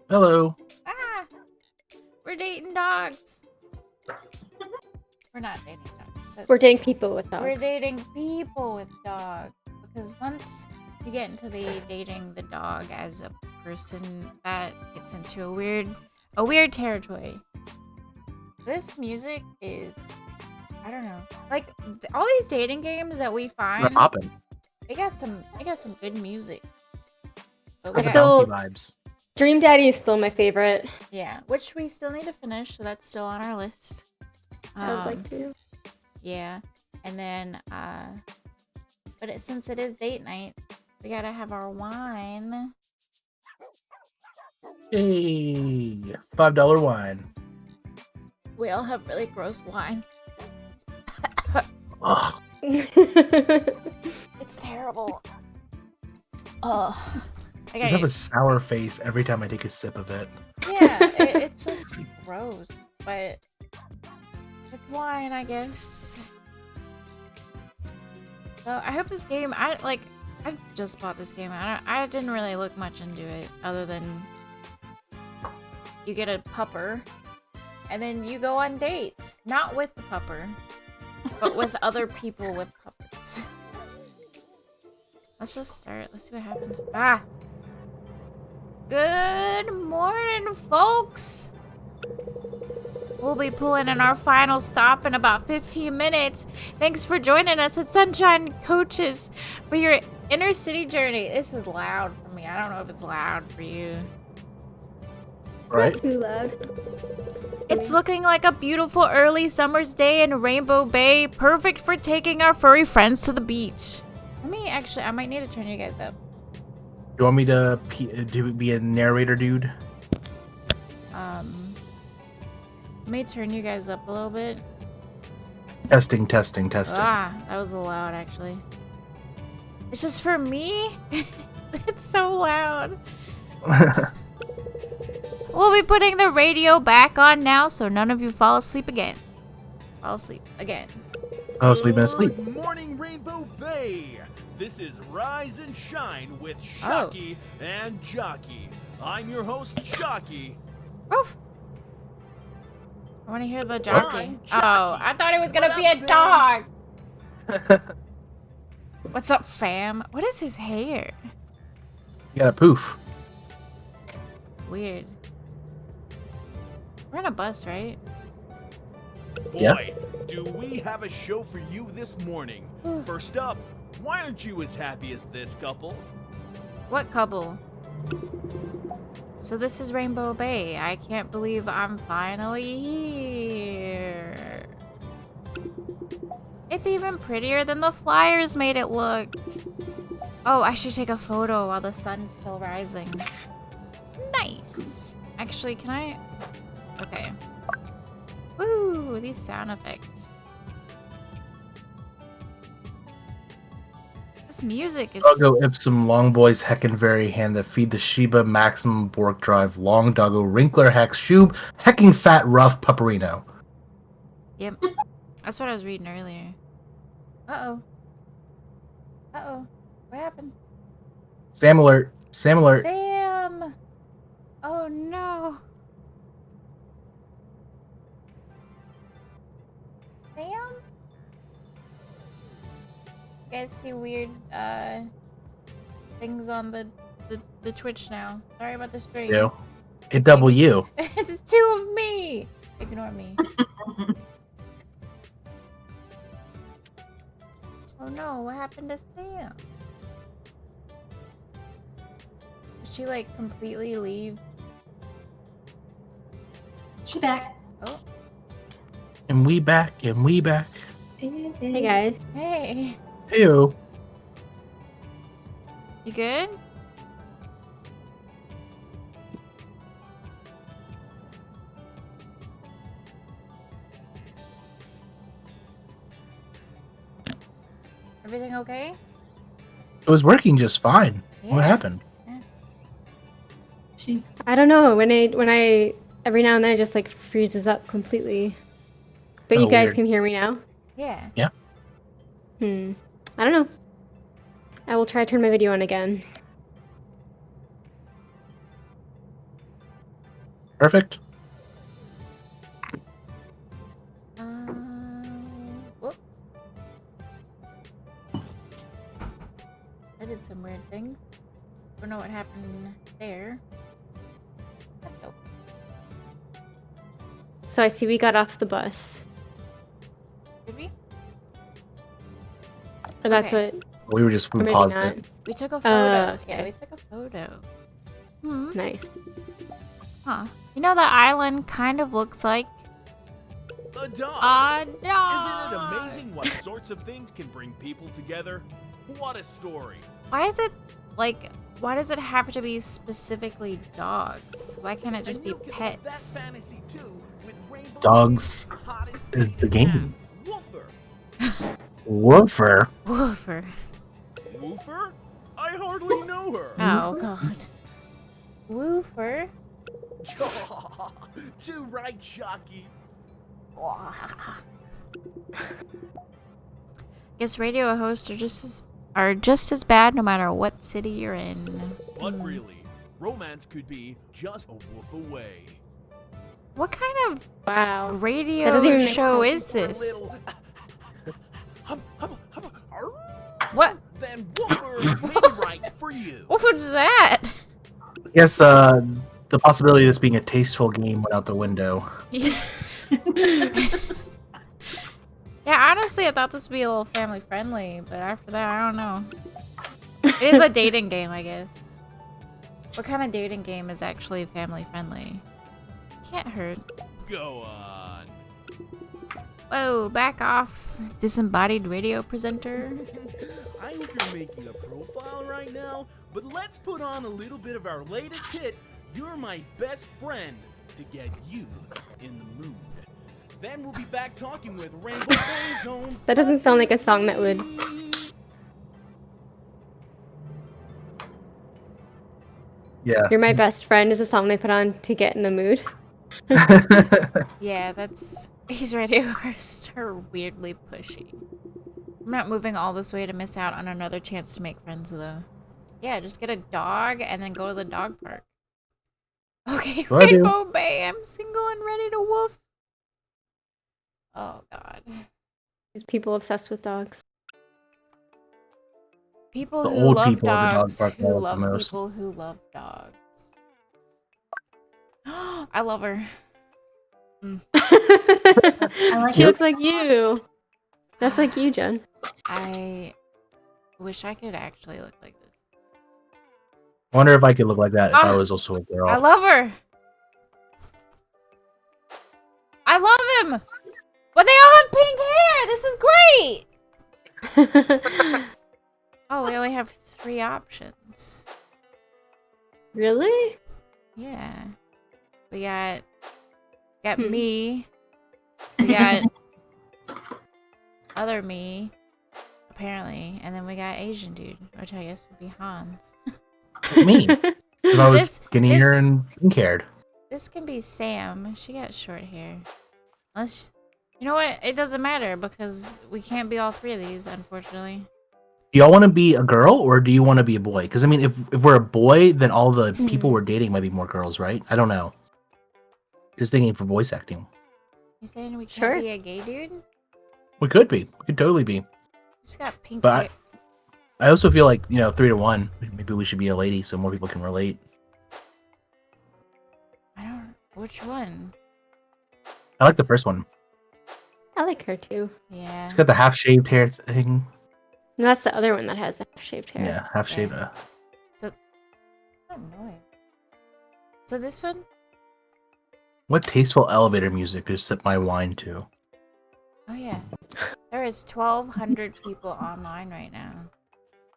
Hello. Ah, we're dating dogs. We're not dating dogs. We're dating people with dogs. We're dating people with dogs. Because once you get into the dating the dog as a person, that gets into a weird territory. This music is, I don't know, like all these dating games that we find. Popping. It got some good music. It's But got the still- bouncy vibes. Dream Daddy is still my favorite. yeah, which we still need to finish, so that's still on our list. I would like to. Yeah, and then but since it is date night, we gotta have our wine. Yay! $5 wine. We all have really gross wine. Ugh. It's terrible. Oh, I I just have a sour face every time I take a sip of it. yeah, it's just gross, but it's wine, I guess. So I hope this game. I just bought this game. I didn't really look much into it other than you get a pupper, and then you go on dates, not with the pupper, but with other people with puppers. Let's just start. Let's see what happens. Ah. Good morning, folks. We'll be pulling in our final stop in about 15 minutes. Thanks for joining us at Sunshine Coaches for your inner city journey. This is loud for me. I don't know if it's loud for you. It's Right? not too loud. It's looking like a beautiful early summer's day in Rainbow Bay, perfect for taking our furry friends to the beach. I might need to turn you guys up. You want me to be a narrator, dude? Let me turn you guys up a little bit. Testing. Ah, that was a little loud, actually. It's just for me? It's so loud. We'll be putting the radio back on now, so none of you fall asleep again. Fall asleep again. Oh, so we've been asleep. Good morning, Rainbow Bay. This is Rise and Shine with Shocky and Jockey. I'm your host, Shocky. Oof. I want to hear the jockey. I'm Oh, Jockey. I thought it was gonna What be up, a fam? dog. What's up, fam? What is his hair? You got a poof. Weird. We're on a bus, right? Boy, Yeah. do we have a show for you this morning. First up, why aren't you as happy as this couple? What couple? So this is Rainbow Bay. I can't believe I'm finally here. It's even prettier than the flyers made it look. Oh, I should take a photo while the sun's still rising. Nice. Actually, can I? Okay. Woo, these sound effects. This music is... Doggo ipsum long boys heckin' very hand that feed the Sheba maximum bork drive long doggo wrinkler hex shub hecking fat rough pupperino. Yep. That's what I was reading earlier. Uh-oh. Uh-oh. What happened? Sam alert. Sam! Oh, no. Sam? You guys see weird, things on the Twitch now. Sorry about the stream. You. It double you. It's two of me! Ignore me. Oh no, what happened to Sam? Did she like completely leave? She back. Oh, And we back. Hey guys. hey. Heyo. You good? Everything okay? It was working just fine. Yeah. What happened? She. I don't know. When I every now and then it just like freezes up completely. But Oh, you guys weird. can hear me now? Yeah. I don't know. I will try to turn my video on again. Perfect. Whoop. I did some weird things. Don't know what happened there. Nope. So I see we got off the bus. Did we? Or that's Okay. what. We Or maybe paused not. it. We took a photo. Okay. Yeah, we took a photo. Hmm. Nice. Huh. You know that island kind of looks like A dog. a Isn't dog. it amazing what sorts of things can bring people together? What a story. Why is it like? Why does it have to be specifically dogs? Why can't it just And be you can live that pets? fantasy too with Rainbow Dogs Dave's hottest is the cat, game. Woofer. Woofer. Woofer. Woofer? I hardly know her. Oh god. Woofer. Too right, Shocky. Guess radio hosts are just as bad no matter what city you're in. But really, romance could be just a woof away. What kind of Wow. radio That doesn't even make show sense. is this? Little... Arr! What? Then Woofer may be right for you. What was that? I guess the possibility of this being a tasteful game went out the window. Yeah, honestly, I thought this would be a little family friendly, but after that, I don't know. It is a dating game, I guess. What kind of dating game is actually family friendly? Can't hurt. Go on. Whoa, back off, disembodied radio presenter. I hope you're making a profile right now, but let's put on a little bit of our latest hit, You're My Best Friend, to get you in the mood. Then we'll be back talking with Rainbow Dave's own. That doesn't sound like a song that would. Yeah. You're My Best Friend is a song they put on to get in the mood. Yeah, these radio hosts are weirdly pushy. I'm not moving all this way to miss out on another chance to make friends, though. Yeah, just get a dog and then go to the dog park. Okay, Will do. Rainbow Bay, I'm single and ready to woof. Oh, God. There's people obsessed with dogs. People the who old love people at the dog dogs park who love the love most. people who love dogs. I love her. She looks like you. That's like you, Jen. I wish I could actually look like this. Wonder if I could look like that if I Ah, was also a girl. I love her. I love him. But they all have pink hair. This is great. Oh, we only have 3 options. Really? Yeah. We got me. We got other me, apparently, and then we got Asian dude, which I guess would be Hans. Me. If I was This- skinnier this- and pink-haired. This can be Sam. She got short hair. Unless, you know what? It doesn't matter because we can't be all 3 of these, unfortunately. Do y'all want to be a girl or do you want to be a boy? Because I mean, if we're a boy, then all the people we're dating might be more girls, right? I don't know. Just thinking for voice acting. You saying we can't Sure. be a gay dude? We could be. We could totally be. Just got pink But hair. I also feel like, 3 to 1. Maybe we should be a lady so more people can relate. I don't. Which one? I like the first one. I like her too. Yeah. It's got the half-shaved hair thing. And that's the other one that has the shaved hair. Yeah, half-shaved. Yeah. What noise? So this one? What tasteful elevator music to sip my wine to? Oh yeah. There is 1,200 people online right now.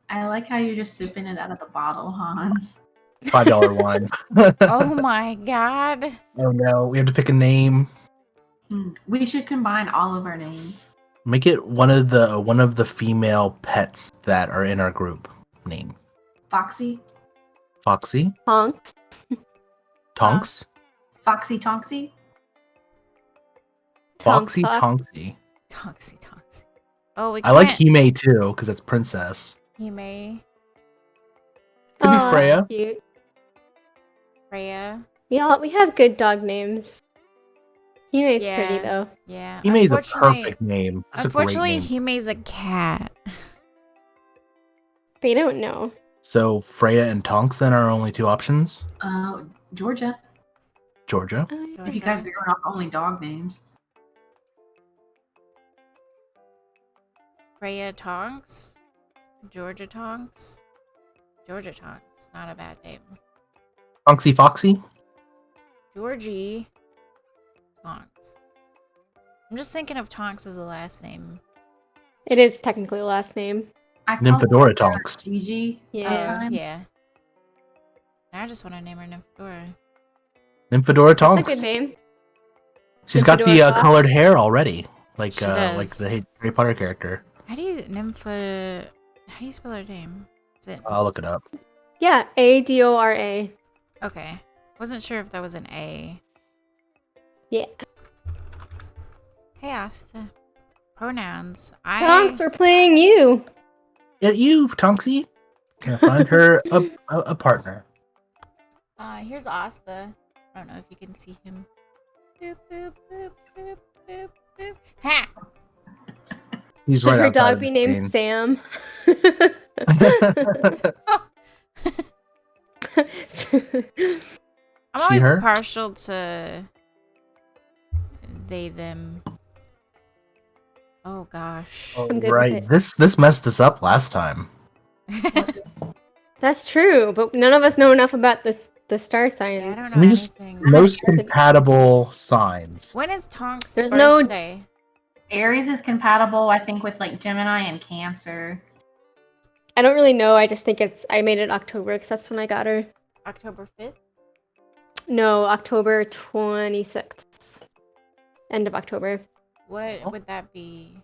I like how you're just sipping it out of the bottle, Hans. $5 wine. Oh my god. Oh no, we have to pick a name. We should combine all of our names. Make it one of the female pets that are in our group name. Foxy? Foxy? Honks. Tonks? Foxy Tonksy? Foxy Tonks. Tonksy. Toxie. Oh, we I like can't. Hime too, because that's princess. Hime. Could be Oh, Freya. that's cute. Freya. We have good dog names. Hime's pretty Yeah. though. Yeah. Hime's a Unfortunately, perfect name. That's a great unfortunately, name. Hime's a cat. They don't know. So Freya and Tonks then are our only two options. Georgia. Georgia. If you guys are going off only dog names. Freya Tonks, Georgia Tonks, Georgia Tonks. Not a bad name. Tonksy Foxy. Georgie Tonks. I'm just thinking of Tonks as the last name. It is technically the last name. I call Nymphadora her Tonks. Gigi. Yeah. Sometimes. Yeah. I just want to name her Nymphadora. Nymphadora That's a Tonks. good name. She's got the Nymphadora Fox. colored hair already, like She like does. the Harry Potter character. How do you spell her name? Is it I'll look it up. Yeah, Adora. okay? Wasn't sure if that was an A. Yeah. Hey Asta. Pronouns. Tonks, we're playing you. Get you, Tonksy. Gonna find her a partner. Here's Asta. I don't know if you can see him. Boop boop boop boop boop boop. Ha! He's Should right her outside dog of be the named Sam? I'm She, always her? partial to they them. Oh gosh. Oh, I'm good with right. it. This messed us up last time. That's true, but none of us know enough about the star signs. Yeah, I don't Let know me just- anything. Most guess it- compatible signs. When is Tonk's There's no- birthday? Aries is compatible, I think, with like Gemini and Cancer. I don't really know. I just think I made it October because that's when I got her. October 5th? No, October 26th. End of October. What would that be?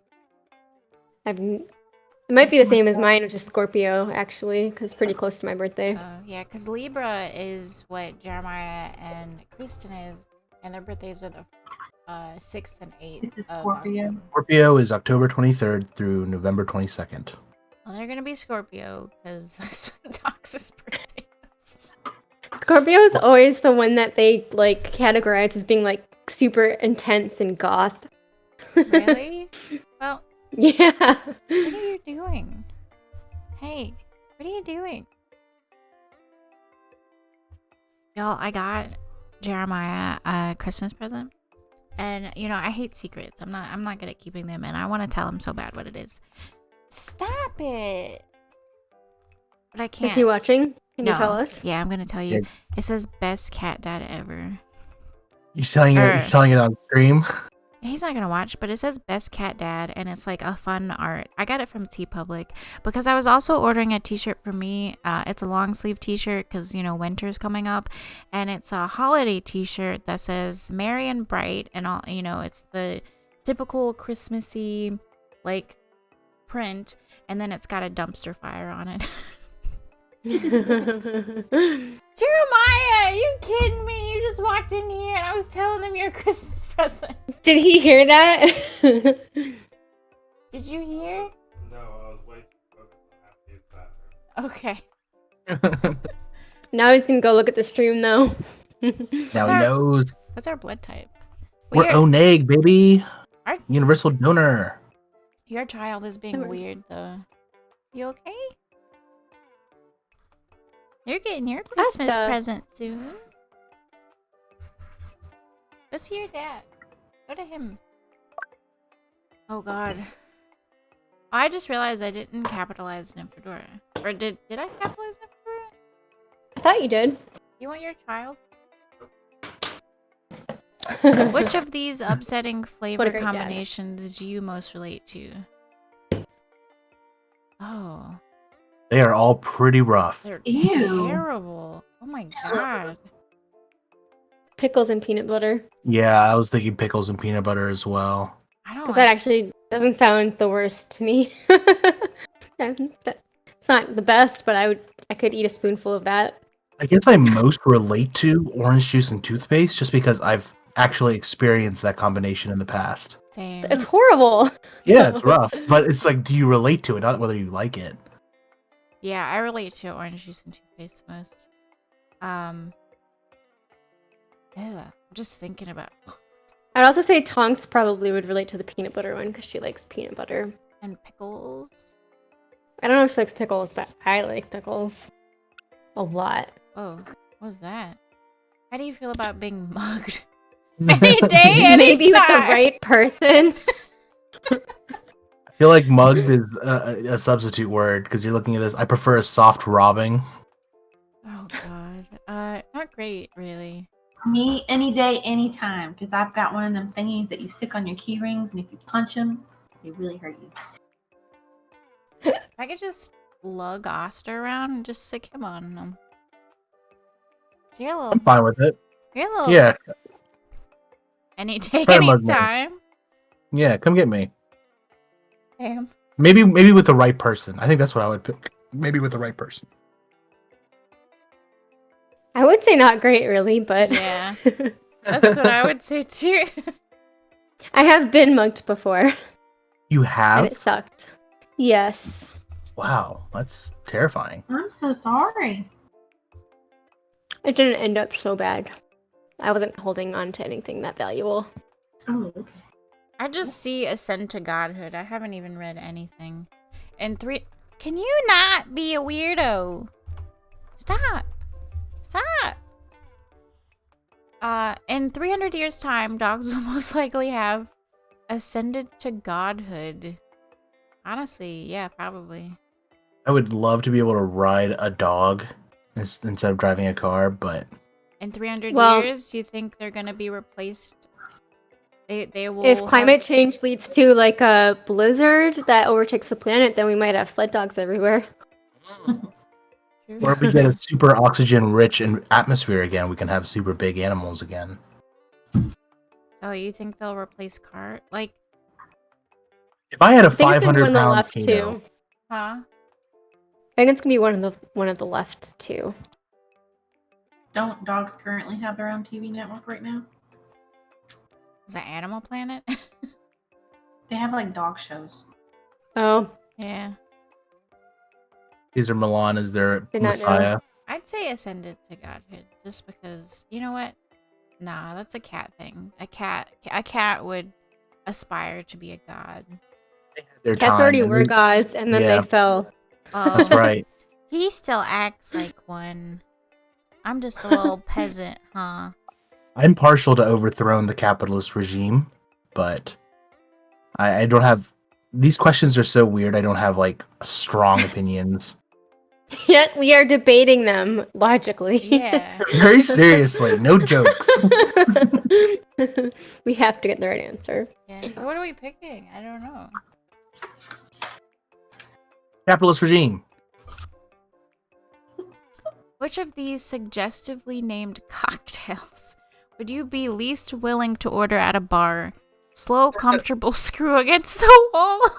It might be the same as mine, which is Scorpio, actually, because it's pretty close to my birthday. Yeah, because Libra is what Jeremiah and Kristen is, and their birthdays are the 6th and 8th. It's a of Scorpio. October. Scorpio is October 23rd through November 22nd. Well, they're gonna be Scorpio because that's when Tox's birthday is. Scorpio is always the one that they like categorize as being like super intense and goth. Really? Well, Yeah. what are you doing? Hey, what are you doing? Y'all, I got Jeremiah a Christmas present. And you know, I hate secrets. I'm not good at keeping them, and I want to tell him so bad what it is. Stop it. But I can't. Is he watching? Can no. you tell us? Yeah, I'm gonna tell you. Yeah. It says best cat dad ever. You're telling it on stream? He's not gonna watch, but it says best cat dad, and it's like a fun art. I got it from TeePublic because I was also ordering a t-shirt for me. It's a long sleeve t-shirt because you know winter's coming up, and it's a holiday t-shirt that says merry and bright, and all you know. It's the typical Christmassy like print, and then it's got a dumpster fire on it. Jeremiah, you kidding me? You just walked in here and I was telling them your Christmas present. Did he hear that? Did you hear? No, I was way too focused on happy bathroom. Okay. Now he's gonna go look at the stream though. Now he our- knows. What's our blood type? We're Weird. Oneg, baby. Our- Universal donor. Your child is being Never- weird though. You okay? You're getting your Christmas Asta. present soon. Go see your dad. Go to him. Oh god. I just realized I didn't capitalize Nymphadora. Or did I capitalize Nymphadora? I thought you did. You want your child? Which of these upsetting flavor What a great dad. combinations do you most relate to? Oh, They are all pretty rough. they're Ew. terrible. Oh my god. Pickles and peanut butter. Yeah, I was thinking pickles and peanut butter as well. I don't Because like that actually doesn't sound the worst to me. It's not the best, but I could eat a spoonful of that. I guess I most relate to orange juice and toothpaste just because I've actually experienced that combination in the past. same. It's horrible. Yeah, it's rough, but it's like, do you relate to it, not whether you like it? Yeah, I relate to orange juice and toothpaste most. I'm just thinking about I'd also say Tonks probably would relate to the peanut butter one because she likes peanut butter. and pickles. I don't know if she likes pickles, but I like pickles a lot. Oh, what was that? How do you feel about being mugged? Any day, any Maybe with the time. right person. I feel like mugged is a substitute word because you're looking at this. I prefer a soft robbing. Oh god. Not great, really. Me, any day, anytime, because I've got one of them thingies that you stick on your key rings, and if you punch them, they really hurt you. If I could just lug Oster around and just stick him on them. So you're a little. I'm fine with it. You're a little. Yeah, Any day, Try to any mug me. time. yeah. Come get me. Damn. Maybe with the right person. I think that's what I would pick. Maybe with the right person. I would say not great, really, but Yeah. That's what I would say too. I have been mugged before, You and have? it sucked. Yes. Wow, that's terrifying. I'm so sorry. It didn't end up so bad. I wasn't holding on to anything that valuable. Oh, okay. I just see Ascend to Godhood. I haven't even read anything. And can you not be a weirdo? Stop. In 300 years' time, dogs will most likely have ascended to godhood. Honestly, yeah, probably. I would love to be able to ride a dog instead of driving a car, but In 300 Well- years, you think they're gonna be replaced? They will. If climate change leads to like a blizzard that overtakes the planet, then we might have sled dogs everywhere. or if we get a super oxygen-rich atmosphere again, we can have super big animals again. Oh, you think they'll replace cart? Like, If I had a I think it's gonna be one of the 500-pound left Kino, too. huh? I think it's gonna be one of the left too. Don't dogs currently have their own TV network right now? Is that Animal Planet? They have like dog shows. Oh, Yeah. Caesar Milan is their Did not know. messiah. I'd say Ascended to Godhood, just because, you know what? Nah, that's a cat thing. A cat would aspire to be a god. Their cats time, already and were gods, and then Yeah. they fell. That's right. He still acts like one. I'm just a little peasant, huh? I'm partial to overthrowing the capitalist regime, but I don't have. These questions are so weird. I don't have like strong opinions. Yet we are debating them logically. Yeah. Very seriously, no jokes. We have to get the right answer. Yeah. So what are we picking? I don't know. Capitalist regime. Which of these suggestively named cocktails would you be least willing to order at a bar? Slow, comfortable screw against the wall.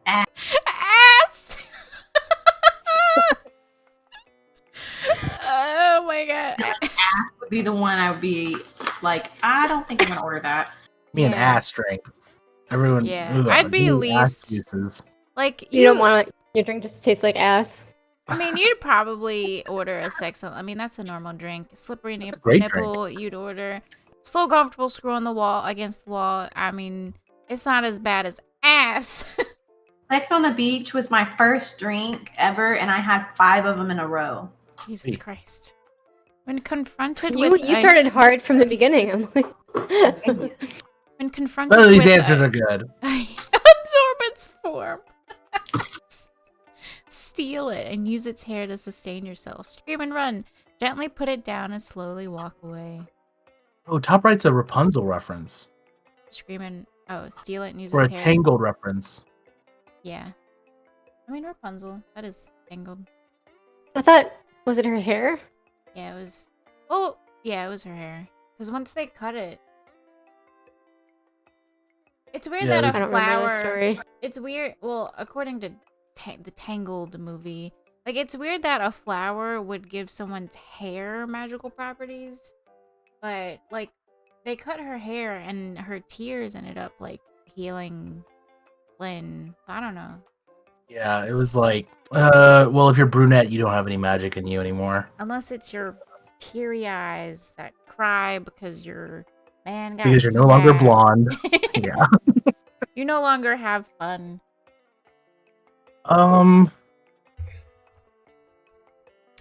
Ass. Oh my god. Ass would be the one I would be like, I don't think I'm gonna order that. Me an Yeah. ass drink. Everyone. Yeah, ugh, I'd be give me ass least- juices. Like You don't want your drink just to taste like ass. I mean, you'd probably order a sex. I mean, that's a normal drink. Slippery That's a great nipple. You'd order slow, comfortable screw on the wall against the wall. I mean, it's not as bad as ass. Sex on the Beach was my first drink ever, and I had 5 of them in a row. Jesus Hey. Christ. When confronted You with started hard from the beginning, Emily. when confronted None of these with answers are good. absorb its form. Steal it and use its hair to sustain yourself. Scream and run. Gently put it down and slowly walk away. Oh, top right's a Rapunzel reference Scream and steal it and use or a its hair. Tangled reference. Yeah. I mean Rapunzel. That is tangled. I thought, was it her hair? Yeah, it was. Oh, yeah, it was her hair. Because once they cut it, it's weird Yeah, that it a I don't remember the flower. story. It's weird. Well, according to the Tangled movie, like it's weird that a flower would give someone's hair magical properties, but like they cut her hair and her tears ended up like healing Flynn. So I don't know. Yeah, it was like, well, if you're brunette, you don't have any magic in you anymore. Unless it's your teary eyes that cry because your man got Because you're no longer stabbed. blonde. Yeah. You no longer have fun. I'm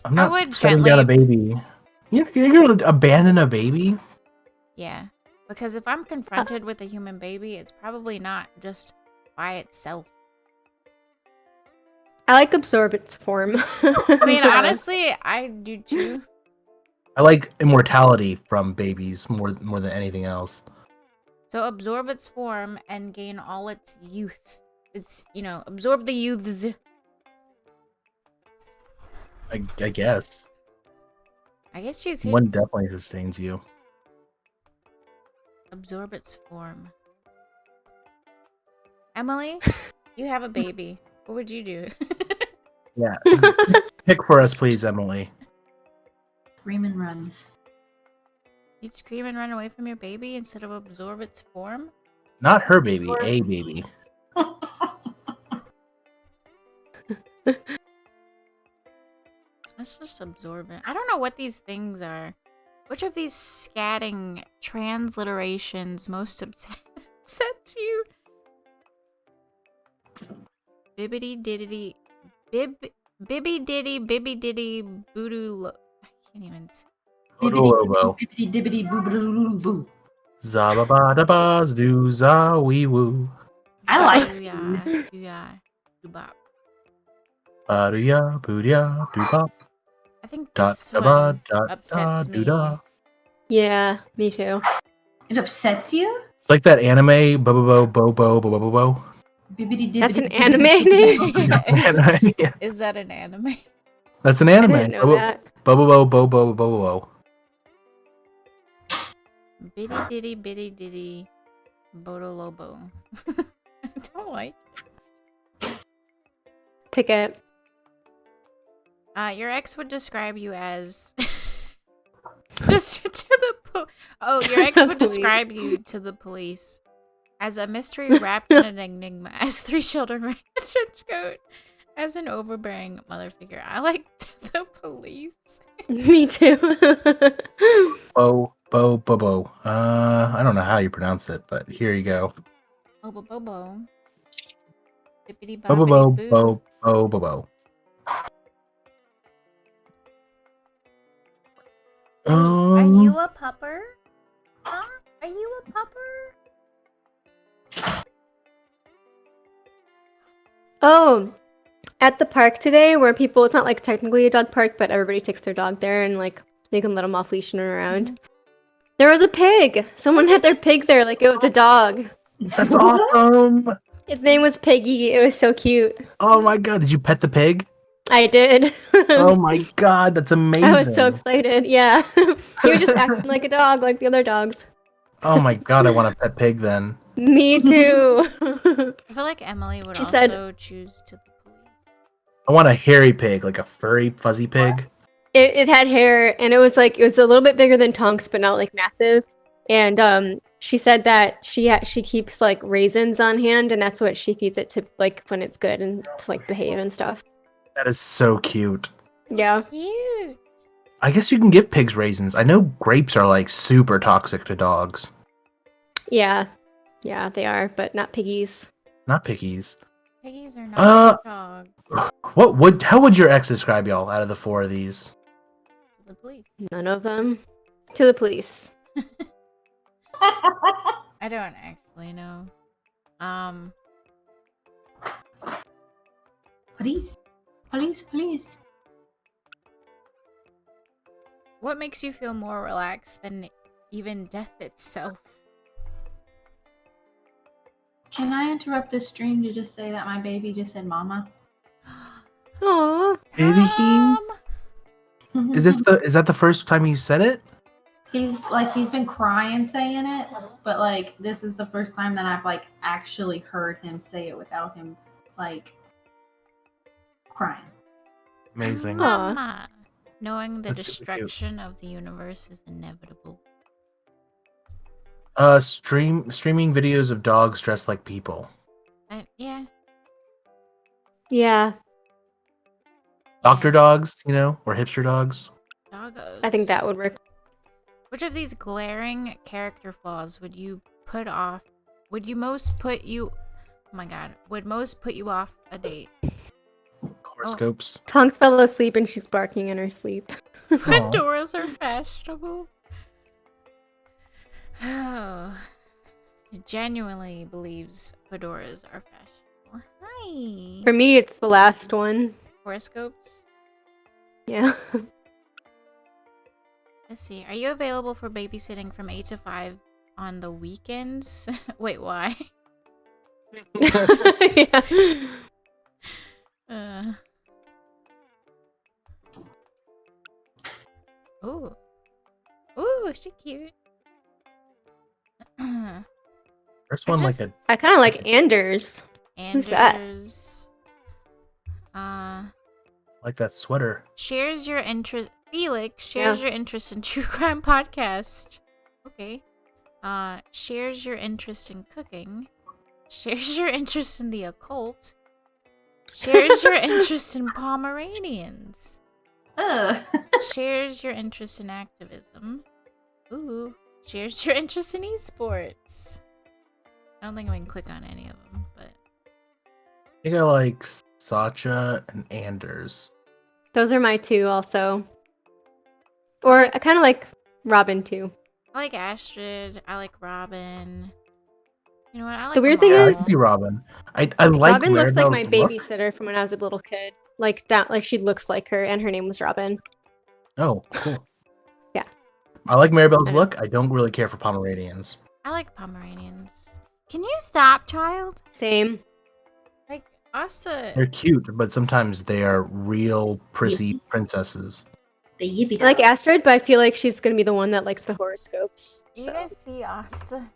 I not would setting down a gently- baby. You're gonna abandon a baby? Yeah, because if I'm confronted with a human baby, it's probably not just by itself. I like absorb its form. I mean, honestly, I do too. I like immortality from babies more than anything else. So absorb its form and gain all its youth. It's, absorb the youths. I guess. I guess you could One definitely sustains you. absorb its form. Emily, you have a baby. What would you do? Yeah. Pick for us, please, Emily. Scream and run. You'd scream and run away from your baby instead of absorb its form? Not her baby, a baby. Let's just absorb it. I don't know what these things are. Which of these scatting transliterations most upsets you? Bibbidi diddity bibby diddy boodoo lo- I can't even say. Lobo. Bibbidi dibbidi boo boo boo. Zababadabaz do za wee woo. I like Booyah, these. booyah, boobop. Baduya, boodia, doobop. I think Dot this da ba one dot da upsets me. doo da. Yeah, me too. It upsets you? It's like that anime bo bo bo bo bo bo bo. Bibbidi dibbidi. That's an bibbidi anime bibbidi. name? Anime, yeah. Is that an anime? That's an I anime. didn't know that. Bo bo bo bo bo bo bo. Bitty ditty bitty ditty Bodo Lobo. I don't like. Pick it. Your ex would describe you as just to the your ex would Police. describe you to the police as a mystery wrapped in an enigma, as 3 children wearing a trench coat, as an overbearing mother figure. I like to the police. Me too. Bo bo bo bo. I don't know how you pronounce it, but here you go. Bobo bobo. Bippity Bo bo boppity bo boo. bo bo bo bo. Are you a pupper? Huh? Are you a pupper? Oh, at the park today, where people, it's not like technically a dog park, but everybody takes their dog there and like you can let them off leash and run around. There was a pig. Someone had their pig there like it was a dog. That's awesome. Its name was Piggy. It was so cute. Oh my god, did you pet the pig? I did. Oh my god, that's amazing. I was so excited. Yeah. He was just acting like a dog, like the other dogs. Oh my god, I want a pet pig then. Me too. I feel like Emily would She also said- choose to the police. I want a hairy pig, like a furry, fuzzy pig. It had hair and it was a little bit bigger than Tonks, but not like massive. And she said that she keeps like raisins on hand, and that's what she feeds it to like when it's good and to like behave and stuff. That is so cute. Yeah. Cute. I guess you can give pigs raisins. I know grapes are like super toxic to dogs. Yeah. Yeah, they are, but not piggies. Not piggies. Piggies are not dog. How would your ex describe y'all out of the 4 of these? To the police. None of them. To the police. I don't actually know. Police. Police, police. What makes you feel more relaxed than even death itself? Can I interrupt this stream to just say that my baby just said mama? Aww. Baby? Mom! Is that the first time you said it? He's been crying saying it, but like this is the first time that I've like actually heard him say it without him like crying. Amazing. Aw. Mama! Knowing the That's super cute. destruction of the universe is inevitable. Streaming videos of dogs dressed like people. Yeah. Yeah. Doctor dogs, or hipster dogs. Doggos. I think that would work. Which of these glaring character flaws would you put off? Would most put you off a date? Horoscopes. Tonks fell asleep and she's barking in her sleep. Fedoras are fashionable. Oh, genuinely believes fedoras are fashionable. Hi. For me, it's the last one. Horoscopes. Yeah. Let's see. Are you available for babysitting from 8 to 5 on the weekends? Wait, why? Yeah. Ooh. Ooh, she cute. First one just- like a I kind of like Anders. Who's that? Anders. like that sweater. Shares your interest. Felix shares your interest in true crime podcast. Okay. Shares your interest in cooking. Shares your interest in the occult. Shares your interest in Pomeranians. Ugh. Shares your interest in activism. Ooh. Shares your interest in esports. I don't think I can click on any of them, but I think I like Sacha and Anders. Those are my two also. Or I kind of like Robin too. I like Astrid. I like Robin. You know what? I like The weird them thing Yeah, I all. is- can see Robin. I like Robin looks like my Maribel's look. babysitter from when I was a little kid. Like she looks like her, and her name was Robin. Oh, cool. Yeah. I like Maribel's I know. look. I don't really care for Pomeranians. I like Pomeranians. Can you stop, child? Same. Like Asta. They're cute, but sometimes they are real prissy princesses. The yippee I like Astrid, but I feel like she's gonna be the one that likes the horoscopes. Do you So. guys see Asta?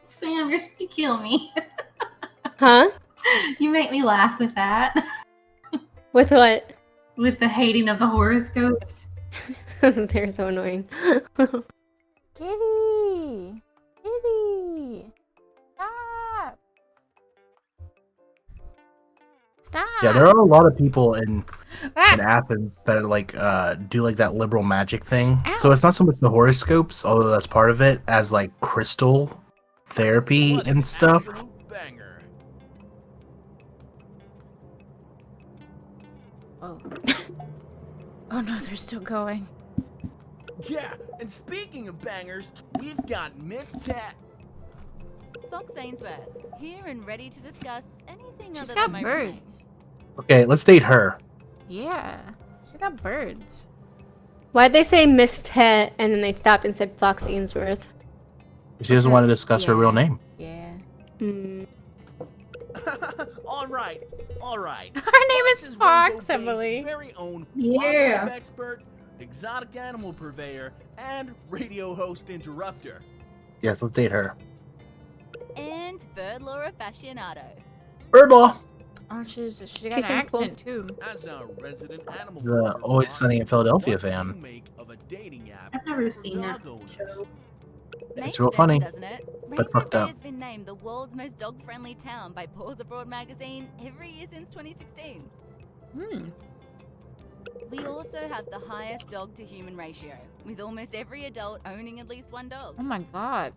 Sam, you kill me. Huh? You make me laugh with that. With what? With the hating of the horoscopes. They're so annoying. Kitty! Kitty! Stop! Stop! Yeah, there are a lot of people in Ah! Athens that are like do like that liberal magic thing. So Ow. it's not so much the horoscopes, although that's part of it, as like crystal therapy What an and stuff. absolute banger. Oh. Oh no, they're still going. Yeah, and speaking of bangers, we've got Miss Tat. Fox Ainsworth, here and ready to discuss anything She's other got than my birds. roommate. Okay, let's date her. Yeah. She's got birds. Why'd they say Miss Tet and then they stopped and said Fox Ainsworth? She doesn't want to discuss her Yeah. real name. Yeah. Hmm. All right. Her name is This Fox, Rainbow Bay's Emily. Very own Yeah. wildlife expert, exotic animal purveyor, and radio host interrupter. Yes, let's date her. And bird law aficionado. Bird law. Oh, she got She an seems cool. accent too. As our resident animal The lover, Always Fox, Sunny in Philadelphia what do fan. you make of a dating app I've never for seen that dog owners? show. It's Makes real sense, funny, doesn't it? but Rainbow fucked Bay up. has been named the world's most dog-friendly town by Paws Abroad magazine every year since 2016. Hmm. We also have the highest dog-to-human ratio, with almost every adult owning at least one dog. Oh my god.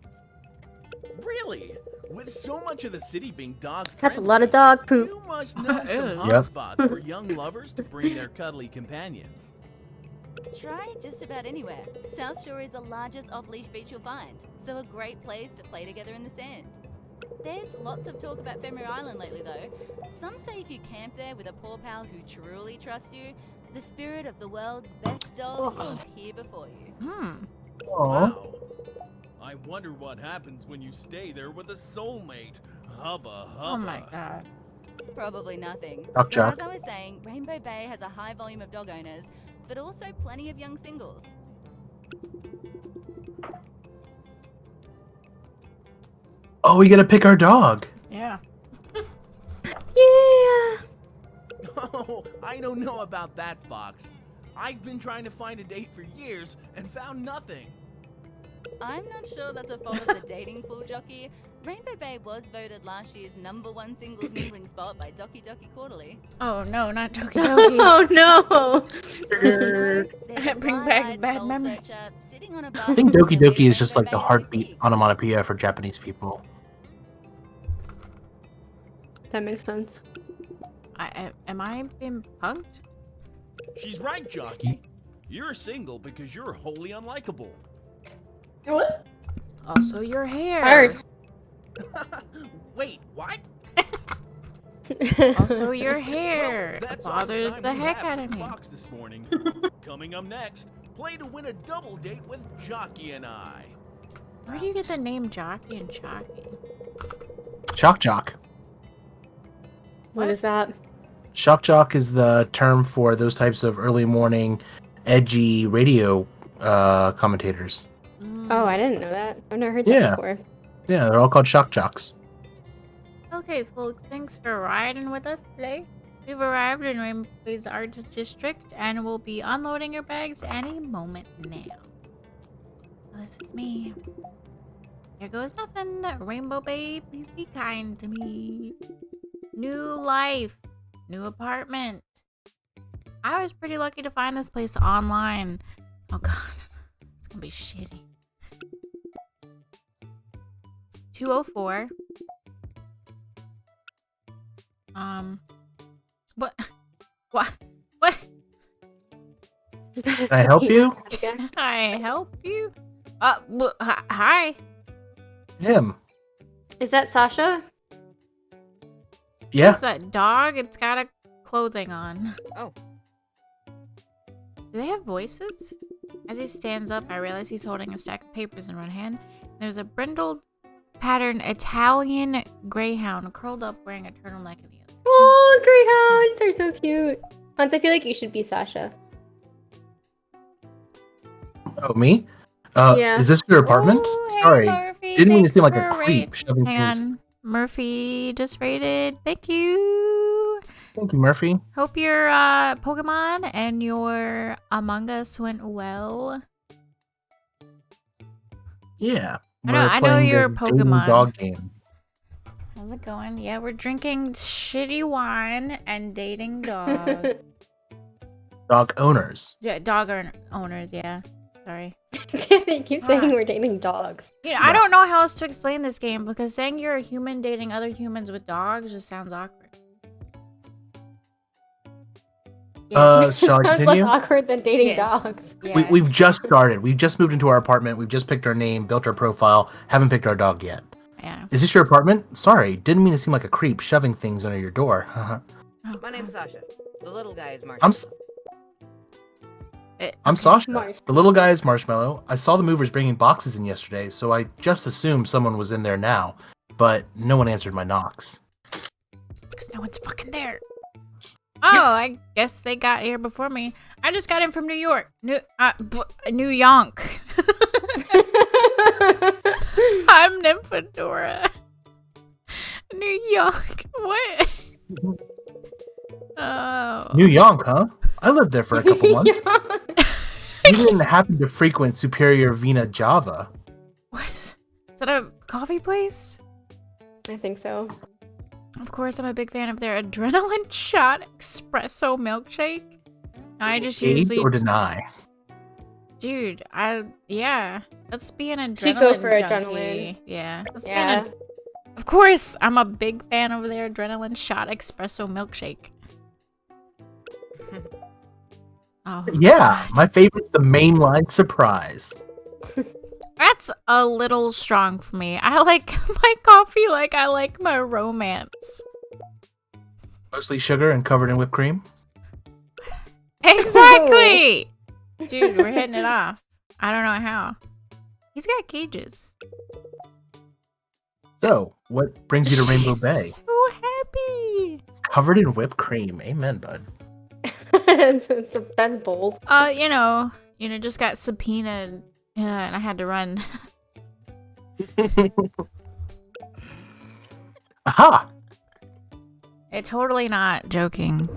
Really? With so much of the city being dog That's a lot of dog poop. You must know some Ew. hotspots for young lovers to bring their cuddly companions. Try just about anywhere. South Shore is the largest off-leash beach you'll find, so a great place to play together in the sand. There's lots of talk about Femre Island lately though. Some say if you camp there with a paw pal who truly trusts you, the spirit of the world's best dog will appear before you. Hmm. Aw. Wow. I wonder what happens when you stay there with a soulmate. Hubba hubba. Oh my god. Probably nothing. Chuck, But chuck. as I was saying, Rainbow Bay has a high volume of dog owners, but also plenty of young singles. Oh, we gotta pick our dog. Yeah. Yeah. Oh, I don't know about that, Fox. I've been trying to find a date for years and found nothing. I'm not sure that's a fault of the dating pool jockey. Rainbow Bay was voted last year's #1 singles mingling spot by Doki Doki Quarterly. Oh no, not Doki Doki. Oh no! Bring back bad memories. Sitting on a I think Doki Doki is just like the heartbeat onomatopoeia for Japanese people. That makes sense. Am I being punked? She's right, jockey. You're single because you're wholly unlikable. What? Also, your hair. Harsh. Wait, what? Also, your hair. Well, that's It all bothers time the we heck have out in of the me. box this morning. Coming up next, play to win a double date with Jockey and I. Where do you get the name Jockey and Chalky? Shock jock. What is that? Shock jock is the term for those types of early morning, edgy radio commentators. Oh, I didn't know that. I've never heard that Yeah. before. Yeah, they're all called shock jocks. Okay, folks, thanks for riding with us today. We've arrived in Rainbow Bay's Arts District and we'll be unloading your bags any moment now. This is me. Here goes nothing. Rainbow Bay, please be kind to me. New life. New apartment. I was pretty lucky to find this place online. Oh god. It's gonna be shitty. 204. What? What? What? Is that a Can I help sweet you? again? Can I help you? Hi. Him. Is that Sasha? Yeah. What's that dog? It's got a clothing on. Oh. Do they have voices? As he stands up, I realize he's holding a stack of papers in one hand. There's a brindled pattern Italian greyhound curled up wearing a turtleneck in the other. Oh, greyhounds are so cute. Hans, I feel like you should be Sasha. Oh, me? Yeah. Is this your apartment? Ooh, hey, Sorry. Murphy, Didn't mean to thanks seem like a for creep raid. shoving Hang things. on. Murphy just raided. Thank you. Thank you, Murphy. Hope your Pokemon and your Among Us went well. Yeah. I know We're playing your the dating Pokemon. dog game. How's it going? Yeah, we're drinking shitty wine and dating dogs. Dog owners. Yeah, dog owners, yeah. Sorry. Damn it, keep saying Ah. we're dating dogs. You know, I don't know how else to explain this game because saying you're a human dating other humans with dogs just sounds awkward. Shall I Sounds continue? less awkward than dating Yes. dogs. Yeah. We've just started. We've just moved into our apartment. We've just picked our name, built our profile, haven't picked our dog yet. Yeah. Is this your apartment? Sorry, didn't mean to seem like a creep shoving things under your door. Oh, My name's Sasha. The little guy is Marshall. I'm Sasha. Marsh. The little guy is Marshmallow. I saw the movers bringing boxes in yesterday, so I just assumed someone was in there now, but no one answered my knocks. Because no one's fucking there. Oh, I guess they got here before me. I just got in from New York. New York. I'm Nymphadora. New York. What? Oh. New York, huh? I lived there for a couple months. You didn't happen to frequent Superior Vina Java. What? Is that a coffee place? I think so. Of course, I'm a big fan of their adrenaline shot espresso milkshake. I just Aid usually or deny? Dude, yeah. Let's be an adrenaline Should go for junkie. adrenaline. Yeah. Let's Yeah. be Of course, I'm a big fan of their adrenaline shot espresso milkshake. Oh. Yeah, my favorite's the mainline surprise. That's a little strong for me. I like my coffee like I like my romance. Mostly sugar and covered in whipped cream. Exactly! Dude, we're hitting it off. I don't know how. He's got cages. So, what brings you to Rainbow Bay? So happy. Covered in whipped cream. Amen, bud. That's bold. You know, just got subpoenaed and I had to run. Aha! Totally not joking.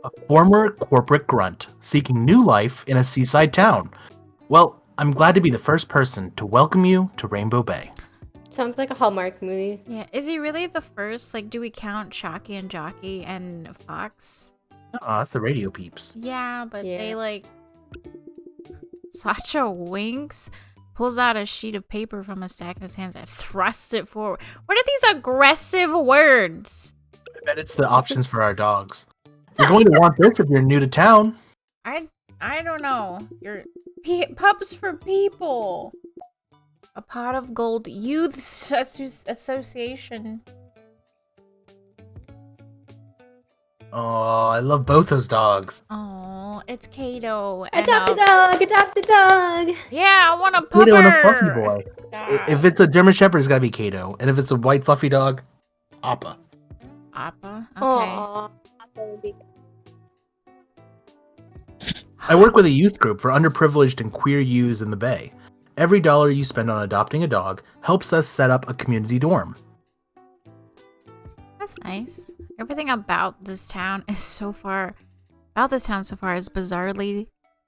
A former corporate grunt seeking new life in a seaside town. Well, I'm glad to be the first person to welcome you to Rainbow Bay. Sounds like a Hallmark movie. Yeah, is he really the first? Like, do we count Shocky and Jockey and Fox? Oh, that's the radio peeps. Yeah, but Yeah. they like... Sacha winks, pulls out a sheet of paper from a stack in his hands and thrusts it forward. What are these aggressive words? I bet it's the options for our dogs. You're going to want this if you're new to town. I don't know. You're pups for people. A pot of gold youth association. Oh, I love both those dogs. Oh, it's Kato. And Adopt a dog! Adopt a dog! yeah, I want a pupper. Kato and a fluffy boy. Ah. If it's a German Shepherd, it's gotta be Kato. And if it's a white fluffy dog, Appa. Appa. Okay. Aww. That would be I work with a youth group for underprivileged and queer youths in the Bay. Every dollar you spend on adopting a dog helps us set up a community dorm. That's nice. Everything about this town is so far is bizarrely.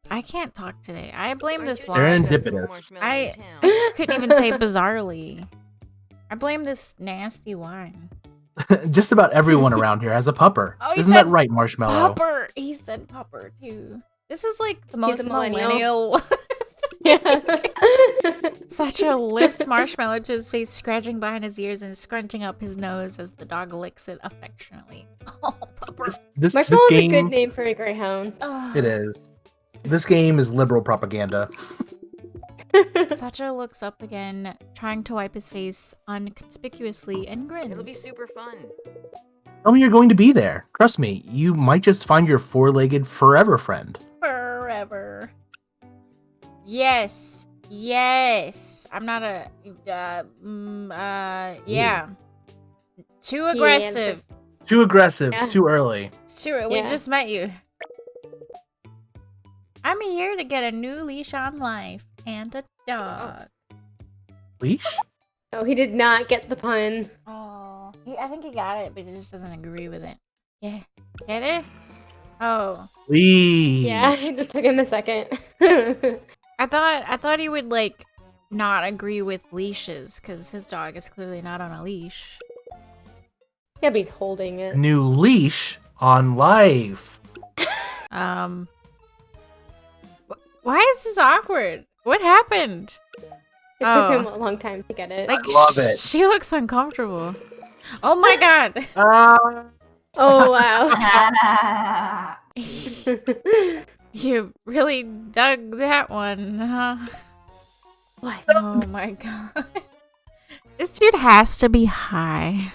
I can't talk today. I blame this wine. Serendipitous. I couldn't even say bizarrely. I blame this nasty wine. Just about everyone around here has a pupper. Oh, he Isn't that said right, Marshmallow? Pupper. He said pupper too. This is like the He's most a millennial. millennial. Yeah. Sacha lifts Marshmallow to his face, scratching behind his ears and scrunching up his nose as the dog licks it affectionately. Oh, pupper. This Marshmallow's game, a good name for a greyhound. Oh. it is. This game is liberal propaganda. Sacha looks up again, trying to wipe his face unconspicuously, and grins. It'll be super fun. Tell me you're going to be there. Trust me, you might just find your four-legged forever friend. Forever. Yes. Yes. I'm not a... yeah. Too aggressive. Too aggressive. Yeah. It's too early. It's true. We Yeah. just met you. I'm here to get a new leash on life and a dog. Leash? Oh, he did not get the pun. Oh, I think he got it, but he just doesn't agree with it. Yeah, get it? Oh, Leash. Yeah, it just took him a second. I thought he would like not agree with leashes because his dog is clearly not on a leash. Yeah, but he's holding A it. new leash on life. Why is this awkward? What happened? It took him a long time to get it. Like, love it. She looks uncomfortable. Oh my god. Oh, wow. You really dug that one, huh? What? Oh my god. This dude has to be high.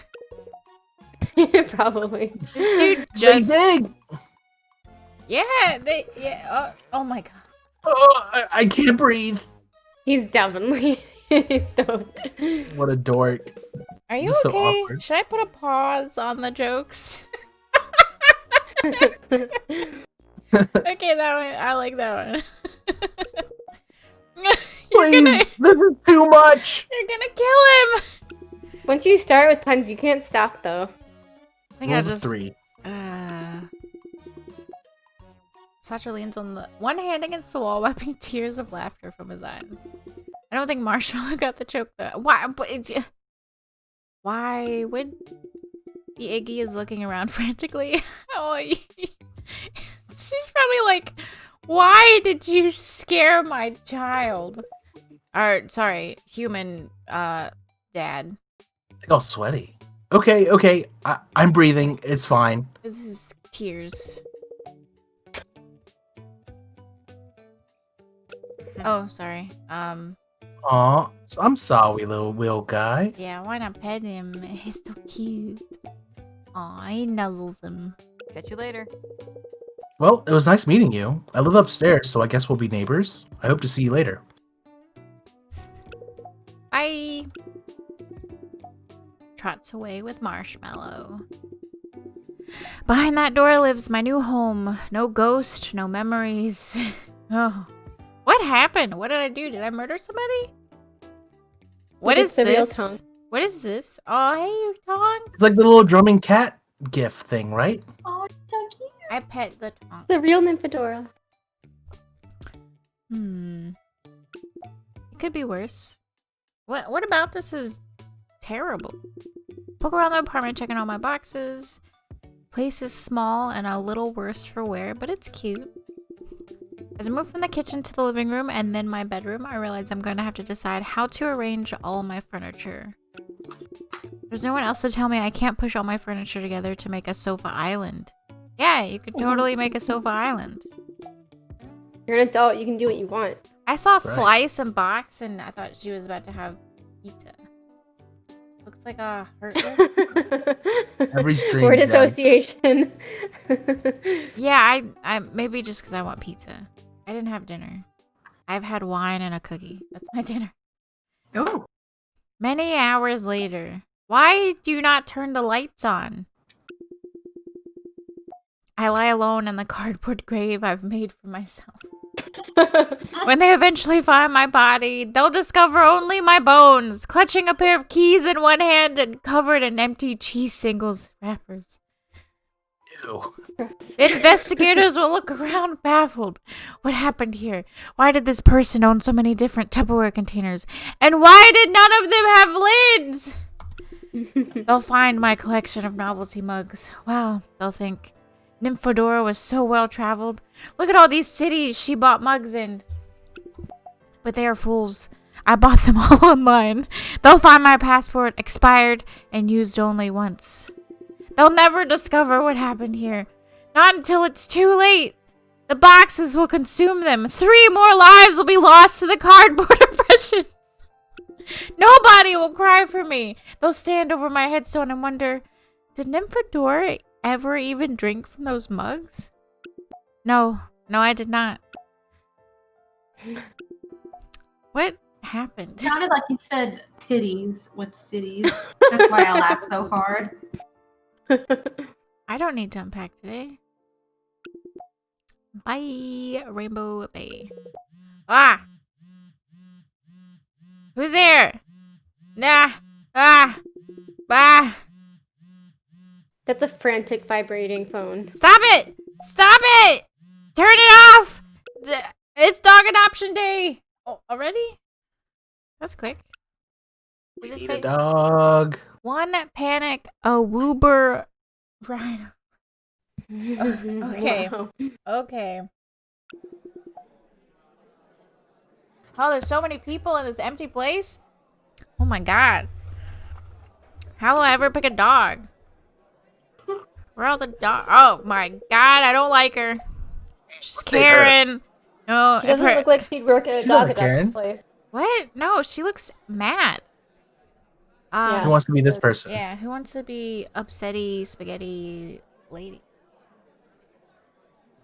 Probably. This dude just... Yeah, oh my god. Oh, I can't breathe. He's definitely stoned. What a dork. Are you This is so okay? awkward. Should I put a pause on the jokes? Okay, that one. I like that one. Please, this is too much. You're gonna kill him. Once you start with puns, you can't stop, though. I think Rules I of just. 3. Sacha leans on the one hand against the wall, wiping tears of laughter from his eyes. I don't think Marshmallow got the joke though. Why? But why would the Iggy is looking around frantically? Oh, she's probably like, "Why did you scare my child?" Or sorry, human dad. I all sweaty. Okay. I'm breathing. It's fine. This is tears. Oh, sorry. Aw, I'm sorry, little Will guy. Yeah, why not pet him? He's so cute. Aw, he nuzzles him. Catch you later. Well, it was nice meeting you. I live upstairs, so I guess we'll be neighbors. I hope to see you later. Bye. Trots away with Marshmallow. Behind that door lives my new home. No ghost, no memories. Oh. What happened? What did I do? Did I murder somebody? What is the real this? tongue. What is this? Oh, hey, Tongue. It's like the little drumming cat gif thing, right? Oh, so cute. I pet the Tongue. The real Nymphadora. could be worse. What about this is terrible? Poke around the apartment, checking all my boxes. Place is small and a little worse for wear, but it's cute. As I move from the kitchen to the living room and then my bedroom, I realize I'm going to have to decide how to arrange all my furniture. There's no one else to tell me I can't push all my furniture together to make a sofa island. Yeah, you could totally make a sofa island. You're an adult. You can do what you want. I saw Slice and Box, and I thought she was about to have pizza. Looks like a heart. Every stream. Word association. Yeah, I maybe just because I want pizza. I didn't have dinner. I've had wine and a cookie. That's my dinner. Oh. Many hours later. Why do you not turn the lights on? I lie alone in the cardboard grave I've made for myself. When they eventually find my body, they'll discover only my bones, clutching a pair of keys in one hand and covered in empty cheese singles wrappers. Ew. The investigators will look around baffled. What happened here? Why did this person own so many different Tupperware containers? And why did none of them have lids? They'll find my collection of novelty mugs. Wow, they'll think. Nymphadora was so well traveled. Look at all these cities she bought mugs in. But they are fools. I bought them all online. They'll find my passport expired and used only once. They'll never discover what happened here. Not until it's too late. The boxes will consume them. 3 more lives will be lost to the cardboard oppression. Nobody will cry for me. They'll stand over my headstone and wonder, did Nymphadora ever even drink from those mugs? No, I did not. What happened? It sounded like you said titties with cities. That's why I laughed so hard. I don't need to unpack today. Bye, Rainbow Bay. Ah! Who's there? Nah! Ah! Bah! That's a frantic vibrating phone. Stop it! Stop it! Turn it off! It's dog adoption day! Oh, already? That's quick. We Did it need say a dog. one panic, a woober rhino? Okay. Wow. Okay. Oh, there's so many people in this empty place. Oh my god. How will I ever pick a dog? Where are all the dogs? Oh my god, I don't like her. She's Karen. No, She doesn't look like she'd work at a She's dog not a adoption Karen. place. What? No, she looks mad. Who wants to be this person? Yeah, who wants to be upsetty spaghetti lady?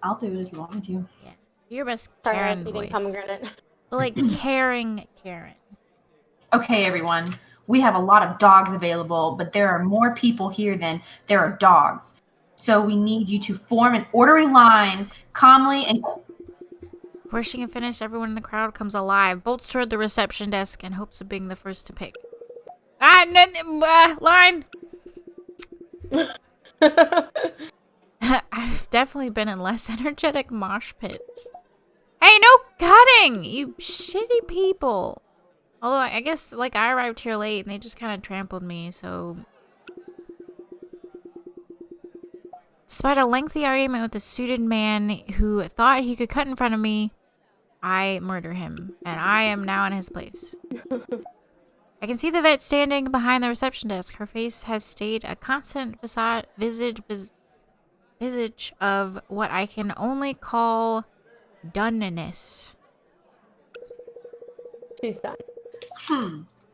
I'll do it if you want me to. Yeah. Your best Sorry, I was Karen eating voice. pomegranate. But like caring Karen. Okay, everyone. We have a lot of dogs available, but there are more people here than there are dogs. So we need you to form an orderly line, calmly and... Before she can finish, everyone in the crowd comes alive, bolts toward the reception desk in hopes of being the first to pick. Line! I've definitely been in less energetic mosh pits. Hey, no cutting! You shitty people! Although, I guess, like, I arrived here late and they just kind of trampled me, so... Despite a lengthy argument with a suited man who thought he could cut in front of me, I murder him, and I am now in his place. I can see the vet standing behind the reception desk. Her face has stayed a constant visage of what I can only call doneness. She's done.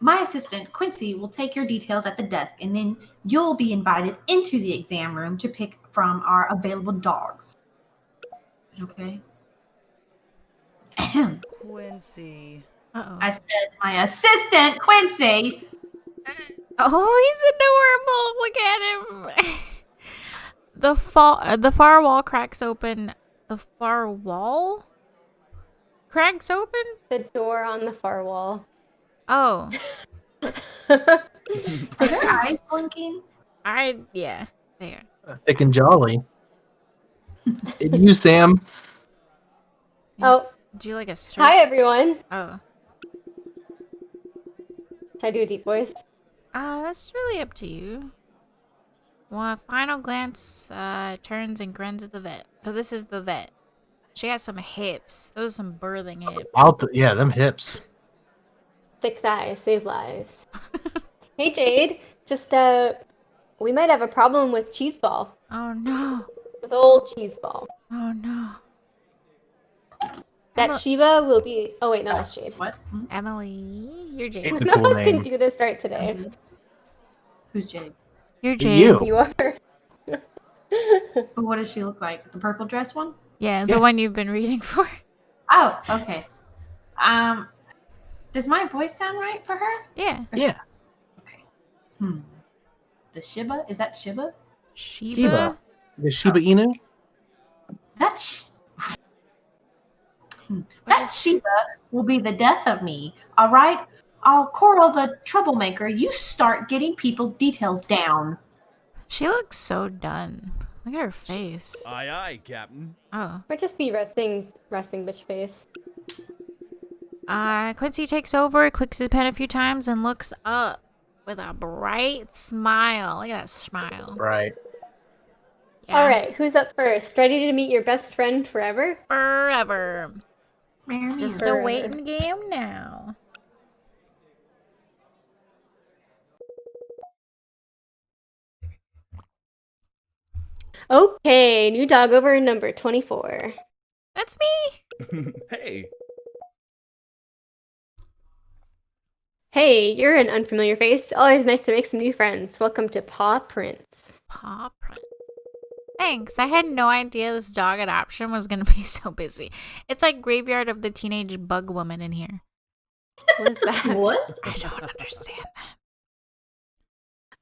My assistant, Quincy, will take your details at the desk, and then you'll be invited into the exam room to pick from our available dogs. Okay? Quincy. Uh-oh. I said my assistant, Quincy! Oh, he's adorable. Look at him. The far wall cracks open. The far wall cracks open? The door on the far wall. Oh. Are their eyes blinking? Yeah, they are. Thick and jolly. And you, Sam. Oh, Do you like a surf? hi everyone. Oh. Should I do a deep voice? That's really up to you. One final glance, turns and grins at the vet. So this is the vet. She got some hips. Those are some birthing hips. Yeah, them hips. Thick thighs save lives. Hey Jade, just we might have a problem with Cheeseball. Oh no. With old Cheeseball. Oh no. That Shiva will be. Oh wait, no, that's Jade. What? Emily, you're Jade. It's a None cool of us can name. do this right today. Who's Jade? You're Jade. You. You are. But what does she look like? The purple dress one? Yeah, the one you've been reading for. Oh, okay. Does my voice sound right for her? Yeah. Yeah. Okay. The Shiba? Is that Shiba? Shiba? The Shiba Inu? That Shiba will be the death of me. All right? I'll Coral the troublemaker. You start getting people's details down. She looks so done. Look at her face. Aye, aye, Captain. Oh. Might just be resting bitch face. Quincy takes over, clicks his pen a few times, and looks up with a bright smile. Look at that smile. Right. Yeah. All right, who's up first? Ready to meet your best friend forever? Forever. Just a Forever. waiting game now. Okay, new dog over number 24. That's me. Hey. Hey, you're an unfamiliar face. Always nice to make some new friends. Welcome to Paw Prints. Paw print. Thanks. I had no idea this dog adoption was going to be so busy. It's like Graveyard of the Teenage Bug Woman in here. What is that? What? I don't understand that.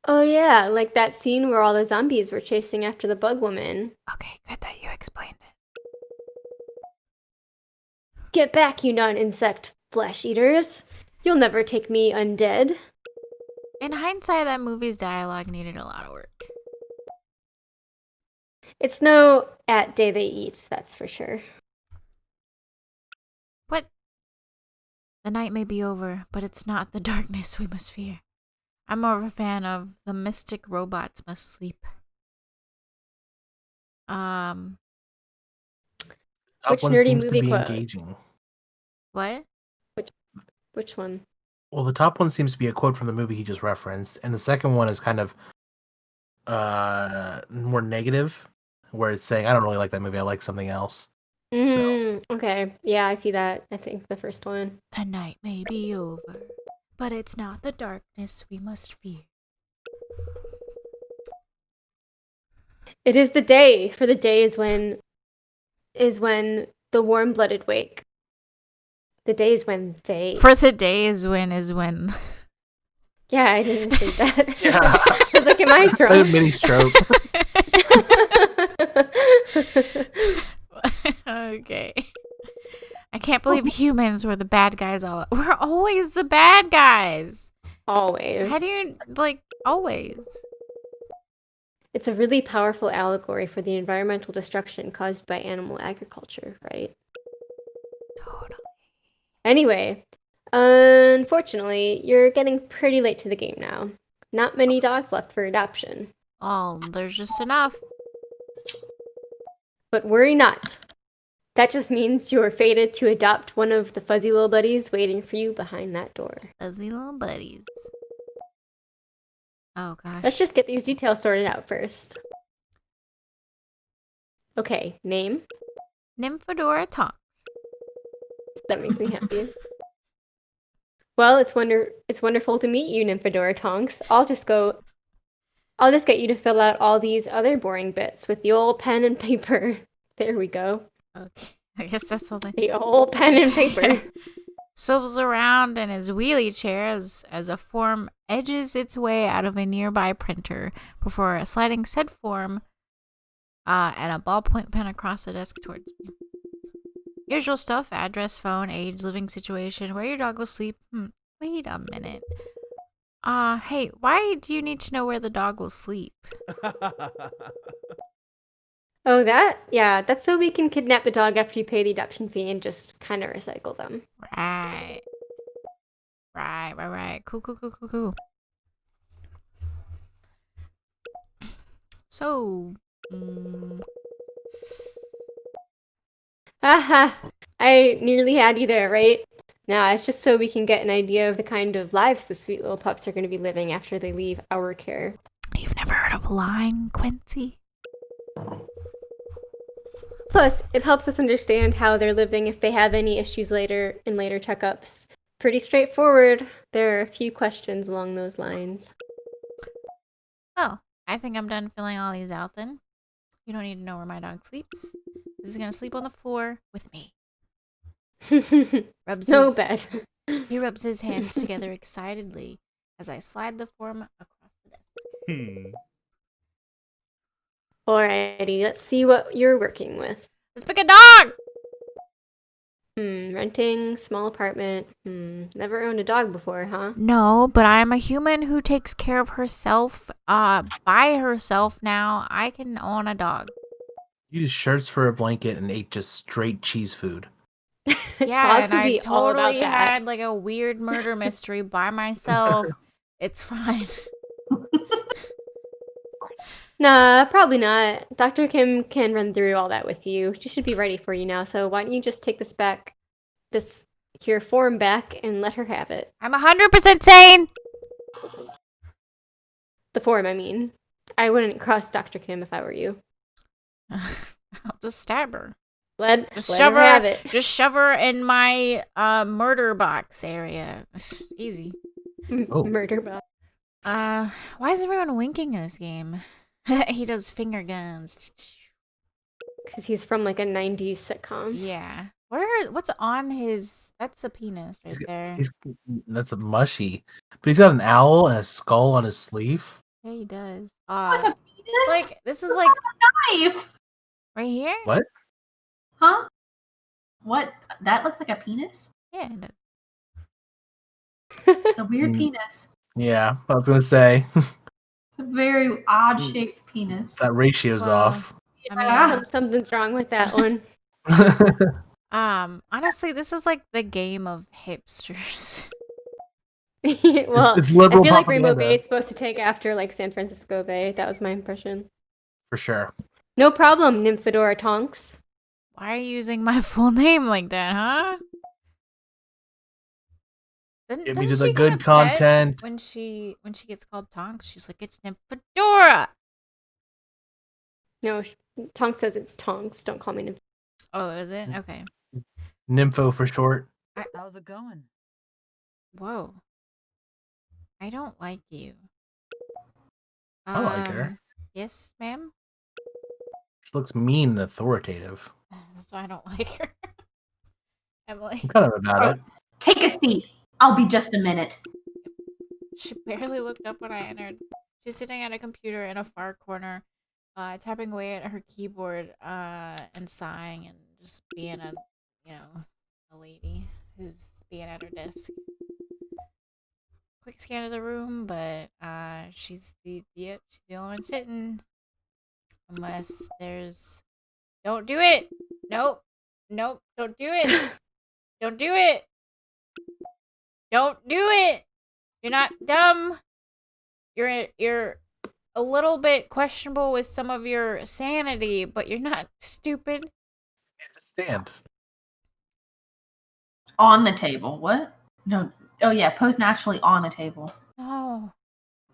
Oh yeah, like that scene where all the zombies were chasing after the bug woman. Okay, good that you explained it. Get back, you non-insect flesh eaters. You'll never take me undead. In hindsight, that movie's dialogue needed a lot of work. It's no at day they eat, that's for sure. What? The night may be over, but it's not the darkness we must fear. I'm more of a fan of the mystic robots must sleep. Which Top one nerdy seems movie to be quote? engaging. What? Which one? Well, the top one seems to be a quote from the movie he just referenced, and the second one is kind of more negative, where it's saying, I don't really like that movie, I like something else. Okay, yeah, I see that. I think the first one. The night may be over, but it's not the darkness we must fear. It is the day, for the day is when the warm-blooded wake. The day is when they. For the day is when. Yeah, I didn't say that. Yeah. I was like, am I A drunk? mini stroke. Okay. I can't believe humans were the bad guys all. We're always the bad guys. Always. How do you always? It's a really powerful allegory for the environmental destruction caused by animal agriculture, right? Totally. Anyway, unfortunately, you're getting pretty late to the game now. Not many dogs left for adoption. Oh, there's just enough. But worry not. That just means you're fated to adopt one of the fuzzy little buddies waiting for you behind that door. Fuzzy little buddies. Oh gosh. Let's just get these details sorted out first. Okay, name. Nymphadora Tonks. That makes me happy. Well, it's wonderful to meet you, Nymphadora Tonks. I'll just get you to fill out all these other boring bits with the old pen and paper. There we go. Okay. I guess that's all The old pen and paper. Swivels around in his wheelie chair as a form edges its way out of a nearby printer before sliding said form and a ballpoint pen across the desk towards me. Usual stuff: address, phone, age, living situation, where your dog will sleep. Wait a minute. Hey, why do you need to know where the dog will sleep? Oh, that? Yeah, that's so we can kidnap the dog after you pay the adoption fee and just kind of recycle them. Right. Right. Cool. So, Aha! I nearly had you there, right? Now, it's just so we can get an idea of the kind of lives the sweet little pups are going to be living after they leave our care. you've never heard of lying, Quincy? Plus, it helps us understand how they're living if they have any issues later in later checkups. Pretty straightforward. There are a few questions along those lines. Well, I think I'm done filling all these out then. You don't need to know where my dog sleeps. He's gonna sleep on the floor with me. No bed. He rubs his hands together excitedly as I slide the form across the desk. Alrighty, let's see what you're working with. Let's pick a dog! Renting, small apartment. Never owned a dog before, huh? No, but I'm a human who takes care of herself by herself now. I can own a dog. You used shirts for a blanket and ate just straight cheese food. Yeah, Dogs and would I be all about totally that. had like a weird murder mystery by myself. It's fine. Nah, probably not. Dr. Kim can run through all that with you. She should be ready for you now, so why don't you just take your form back and let her have it. I'm 100% sane! The form, I mean. I wouldn't cross Dr. Kim if I were you. I'll just stab her. Let her have it. Just shove her in my murder box area. Easy. Murder box. Why is everyone winking in this game? He does finger guns. Because he's from like a 90s sitcom. Yeah. What's on his... That's a penis right there. That's a mushy. But he's got an owl and a skull on his sleeve. Yeah, he does. Like a penis? Like, this is like... A knife. Right here? What? Huh? What? That looks like a penis? Yeah, it does. It's a weird penis. Yeah, I was gonna say. It's a very odd shaped penis. That ratio's off. I mean, Something's wrong with that one. honestly, this is like the game of hipsters. Well, it's liberal I feel like propaganda. Rainbow Bay is supposed to take after like San Francisco Bay. That was my impression. For sure. No problem, Nymphadora Tonks. Why are you using my full name like that, huh? Get me to Doesn't the she good get upset content. when she gets called Tonks? She's like, it's Nymphadora. No, Tonks says it's Tonks. Don't call me Nymph. Oh, is it? Okay. Nympho for short. How's it going? Whoa. I don't like you. I like her. Yes, ma'am? She looks mean and authoritative. That's why I don't like her. Emily. I'm kind of about it. Take a seat. I'll be just a minute. She barely looked up when I entered. She's sitting at a computer in a far corner, tapping away at her keyboard, and sighing and just being a lady who's being at her desk. Quick scan of the room, but she's the only one sitting. Unless there's... Don't do it! Nope. Don't do it! Don't do it! Don't do it! You're not dumb. You're a little bit questionable with some of your sanity, but you're not stupid. Yeah, just stand. On the table. What? No. Oh, yeah. Pose naturally on the table. No.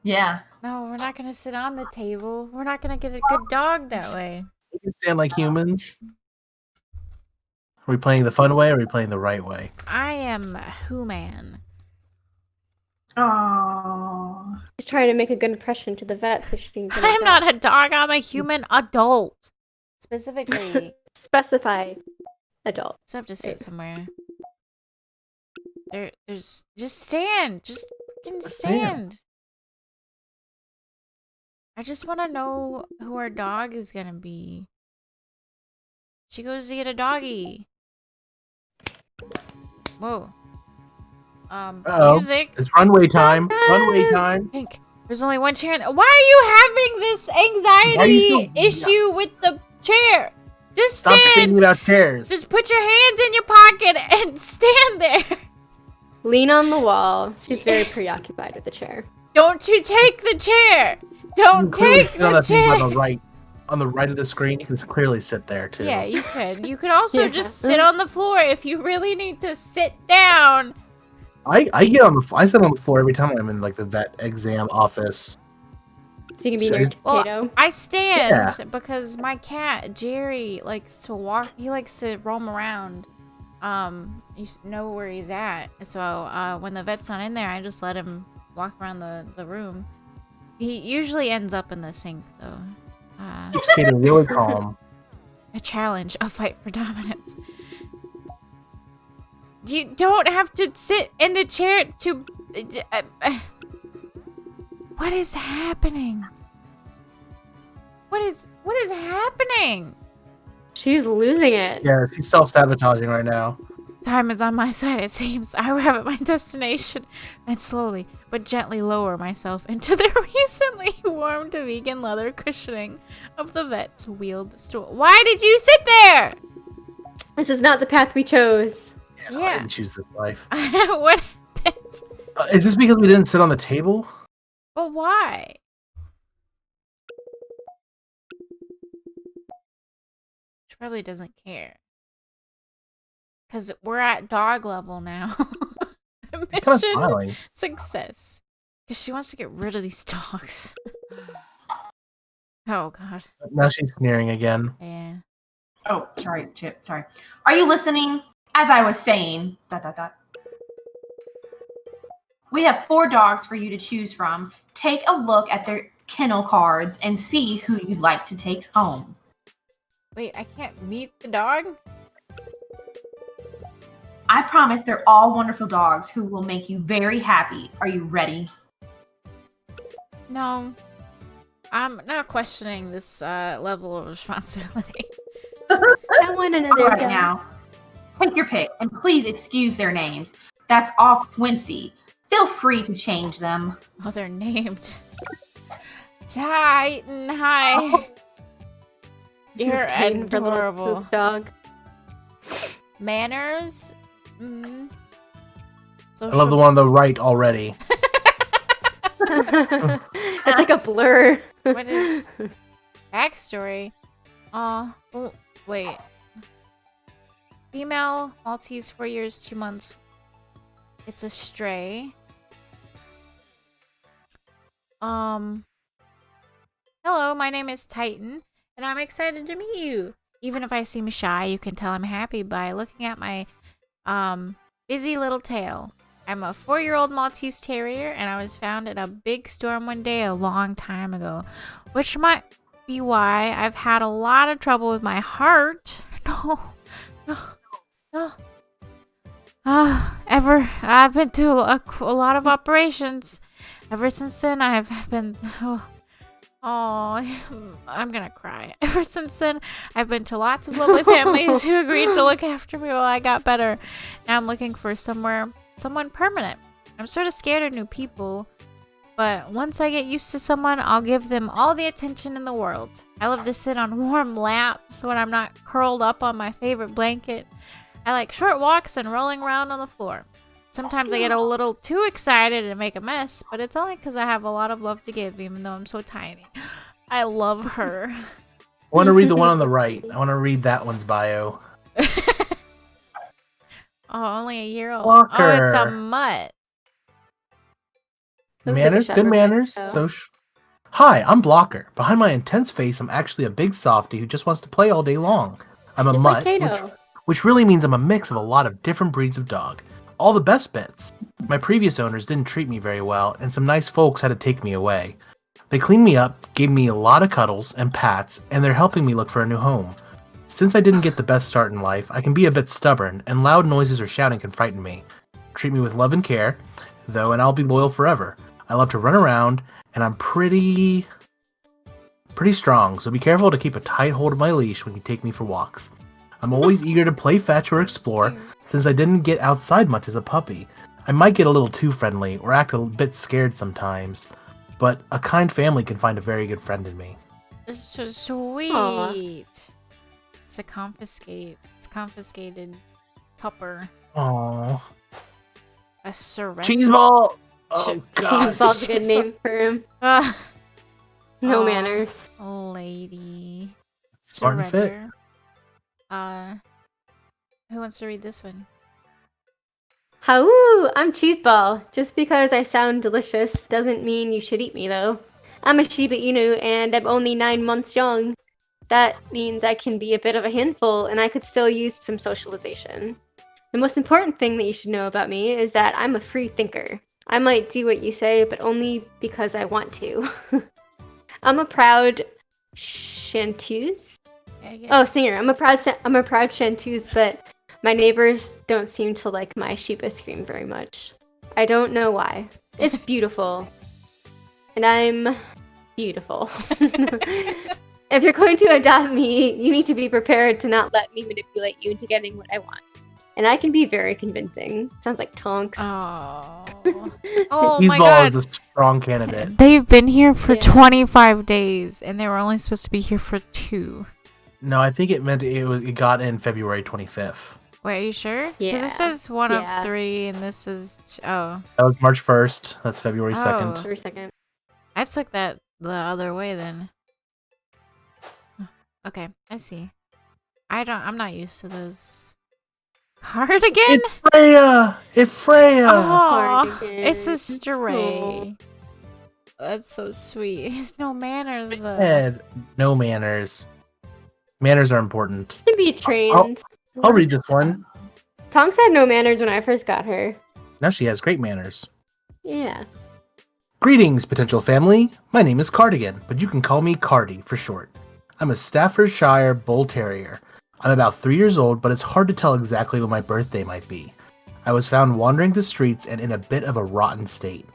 Yeah. No, we're not gonna sit on the table. We're not gonna get a good dog that way. We can stand like humans. Are we playing the fun way or are we playing the right way? I am Who-Man. Oh. She's trying to make a good impression to the vet so she can get I'm not a dog, I'm a human adult. Specifically. Specify adult. So I have to sit somewhere. There's just stand. Just freaking stand. I just want to know who our dog is gonna be. She goes to get a doggy. Whoa. Music. It's runway time. Runway time. Pink. There's only one chair. Why are you having this anxiety issue with the chair? Just Stop thinking stand. about chairs. Just put your hands in your pocket and stand there. Lean on the wall. She's very preoccupied with the chair. Don't you take the chair! Don't take on the that thing chair! on the right of the screen. You can clearly sit there too. Yeah, you could. You could also Yeah. just sit on the floor if you really need to sit down. I sit on the floor every time I'm in like the vet exam office. So you can be near Tato. I stand Yeah. because my cat Jerry likes to walk. He likes to roam around. You know where he's at. So when the vet's not in there, I just let him walk around the room. He usually ends up in the sink though. Keeps Kato really calm. A challenge, a fight for dominance. You don't have to sit in the chair to. What is happening? What is happening? She's losing it. Yeah, she's self-sabotaging right now. Time is on my side, it seems. I arrive at my destination and slowly but gently lower myself into the recently warmed vegan leather cushioning of the vet's wheeled stool. Why did you sit there? This is not the path we chose. Yeah, I didn't choose this life. What happened? Is this because we didn't sit on the table? But why? She probably doesn't care. Because we're at dog level now. Mission success. Because she wants to get rid of these dogs. Oh, God. Now she's sneering again. Yeah. Oh, sorry, Chip. Sorry. Are you listening? As I was saying, ... We have 4 dogs for you to choose from. Take a look at their kennel cards and see who you'd like to take home. Wait, I can't meet the dog? I promise they're all wonderful dogs who will make you very happy. Are you ready? No. I'm not questioning this level of responsibility. I want another All right, dog. now. Take your pick, and please excuse their names. That's all Quincy. Feel free to change them. Oh, they're named. Titan, hi. You're Titan for little adorable. poop dog. Manners? I love the one on the right already. It's like a blur. What is backstory? Oh, wait. Female, Maltese, 4 years, 2 months. It's a stray. Hello, my name is Titan, and I'm excited to meet you. Even if I seem shy, you can tell I'm happy by looking at my, busy little tail. I'm a 4-year-old Maltese Terrier, and I was found in a big storm one day a long time ago, which might be why I've had a lot of trouble with my heart. No. I've been through a lot of operations. Ever since then, I've been... I'm gonna cry. Ever since then, I've been to lots of lovely families who agreed to look after me while I got better. Now I'm looking for someone permanent. I'm sort of scared of new people, but once I get used to someone, I'll give them all the attention in the world. I love to sit on warm laps when I'm not curled up on my favorite blanket. I like short walks and rolling around on the floor. Sometimes I get a little too excited and make a mess, but it's only because I have a lot of love to give, even though I'm so tiny. I love her. I want to read the one on the right. I want to read that one's bio. Oh, only a year old. Walker. Oh, it's a mutt. Looks like a Manners, good shepherd manners. mix, So, hi, I'm Blocker. Behind my intense face, I'm actually a big softie who just wants to play all day long. I'm a Just mutt, like Kato. which really means I'm a mix of a lot of different breeds of dog. All the best bits. My previous owners didn't treat me very well, and some nice folks had to take me away. They cleaned me up, gave me a lot of cuddles and pats, and they're helping me look for a new home. Since I didn't get the best start in life, I can be a bit stubborn, and loud noises or shouting can frighten me. Treat me with love and care, though, and I'll be loyal forever. I love to run around, and I'm pretty strong, so be careful to keep a tight hold of my leash when you take me for walks. I'm always eager to play fetch or explore, since I didn't get outside much as a puppy. I might get a little too friendly, or act a bit scared sometimes, but a kind family can find a very good friend in me. It's so sweet. Aw. It's a confiscated pupper. Aww. A surrender. Cheeseball. Oh God. Cheeseball's a good name for him. No Aw, manners. Lady. Smart and fit. Surrender. Who wants to read this one? How I'm Cheeseball. Just because I sound delicious doesn't mean you should eat me, though. I'm a Shiba Inu and I'm only 9 months young. That means I can be a bit of a handful and I could still use some socialization. The most important thing that you should know about me is that I'm a free thinker. I might do what you say, but only because I want to. I'm a proud chanteuse. Oh, singer. I'm a proud chanteuse, but my neighbors don't seem to like my Sheba scream very much. I don't know why. It's beautiful. And I'm beautiful. If you're going to adopt me, you need to be prepared to not let me manipulate you into getting what I want. And I can be very convincing. Sounds like Tonks. Oh. Oh my Cheeseball god. is a strong candidate. They've been here for Yeah. 25 days and they were only supposed to be here for 2. No, I think it meant it got in February 25th. Wait, are you sure? 'Cause Yeah. this says 1 Yeah. of 3 and this is oh. That was March 1st. That's February 2nd. Oh. For a second. I took that the other way then. Okay, I see. I'm not used to those. Cardigan? It's Freya! It's Freya! Oh, Cardigan. it's a stray. That's so sweet. He's no manners though. Ed, no manners. Manners are important. Can be trained. I'll read this one. Tonks had no manners when I first got her. Now she has great manners. Yeah. Greetings, potential family. My name is Cardigan, but you can call me Cardi for short. I'm a Staffordshire Bull Terrier. I'm about 3 years old, but it's hard to tell exactly when my birthday might be. I was found wandering the streets and in a bit of a rotten state.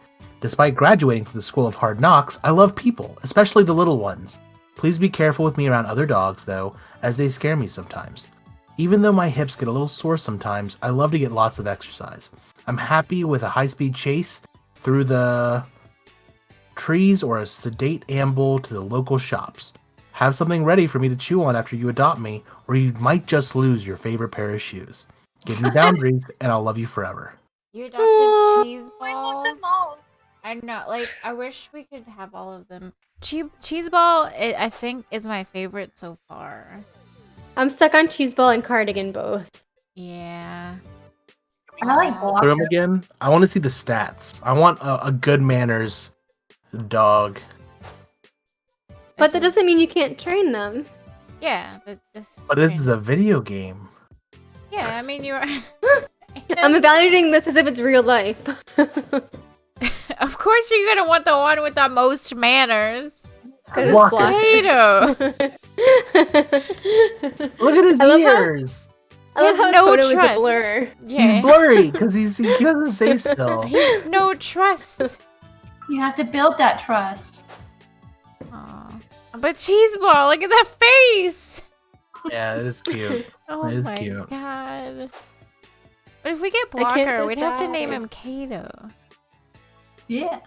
Despite graduating from the School of Hard Knocks, I love people, especially the little ones. Please be careful with me around other dogs, though, as they scare me sometimes. Even though my hips get a little sore sometimes, I love to get lots of exercise. I'm happy with a high-speed chase through the trees or a sedate amble to the local shops. Have something ready for me to chew on after you adopt me, or you might just lose your favorite pair of shoes. Give me boundaries, and I'll love you forever. You adopted Cheeseball? I know, like, I wish we could have all of them. Cheeseball, I think, is my favorite so far. I'm stuck on Cheeseball and Cardigan both. Yeah. I like Through Blocker. them again. I want to see the stats. I want a good manners dog. But that doesn't mean you can't train them. Yeah. But this is a video game. Yeah, I mean, you're... I'm evaluating this as if it's real life. Of course you're gonna want the one with the most manners. 'Cause it's Blocker. Blocker. Look at his I love how- ears. I love He has how no his photo is a trust. blur. Yeah. He's blurry because he doesn't say still. He's no trust. You have to build that trust. Aw. But Cheeseball, look at that face! Yeah, it is cute. Oh It is my cute. god. But if we get I can't Blocker, we'd have to name decide. him Kato. Yeah.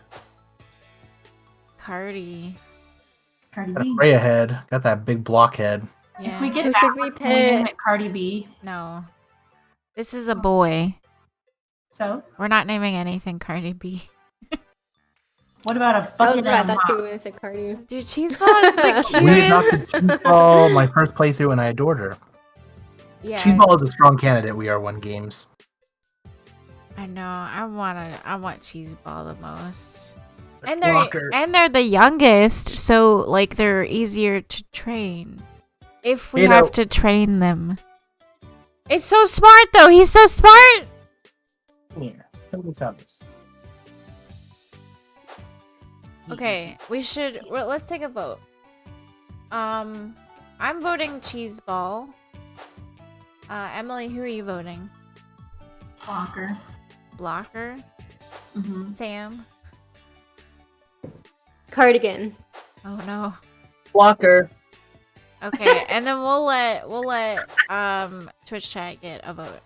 Cardi. Cardi Got a B. Freya head. Got that big block head. Yeah. If we Who get should back, we can we name pick? it Cardi B. No. This is a boy. So, We're not naming anything Cardi B. what about a That was bucket what I and a thought mop? you were said Cardi. Dude, Cheeseball is the We adopted cutest. Cheeseball my first playthrough and I adored her. Yeah, Cheeseball is a strong candidate. We are one games. I know. I want Cheeseball the most. But And they're the youngest, so like they're easier to train. If we You have know- to train them. It's so smart though. He's so smart. Come here. Come to Thomas. Okay, let's take a vote. I'm voting Cheeseball. Emily, who are you voting? Blocker. Blocker? Mm-hmm. Sam? Cardigan. Oh no. Blocker. Okay, and then we'll let Twitch chat get a vote.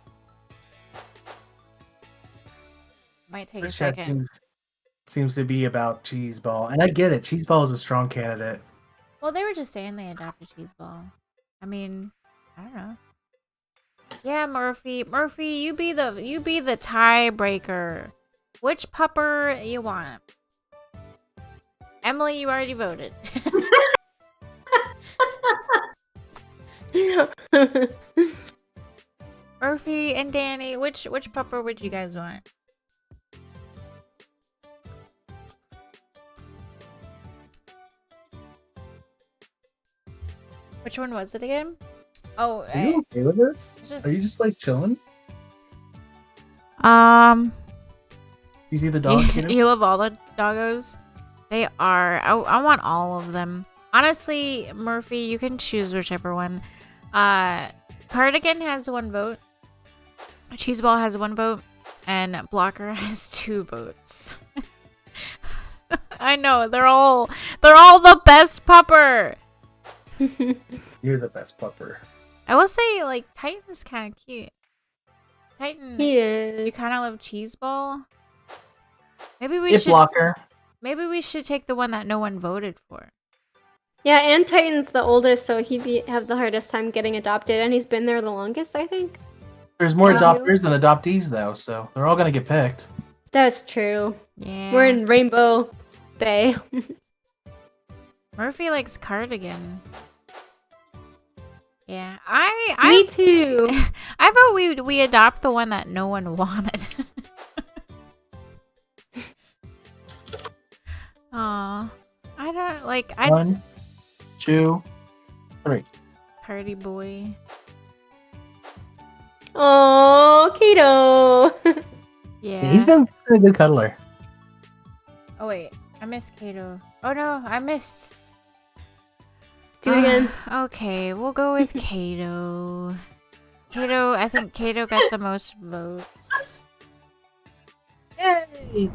Might take a Twitch chat second. seems to be about Cheeseball, and I get it. Cheeseball is a strong candidate. Well, they were just saying they adopted Cheeseball. I mean, I don't know. Yeah, Murphy. Murphy, you be the tiebreaker. Which pupper you want? Emily, you already voted. Murphy and Danny, which pupper would you guys want? Which one was it again? Oh, Are you okay with this? just- Are you just like chilling? You see the dog? You love all the doggos? They are. I want all of them. Honestly, Murphy, you can choose whichever one. Cardigan has 1 vote. Cheeseball has 1 vote. And Blocker has 2 votes. I know, they're all the best pupper. You're the best pupper. I will say, like, Titan's kind of cute. Titan, He is. you kind of love Cheeseball. Maybe Maybe we should take the one that no one voted for. Yeah, and Titan's the oldest, so he'd have the hardest time getting adopted, and he's been there the longest, I think. There's more adopters than adoptees, though, so they're all gonna get picked. That's true. Yeah. We're in Rainbow Bay. Murphy likes Cardigan. Yeah, Me too. I vote we adopt the one that no one wanted. Aw, I don't like. 1, 2, 3. Party boy. Oh, Kato. Yeah. He's been a good cuddler. Oh wait, I missed Kato. Oh no, I missed. Do it again. Okay, we'll go with Kato. Kato, I think Kato got the most votes. Yay!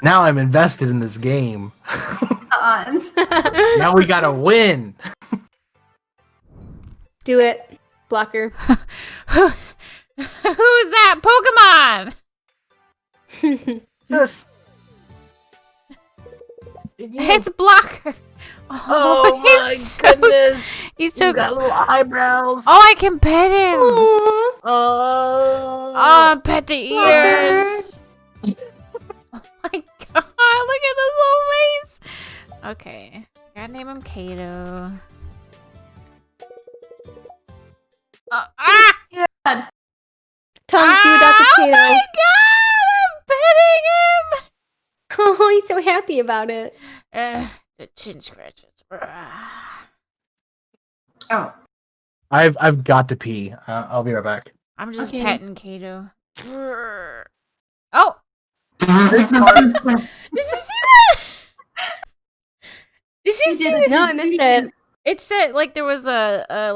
Now I'm invested in this game. Now we gotta win. Do it, Blocker. Who's that Pokemon? Sis. It's Blocker. Oh my goodness. He's so He's got little eyebrows. Oh, I can pet him. Aww. Oh, pet the ears. Oh my god, look at this little face. Okay, gotta name him Kato. Tongues, you adopted Kato. Oh my god, I'm petting him. Oh, he's so happy about it. The chin scratches. Oh. I've got to pee. I'll be right back. I'm just Okay. petting Kato. Oh! Did you see that? Did you see that? No, I missed it. It said like there was a oh,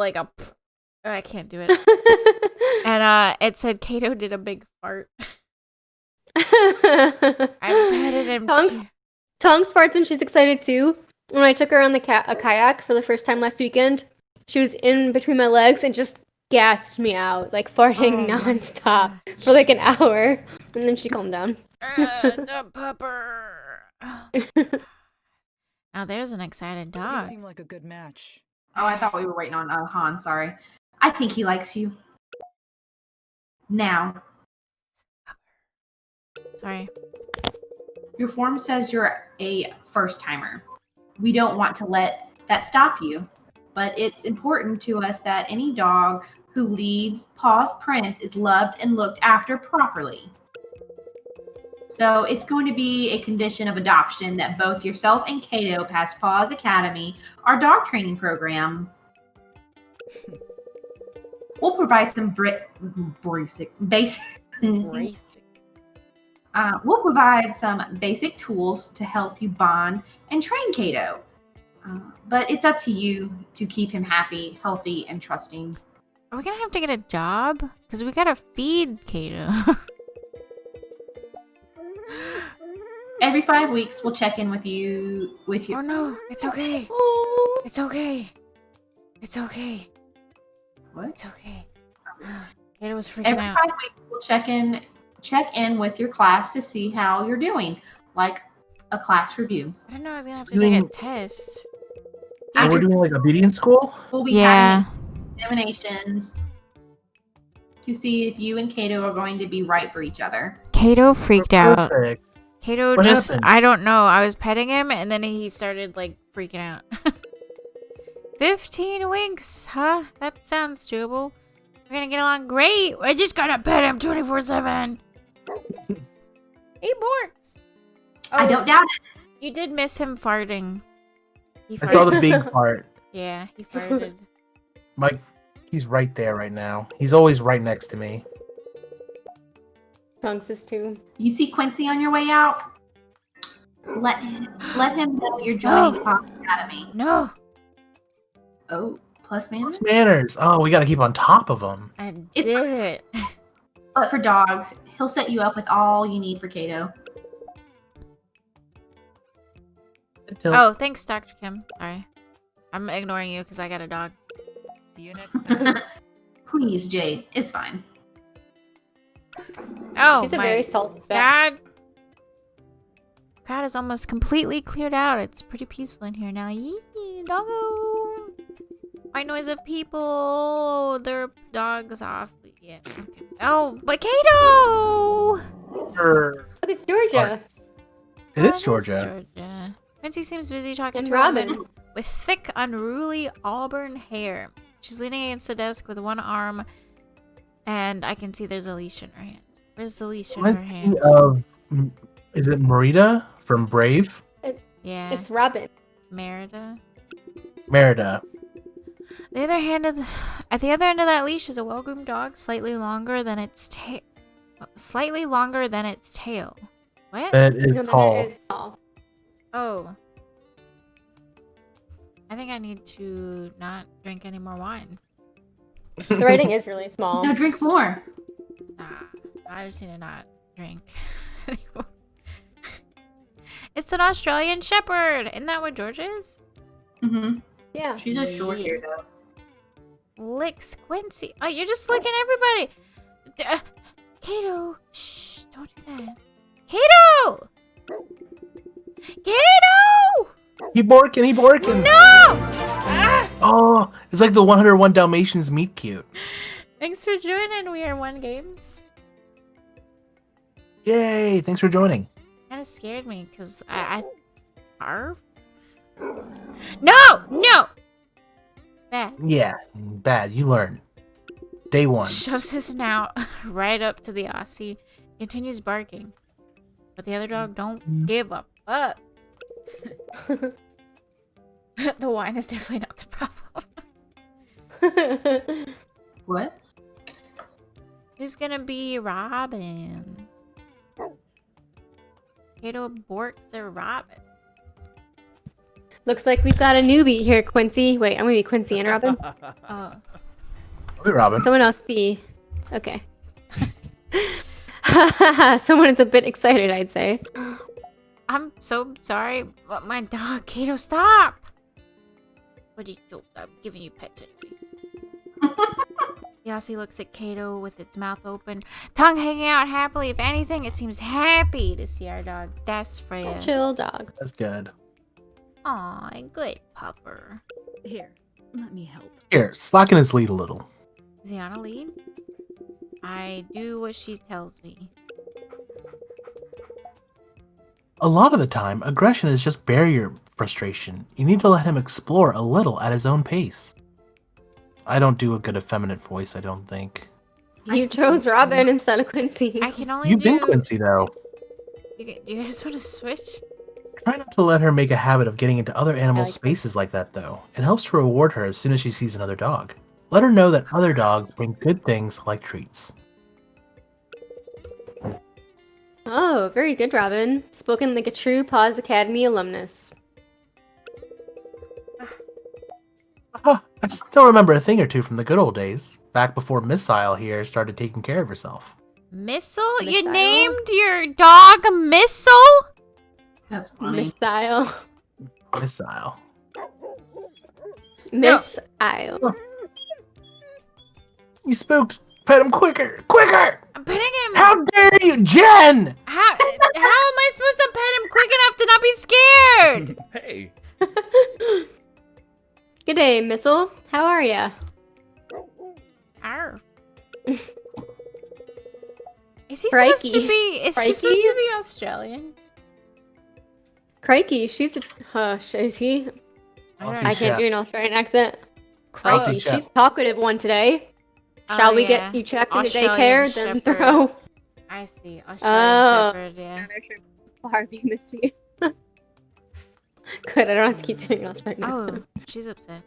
I can't do it. And it said Kato did a big fart. I petted him. Tongues farts and she's excited too. When I took her on a kayak for the first time last weekend, she was in between my legs and just gassed me out, like farting nonstop for like an hour, and then she calmed down. The pupper. Now there's an excited You dog. seem like a good match. Oh, I thought we were waiting on Han. Sorry. I think he likes you. Now, Sorry. your form says you're a first timer. We don't want to let that stop you, but it's important to us that any dog who leaves Paw's prints is loved and looked after properly. So it's going to be a condition of adoption that both yourself and Kato pass Paw's Academy, our dog training program. We'll provide some we'll provide some basic tools to help you bond and train Kato. But it's up to you to keep him happy, healthy, and trusting. Are we gonna have to get a job? Because we gotta feed Kato. Every 5 weeks, we'll check in with you. Oh no, it's okay. Oh. It's okay. It's okay. What? It's okay. Kato was freaking Every out. 5 weeks, we'll check in with your class to see how you're doing, like a class review. I didn't know I was gonna have to take a test. And we're doing like obedience school? We'll be Yeah. having examinations. to see if you and Kato are going to be right for each other. Kato freaked out. Perfect. Kato What just, happened? I don't know. I was petting him and then he started like freaking out. 15 winks, huh? That sounds doable. We're gonna get along great. I just gotta pet him 24/7. He borks. I don't doubt it. You did miss him farting. He I saw farted. the big part. Yeah, he farted. Mike, he's right there right now. He's always right next to me. Tonks is too. You see Quincy on your way out? Let him know you're joining Pop Academy. No. Oh, plus manners? Manners. Oh, we got to keep on top of them. I It's did nice. it. But for dogs, he'll set you up with all you need for Kato. Oh, thanks, Dr. Kim. Sorry. I'm ignoring you because I got a dog. See you next time. Please, Jade. It's fine. Oh, She's a my very salty bat. God. God is almost completely cleared out. It's pretty peaceful in here now. Yee, doggo. White noise of people. Their dogs off. Yeah. Okay. Oh, but Kato! Sure. Look, it's Georgia. It is Georgia. Georgia. Quincy seems busy talking And to a woman Robin. with thick, unruly auburn hair. She's leaning against the desk with one arm, and I can see there's a leash in her hand. Where's the leash in her hand? Is it Merida from Brave? Yeah, It's Robin. Merida. Merida. At the other end of that leash is a well-groomed dog, slightly longer than its tail. What? That is No, tall. that is tall. Oh. I think I need to not drink any more wine. The writing is really small. No, drink more. Nah, I just need to not drink anymore. It's an Australian Shepherd. Isn't that what Georgia is? Mm-hmm. Yeah. She's a short hair though. Licks Quincy. Oh, you're just licking everybody. Kato. Shh, don't do that. Kato! Kato! He borking. No! Ah! Oh, it's like the 101 Dalmatians meet cute. Thanks for joining. We are One Games. Yay, thanks for joining. Kind of scared me because Arf? No! Bad. Yeah, bad. You learn. Day one. Shoves his snout right up to the Aussie. Continues barking. But the other dog don't give a fuck. The wine is definitely not the problem. What? Who's gonna be Robin? Kato borks or Robin? Looks like we've got a newbie here, Quincy. Wait, I'm gonna be Quincy and Robin. Oh. Wait, Robin. Someone else be. Okay. Someone is a bit excited, I'd say. I'm so sorry, but my dog, Kato, stop! What did you do? I'm giving you pets anyway. The Aussie looks at Kato with its mouth open, tongue hanging out happily. If anything, it seems happy to see our dog. That's Freya. Chill dog. That's good. Aw, good pupper. Here, let me help. Here, slacken his lead a little. Is he on a lead? I do what she tells me. A lot of the time, aggression is just barrier frustration. You need to let him explore a little at his own pace. I don't do a good effeminate voice, I don't think. You chose Robin instead of Quincy. I can only You've do... been Quincy, though. Do you guys want to switch? Try not to let her make a habit of getting into other animals' like spaces like that, though. It helps to reward her as soon as she sees another dog. Let her know that other dogs bring good things like treats. Oh, very good, Robin. Spoken like a true Paws Academy alumnus. I still remember a thing or two from the good old days, back before Missile here started taking care of herself. Missile? You Missile? named your dog Missile? That's funny. Missile. Missile. Missile. You spooked! Pet him quicker! Quicker! I'm petting him. How dare you, Jen! How am I supposed to pet him quick enough to not be scared? Hey, Good day, Missile. How are ya? Arr. Is he supposed to Crikey. be? Is he supposed Crikey? to be Australian? Crikey, she's is he? Aussie I can't chef. do an Australian accent. Aussie Crikey, chef. she's talkative one today. Oh, Shall we yeah. get you checked into Australian daycare? Then Shepherd. throw. I see. Australian Oh. Shepherd, yeah. Barbie Missy. Good, I don't have to keep doing Australian accent. Oh, she's upset.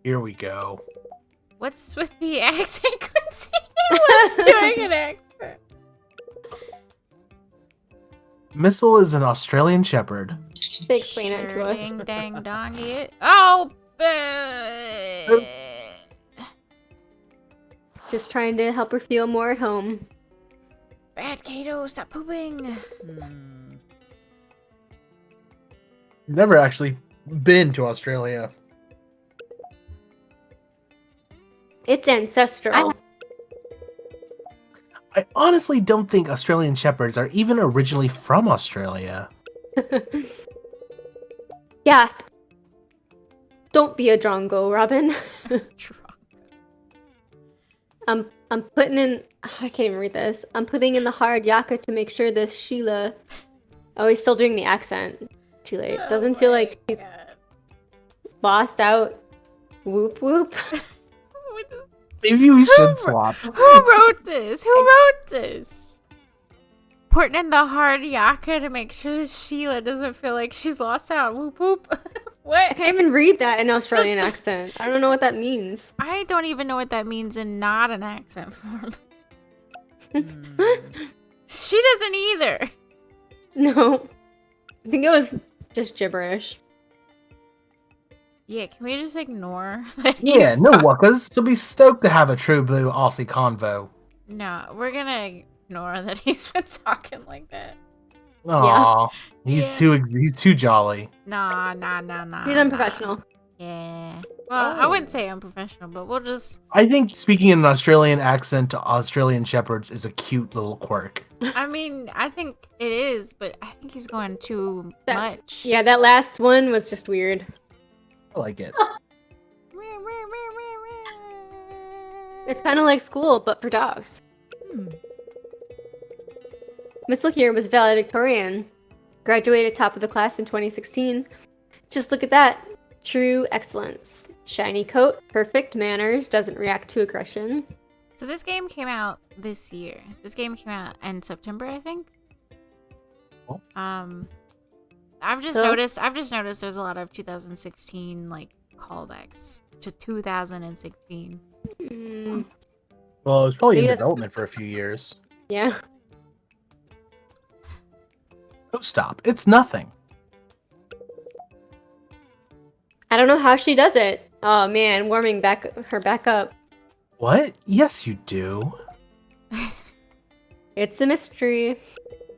Here we go. What's with the accent, Quincy? What's doing an accent? Missile is an Australian Shepherd. They explain it to us. Ding dang dong it. Oh! Just trying to help her feel more at home. Bad Kato, stop pooping. Never actually been to Australia. It's ancestral. I honestly don't think Australian Shepherds are even originally from Australia. Gasp. Don't be a drongo, Robin. I'm putting in. I can't even read this. I'm putting in the hard yaka to make sure this Sheila. Oh, he's still doing the accent. Too late. Doesn't feel like she's lost out. Whoop whoop. Maybe we should swap. Who wrote this? Who wrote this? Putting in the hard yaka to make sure that Sheila doesn't feel like she's lost out. Whoop whoop. I What? can't even read that in Australian accent. I don't know what that means. I don't even know what that means in not an accent form. She doesn't either. No. I think it was just gibberish. Yeah, can we just ignore that Yeah, he's no talking? wuckas. She'll be stoked to have a true blue Aussie convo. No, we're gonna ignore that he's been talking like that. Aw, he's Yeah. too jolly. Nah. He's unprofessional. Yeah. Well, I wouldn't say unprofessional, but we'll just. I think speaking in an Australian accent to Australian Shepherds is a cute little quirk. I mean, I think it is, but I think he's going too much. Yeah, that last one was just weird. I like it. It's kind of like school, but for dogs. Miss Look here was valedictorian. Graduated top of the class in 2016. Just look at that. True excellence. Shiny coat, perfect manners, doesn't react to aggression. So this game came out this year. This game came out in September, I think. Oh. I've just noticed there's a lot of 2016 like callbacks to 2016. Mm, Well, it was probably in Maybe that's- development for a few years. yeah. Oh, stop. It's nothing. I don't know how she does it. Oh man, warming her back up. What? Yes, you do. It's a mystery.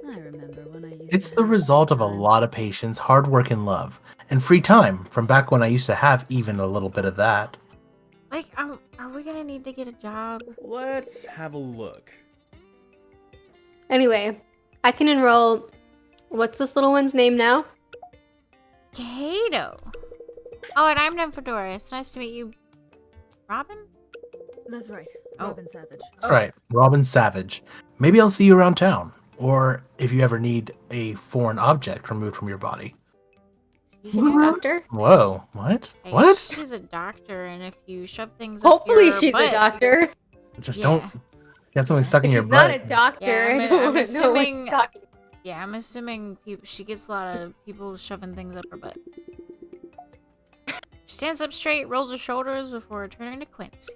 I remember when I used It's to the have result of a time. lot of patience, hard work, and love. And free time from back when I used to have even a little bit of that. Like, are we gonna need to get a job? Let's have a look. Anyway, I can enroll. What's this little one's name now? Kato. Oh, and I'm Nymphadora. It's nice to meet you, Robin. That's right, Oh. Robin Savage. That's right, Robin Savage. Maybe I'll see you around town. Or if you ever need a foreign object removed from your body. She's a doctor. Whoa, what? Hey, What? She's a doctor, and if you shove things Hopefully up your she's butt, a doctor. Just Yeah. don't get something stuck in If your she's not a butt. doctor, Yeah, I I'm don't want to know what assuming- she's talking. Yeah, I'm assuming she gets a lot of people shoving things up her butt. She stands up straight, rolls her shoulders before turning to Quincy.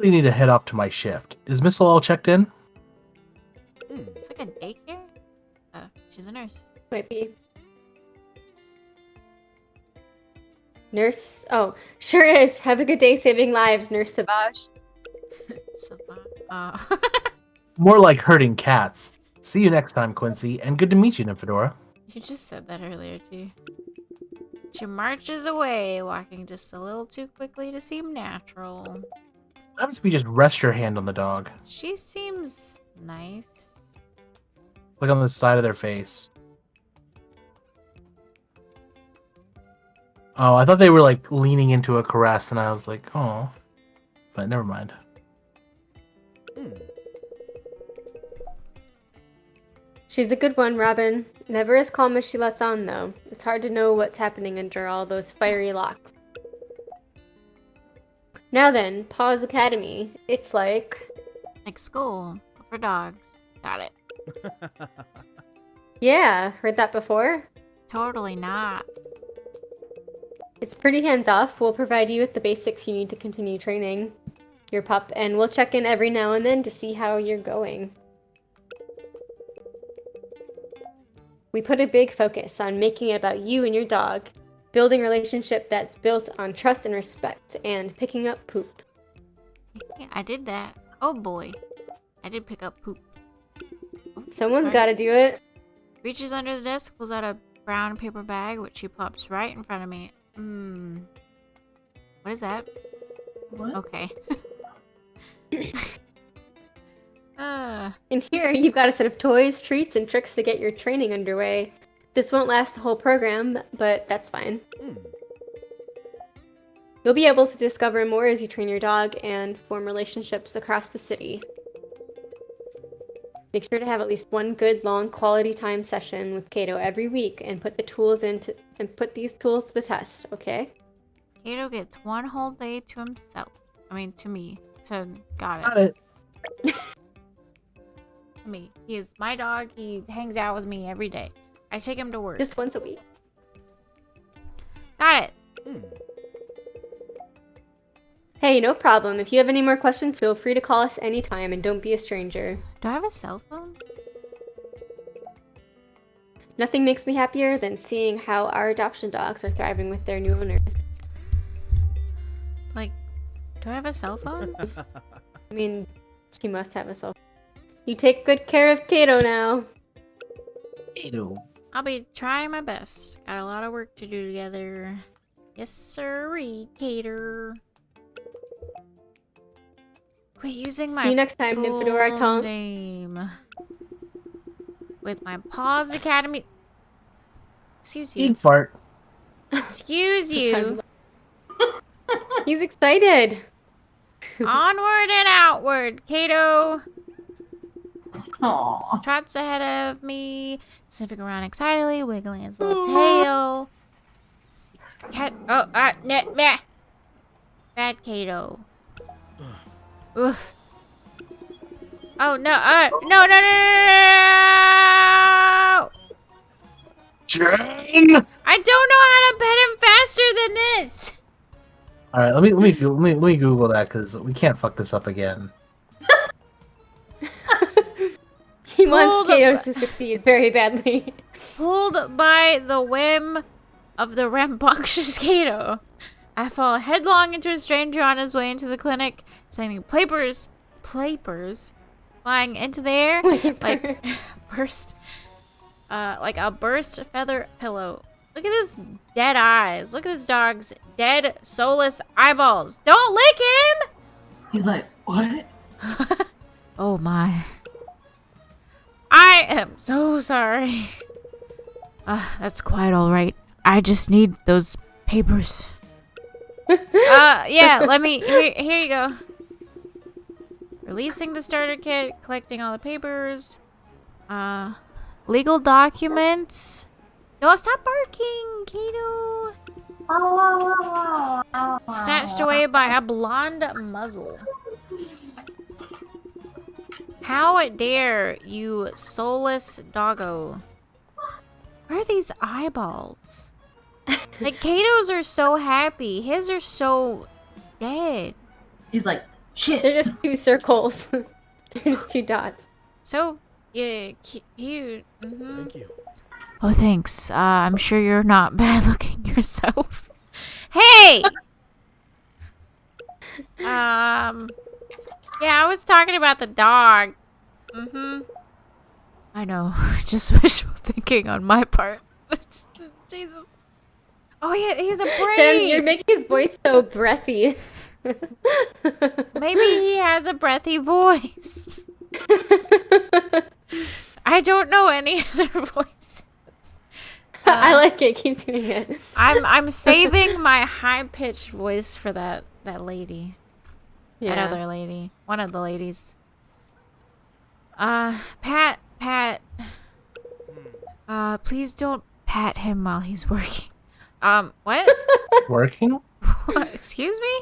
You need to head off to my shift. Is Miss all checked in? It's like a daycare? Oh, she's a nurse. Might be. Nurse. Oh, sure is. Have a good day saving lives, Nurse Savage. More like herding cats. See you next time, Quincy, and good to meet you, Nymphadora. You just said that earlier, too. She marches away, walking just a little too quickly to seem natural. What happens if we just rest your hand on the dog? She seems nice. Like on the side of their face. Oh, I thought they were like leaning into a caress, and I was like, oh. But never mind. She's a good one, Robin. Never as calm as she lets on, though. It's hard to know what's happening under all those fiery locks. Now then, Paws Academy. It's like school for dogs. Got it. Yeah, heard that before? Totally not. It's pretty hands-off. We'll provide you with the basics you need to continue training your pup, and we'll check in every now and then to see how you're going. We put a big focus on making it about you and your dog, building a relationship that's built on trust and respect, and picking up poop. Yeah, I did that. Oh boy. I did pick up poop. Someone's gotta do it. Reaches under the desk, pulls out a brown paper bag, which she plops right in front of me. What is that? What? Okay. In here, you've got a set of toys, treats, and tricks to get your training underway. This won't last the whole program, but that's fine. You'll be able to discover more as you train your dog and form relationships across the city. Make sure to have at least one good, long, quality time session with Kato every week and put these tools to the test, okay? Kato gets one whole day to himself. I mean, to me. Got Got it. Me. He is my dog. He hangs out with me every day. I take him to work. Just once a week. Got it. Hey, no problem. If you have any more questions, feel free to call us anytime and don't be a stranger. Do I have a cell phone? Nothing makes me happier than seeing how our adoption dogs are thriving with their new owners. Like, do I have a cell phone? I mean, she must have a cell phone. You take good care of Kato now. Kato. I'll be trying my best. Got a lot of work to do together. Yes, sirree, Cater. Quit using my See you next time, full Nymphadora Tonk. name. With my Paws Academy. Excuse you. Eat fart. Excuse you. He's excited. Onward and outward, Kato. Aww. Trots ahead of me, sniffing around excitedly, wiggling his little tail. Cat. Oh, meh. Bad Kato. Oof. Oh no! No! Jane! I don't know how to pet him faster than this. All right, let me Google that because we can't fuck this up again. He wants Kato to succeed very badly. Pulled by the whim of the rambunctious Kato, I fall headlong into a stranger on his way into the clinic, sending plapers flying into the air like a burst feather pillow. Look at his dead eyes. Look at this dog's dead, soulless eyeballs. Don't lick him! He's like, what? Oh my. I am so sorry. That's quite alright. I just need those papers. Yeah, let me, here you go. Releasing the starter kit, collecting all the papers. Legal documents. No, stop barking, Kato. Snatched away by a blonde muzzle. How dare you, soulless doggo? What are these eyeballs? Like, Kato's are so happy. His are so dead. He's like, shit. They're just two circles. They're just two dots. So, yeah, cute. Thank you. Oh, thanks. I'm sure you're not bad looking yourself. Hey! Yeah, I was talking about the dog. I know. Just wishful thinking on my part. Jesus. Oh, yeah, he has a braid. Jen, you're making his voice so breathy. Maybe he has a breathy voice. I don't know any other voices. I like it. Keep doing it. I'm saving my high-pitched voice for that lady. Yeah. That other lady. One of the ladies. Pat. Please don't pat him while he's working. What? Working? Excuse me?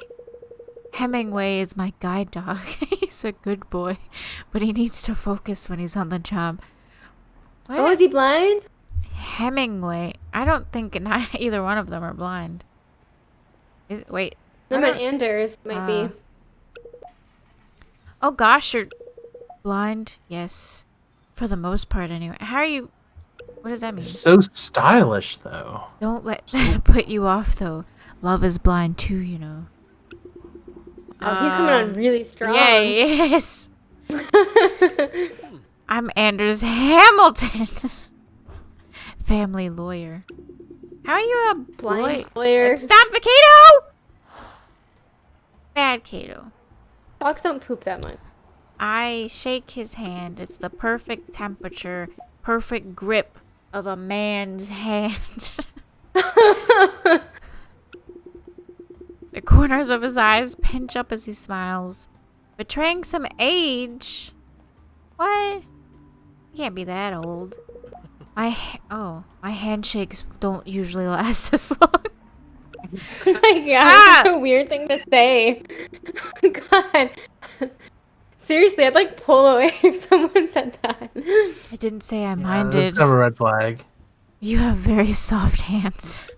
Hemingway is my guide dog. He's a good boy, but he needs to focus when he's on the job. What? Oh, is he blind? Hemingway. I don't think either one of them are blind. Wait. No, but Anders might be. Oh gosh, you're blind? Yes. For the most part, anyway. How are you? What does that mean? So stylish, though. Don't let that put you off, though. Love is blind, too, you know. Oh, he's coming on really strong. Yeah, yes. I'm Anders Hamilton. Family lawyer. How are you a Blind lawyer. Stop, Kato! Bad Kato. Dogs don't poop that much. I shake his hand. It's the perfect temperature, perfect grip of a man's hand. The corners of his eyes pinch up as he smiles, betraying some age. What? He can't be that old. My handshakes don't usually last this long. Oh my god, that's a weird thing to say. God. Seriously, I'd like pull away if someone said that. I didn't say I That's minded. kind of a red flag. You have very soft hands.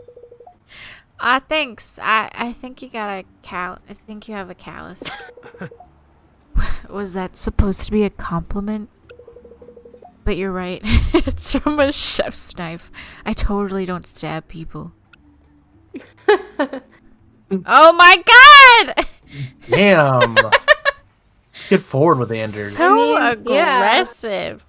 Thanks. I think you got a I think you have a callus. Was that supposed to be a compliment? But you're right. It's from a chef's knife. I totally don't stab people. Oh my god! Damn. Get forward with Anders. So I mean, yeah. aggressive.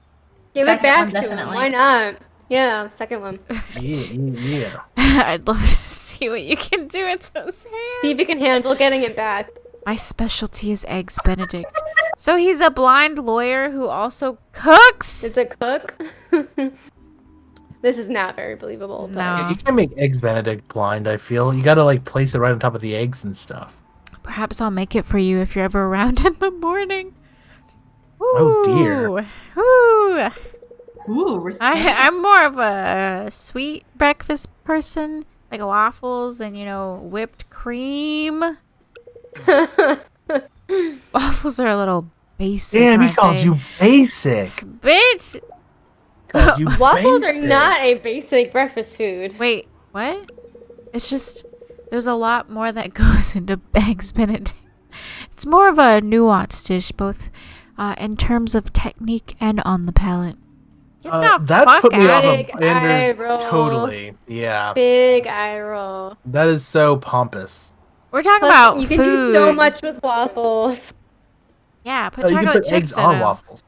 Give Second it back one, to him. definitely. Why not? Yeah, second one. Yeah. I'd love to see what you can do with those hands. See if you can handle getting it back. My specialty is eggs Benedict. So he's a blind lawyer who also cooks? Is it cook? This is not very believable. But... No. You can't make eggs Benedict blind, I feel. You gotta, like, place it right on top of the eggs and stuff. Perhaps I'll make it for you if you're ever around in the morning. Oh, dear. Ooh. Ooh, respect. I'm more of a sweet breakfast person, like waffles and, whipped cream. Waffles are a little basic. Damn, he aren't called they? you basic. Bitch! Called you Waffles basic. are not a basic breakfast food. Wait, what? It's just, there's a lot more that goes into eggs Benedict. It's more of a nuanced dish, both in terms of technique and on the palate. Get the that fuck put me out off of Big of eye Anders roll. totally. Yeah. Big eye roll. That is so pompous. We're talking Plus, about you food. can do so much with waffles. Yeah, put You can chocolate put chips eggs in on them. waffles.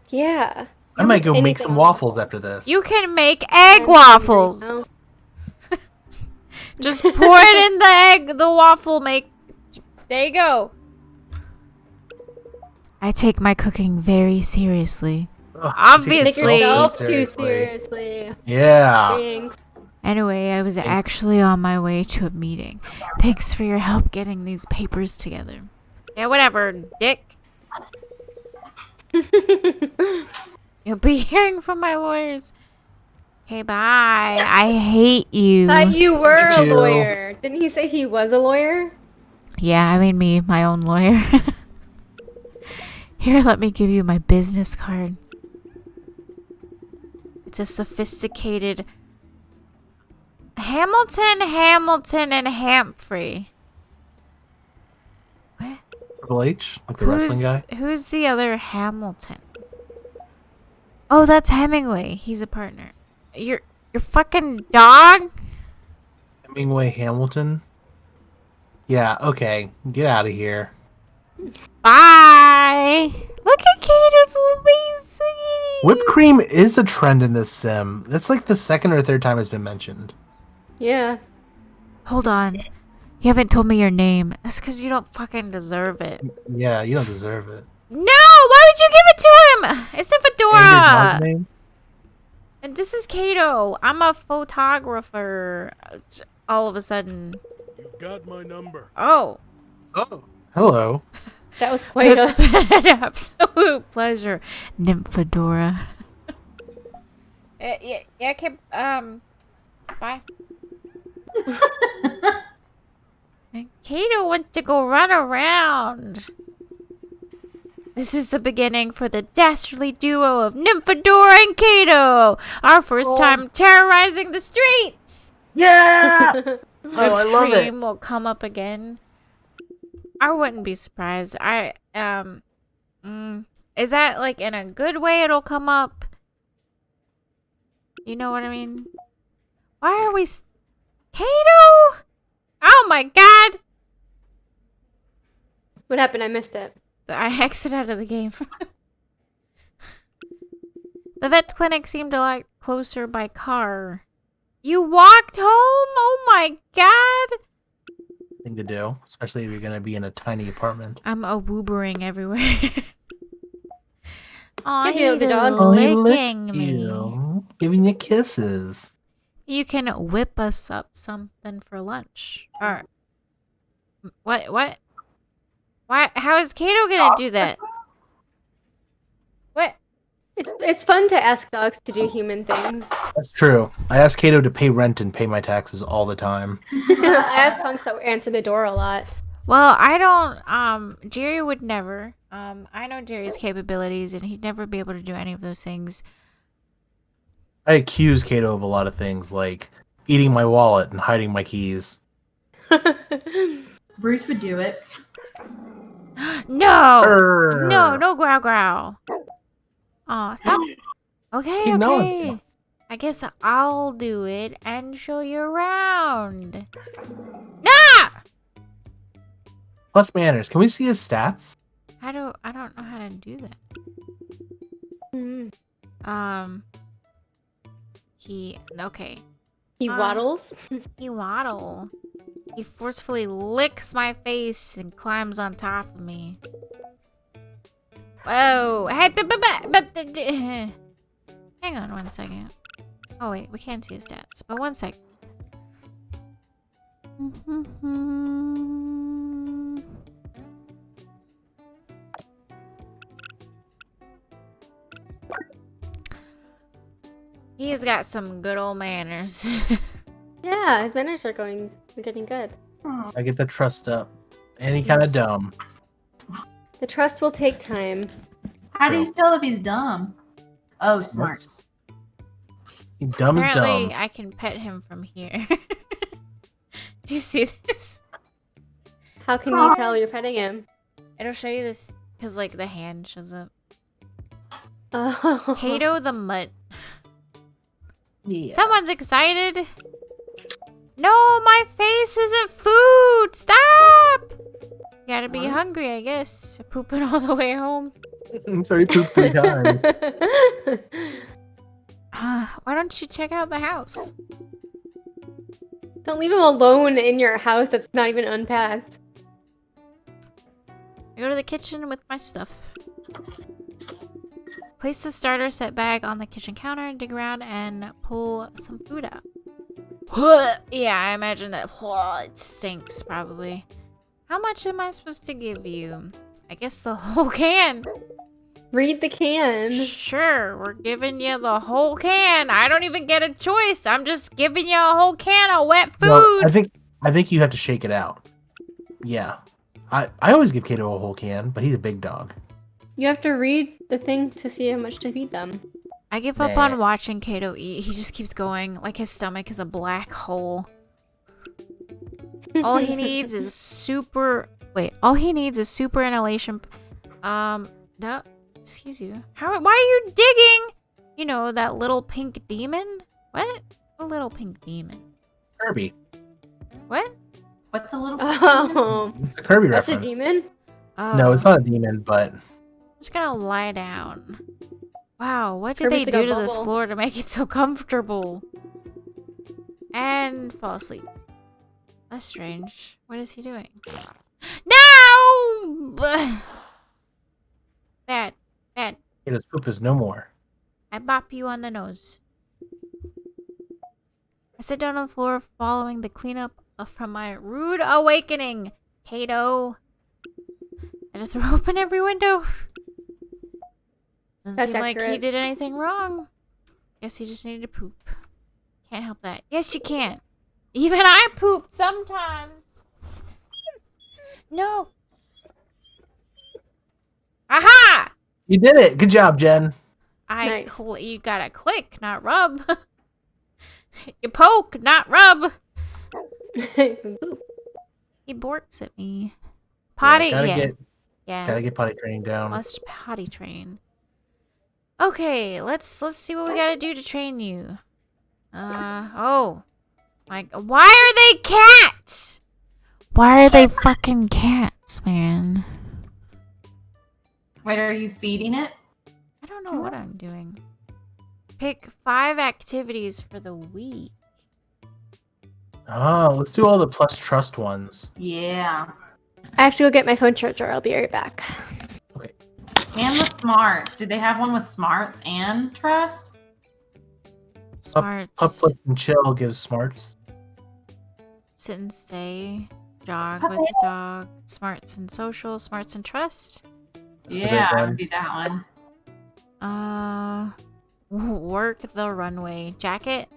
Yeah. I might go make anything some on waffles after this. You can make egg I'm hungry waffles. now. Just pour it in the waffle make. There you go. I take my cooking very seriously. Ugh, Obviously. Take yourself so too seriously. Yeah. Thanks. Anyway, I was actually on my way to a meeting. Thanks for your help getting these papers together. Yeah, whatever, dick. You'll be hearing from my lawyers. Okay, bye. I hate you. Thought you were Me a too. lawyer. Didn't he say he was a lawyer? Yeah, I mean me, my own lawyer. Here, let me give you my business card. It's a sophisticated Hamilton, and Hamphrey. What? Triple H, like the wrestling guy. Who's the other Hamilton? Oh, that's Hemingway. He's a partner. Your fucking dog? Hemingway Hamilton. Yeah. Okay. Get out of here. Bye. Look at Kata's little face. Whipped cream is a trend in this sim. That's like the second or third time it's been mentioned. Yeah. Hold on. You haven't told me your name. That's because you don't fucking deserve it. Yeah, you don't deserve it. No! Why would you give it to him? It's a And your fedora. dog's name? And this is Kato. I'm a photographer. All of a sudden. You've got my number. Oh. Oh. Hello. That was quite It's been an absolute pleasure, Nymphadora. Yeah, okay, bye. And Kato wants to go run around. This is the beginning for the dastardly duo of Nymphadora and Kato. Our first time terrorizing the streets. Yeah! Oh, I love it. Dream will come up again. I wouldn't be surprised. Is that like in a good way it'll come up? You know what I mean? Why are we... Kato? Oh my god! What happened? I missed it. I exited out of the game. The vet's clinic seemed a lot closer by car. You walked home? Oh my god! Thing to do, especially if you're gonna be in a tiny apartment. I'm a-woobering everywhere. Aw, Can't deal with the dog. Oh, he licking licked me. you, giving you kisses. You can whip us up something for lunch. Or what? Why? How is Kato gonna do that? What? It's fun to ask dogs to do human things. That's true. I ask Kato to pay rent and pay my taxes all the time. I ask Tonks to answer the door a lot. Well, I don't. Jerry would never. I know Jerry's capabilities, and he'd never be able to do any of those things. I accuse Kato of a lot of things, like eating my wallet and hiding my keys. Bruce would do it. No! Urgh. No growl growl. Oh, stop. Okay, You know okay. it. I guess I'll do it and show you around. Nah! Plus manners. Can we see his stats? I don't know how to do that. Mm. Okay. He waddles. He waddle. He forcefully licks my face and climbs on top of me. Whoa! Hey, hang on 1 second. Oh wait, we can't see his stats. But 1 sec. He's got some good old manners. Yeah, his manners are getting good. I get the trust up. And he kind of Yes. dumb. The trust will take time. How do you tell if he's dumb? Oh, smart. He dumb as Apparently, dumb. I can pet him from here. Do you see this? How can you tell you're petting him? It'll show you this because, like, the hand shows up. Oh. Kato the mutt. Yeah. Someone's excited. No, my face isn't food. Stop. You gotta be hungry, I guess. Pooping all the way home. Sorry, pooped 3 times. Why don't you check out the house? Don't leave him alone in your house that's not even unpacked. I go to the kitchen with my stuff. Place the starter set bag on the kitchen counter, dig around, and pull some food out. Yeah, I imagine that. It stinks, probably. How much am I supposed to give you? I guess the whole can. Read the can. Sure, we're giving you the whole can. I don't even get a choice. I'm just giving you a whole can of wet food. No, I think you have to shake it out. Yeah. I always give Kato a whole can, but he's a big dog. You have to read the thing to see how much to feed them. I give up on watching Kato eat. He just keeps going. Like his stomach is a black hole. All he needs is super... Wait, all he needs is super inhalation... No, excuse you. Why are you digging? You know, that little pink demon? What? A little pink demon. Kirby. What? What's a little? Oh, It's a Kirby that's reference. a demon? Oh. No, it's not a demon, but... I'm just gonna lie down. Wow, what did Kirby's they like a do to this bubble. floor to make it so comfortable? And fall asleep. That's strange. What is he doing? No! Bad. Kato's poop is no more. I bop you on the nose. I sit down on the floor following the cleanup from my rude awakening. Kato. I Had to throw open every window. Doesn't That's seem like he accurate. did anything wrong. Guess he just needed to poop. Can't help that. Yes, you can. Even I poop sometimes. No. Aha! You did it. Good job, Jen. Nice. You gotta click, not rub. You poke, not rub. Boop. He borks at me. Potty, Gotta yeah. get potty training down. Must potty train. Okay, let's see what we gotta do to train you. Oh. Why are they cats? Why are they fucking cats, man? Wait, are you feeding it? I don't know what I'm doing. Pick 5 activities for the week. Oh, let's do all the plus trust ones. Yeah. I have to go get my phone charger. I'll be right back. Okay. And the smarts. Did they have one with smarts and trust? Smarts. Puplets and chill gives smarts. Sit and stay. Jog Puppet. with a dog. Smarts and social. Smarts and trust. That's a Yeah, big I one. would do that one. Work the runway. Jacket,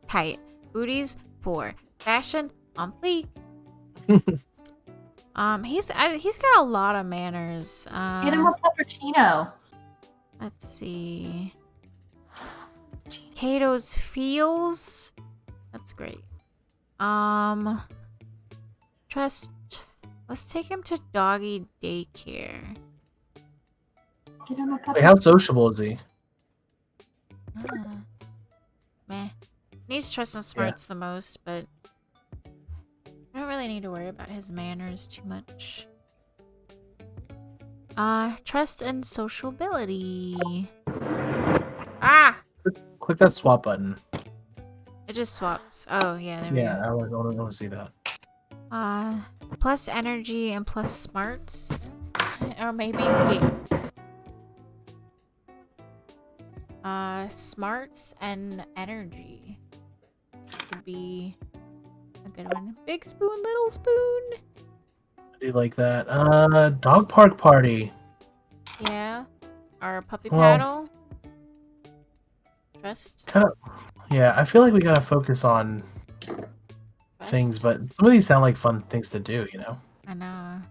tight. Booties, 4. Fashion, on fleek. He's got a lot of manners. Get him a puppuccino. Let's see. Kato's feels. That's great. Trust. Let's take him to doggy daycare. Get him a Wait, puppuccino. how sociable is he? Meh. Needs trust and smarts the most, but I don't really need to worry about his manners too much. Trust and sociability. Ah! Click that swap button. It just swaps. Oh, yeah, there we Yeah, go. I want to see that. Plus energy and plus smarts. Or maybe smarts and energy would be a good one. Big spoon, little spoon. I do like that. Dog park party. Yeah. Or puppy Well- paddle. Trust. Kind of. Yeah, I feel like we gotta focus on things, but some of these sound like fun things to do. You know. I know.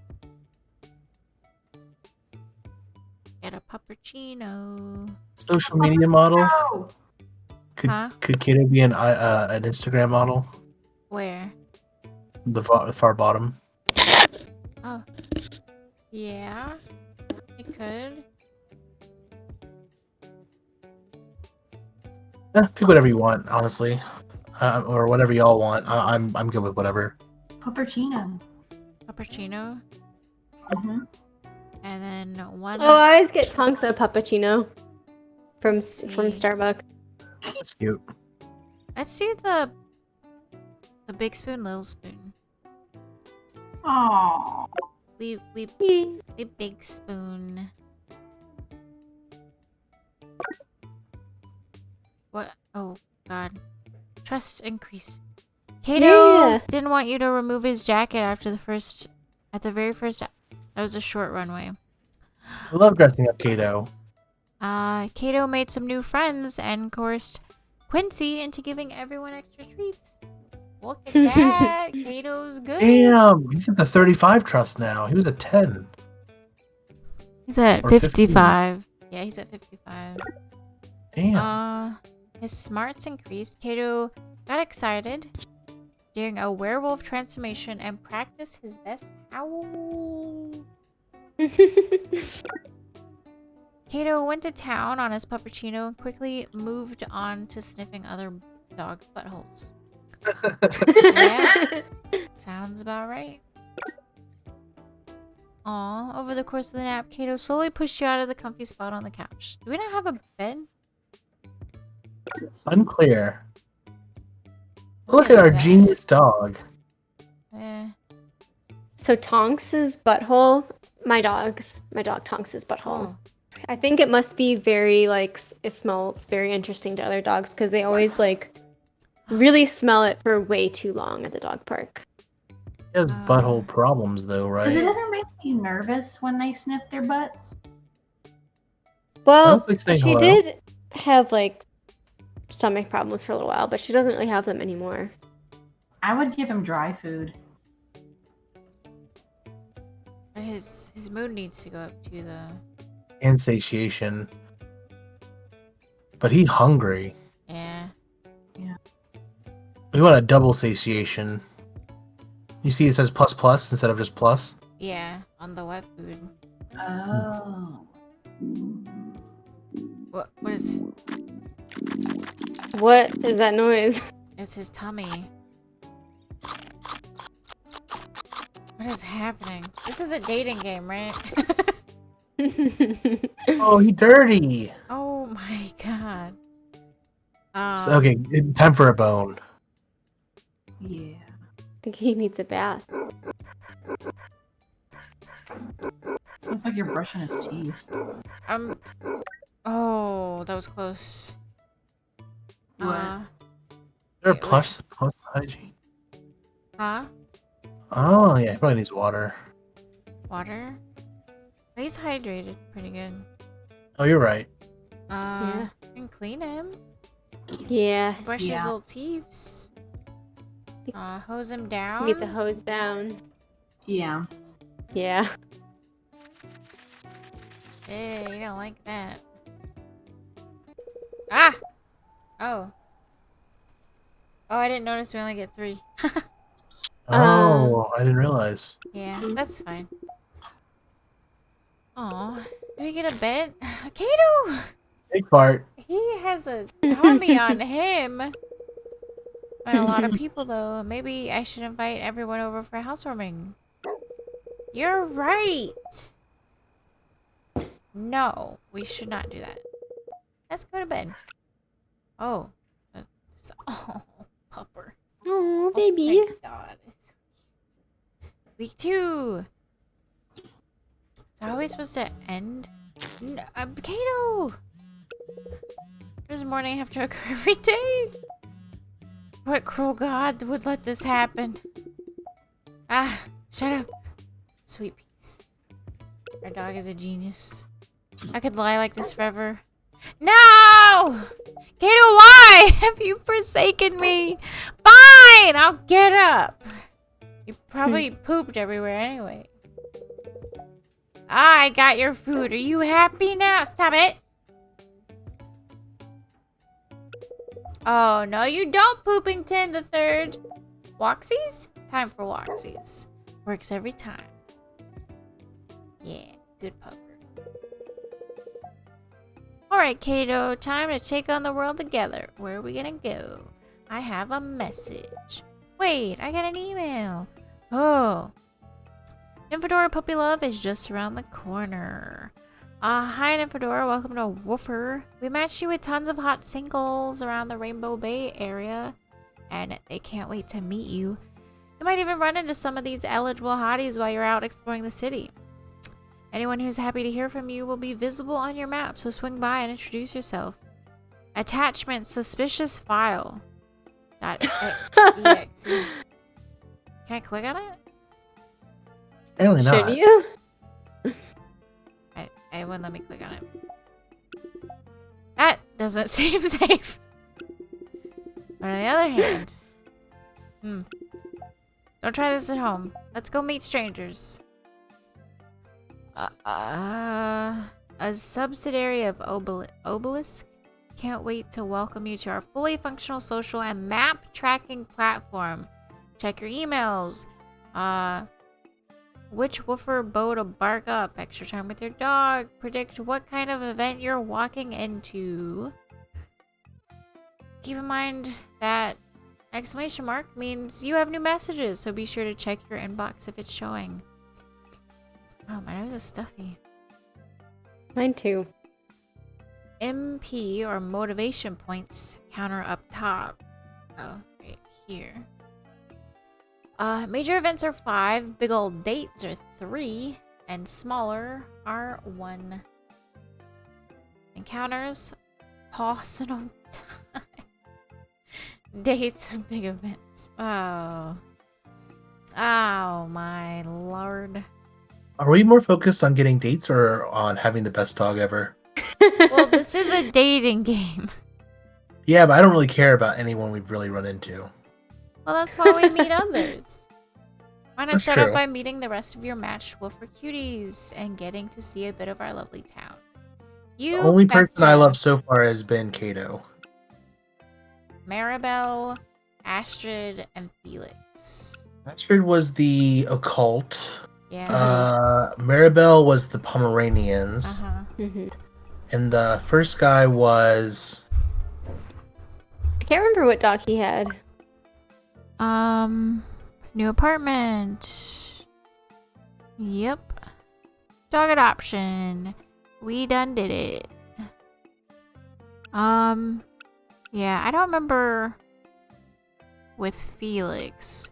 Get a puppuccino. Social media model. No. Could Kato be an Instagram model? Where? The far bottom. Oh. Yeah. It could. Pick whatever you want, honestly, or whatever y'all want. I'm good with whatever. Puppuccino. Puppuccino. Mm-hmm. And then one. Oh, I always get Tonks a puppuccino from See. Starbucks. That's cute. Let's do the big spoon, little spoon. Aww. We big spoon. What? Oh God. Trust increase. Kato Yeah. didn't want you to remove his jacket at the very first. That was a short runway. I love dressing up Kato. Kato made some new friends and coerced Quincy into giving everyone extra treats. Look at that. Kato's good. Damn, he's at the 35 trust now. He was at 10. He's at Or 15. 55. Yeah, he's at 55. Damn. His smarts increased. Kato got excited during a werewolf transformation and practiced his best howl. Kato went to town on his puppuccino and quickly moved on to sniffing other dogs' buttholes. Yeah, sounds about right. Aw, over the course of the nap, Kato slowly pushed you out of the comfy spot on the couch. Do we not have a bed? Unclear. Look at our genius dog. So Tonks's butthole, my dog Tonks's butthole. Oh. I think it must be very it smells very interesting to other dogs because they always really smell it for way too long at the dog park. He has butthole problems, though, Does it right? ever make you nervous when they sniff their butts? Well, Hopefully say she hello. did have like stomach problems for a little while, but she doesn't really have them anymore. I would give him dry food. But his mood needs to go up too, though. And satiation. But he hungry. Yeah. We want a double satiation. You see it says plus plus instead of just plus? Yeah, on the wet food. Oh. What is... What is that noise? It's his tummy. What is happening? This is a dating game, right? Oh, he dirty. Oh my god. Okay, time for a bone. Yeah. I think he needs a bath. Looks like you're brushing his teeth. Oh, that was close. What? There wait, plus hygiene. Huh? Oh yeah, he probably needs water. Water? He's hydrated pretty good. Oh, you're right. Yeah. You can clean him. Yeah. Brush his Yeah. little teeths. Hose him down. He needs a hose down. Yeah. Yeah. Hey, you don't like that. Ah! Oh. Oh, I didn't notice we only get 3. Oh, I didn't realize. Yeah, that's fine. Oh, do we get a bed? Kato! Big fart. He has a tummy on him. And a lot of people, though. Maybe I should invite everyone over for a housewarming. You're right. No, we should not do that. Let's go to bed. Oh. Oh, pupper. Oh, Oh baby. my god. It's so cute. Week 2. So how are we supposed to end? No, Kato! There's morning have to occur every day. What cruel god would let this happen? Ah, shut up. Sweet peace. Our dog is a genius. I could lie like this forever. No! Kato, why have you forsaken me? Fine, I'll get up. You probably pooped everywhere anyway. Ah, I got your food. Are you happy now? Stop it. Oh, no, you don't, Poopington the third. Walksies? Time for walksies. Works every time. Yeah, good pupper. Alright, Kato, time to take on the world together. Where are we gonna go? I have a message. Wait, I got an email. Oh. Nymphadora Puppy Love is just around the corner. Hi Nymphadora, welcome to Woofer. We matched you with tons of hot singles around the Rainbow Bay area, and they can't wait to meet you. You might even run into some of these eligible hotties while you're out exploring the city. Anyone who's happy to hear from you will be visible on your map, so swing by and introduce yourself. Attachment suspicious file. .exe. Can I click on it? Apparently not. Should you? It wouldn't let me click on it. That doesn't seem safe. But on the other hand, don't try this at home. Let's go meet strangers. A subsidiary of Obelisk can't wait to welcome you to our fully functional social and map tracking platform. Check your emails. Which woofer bow to bark up? Extra time with your dog. Predict what kind of event you're walking into. Keep in mind that exclamation mark means you have new messages, so be sure to check your inbox if it's showing. Oh, my nose is stuffy. Mine too. MP or motivation points counter up top. Oh, right here. Major events are 5, big old dates are 3, and smaller are 1. Encounters, personal time. Dates and big events. Oh. Oh my lord. Are we more focused on getting dates or on having the best dog ever? Well, this is a dating game. Yeah, but I don't really care about anyone we've really run into. Well, that's why we meet others. Why not That's start true. off by meeting the rest of your matched wolfer cuties and getting to see a bit of our lovely town? You The only person I betcha. love so far has been Kato. Maribel, Astrid, and Felix. Astrid was the occult. Yeah. Maribel was the Pomeranians. Mhm. And the first guy was... I can't remember what dog he had. New apartment. Yep. Dog adoption. We done did it. Yeah, I don't remember with Felix.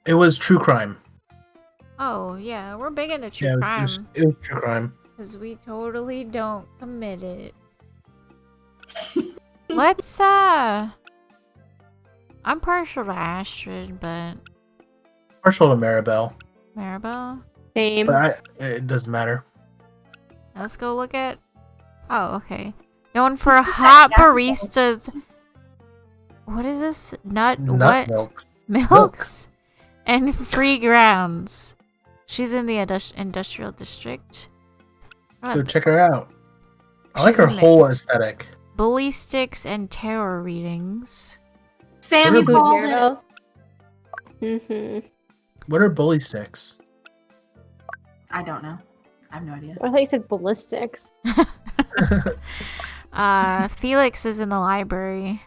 It was true crime. Oh, yeah, we're big into true crime. It was true crime. Because we totally don't commit it. Let's, I'm partial to Astrid, but... Partial to Maribel. Maribel? Same. But it doesn't matter. Let's go look at... Oh, okay. Known for hot baristas... What is this? Nut what? Milks. Milks. And free grounds. She's in the industrial district. Go check her out. I like She's her in the- whole aesthetic. Bully sticks and tarot readings. Sam, you Who's called it. Maribel's? Mm-hmm. What are bully sticks? I don't know. I have no idea. I thought you said ballistics. Felix is in the library.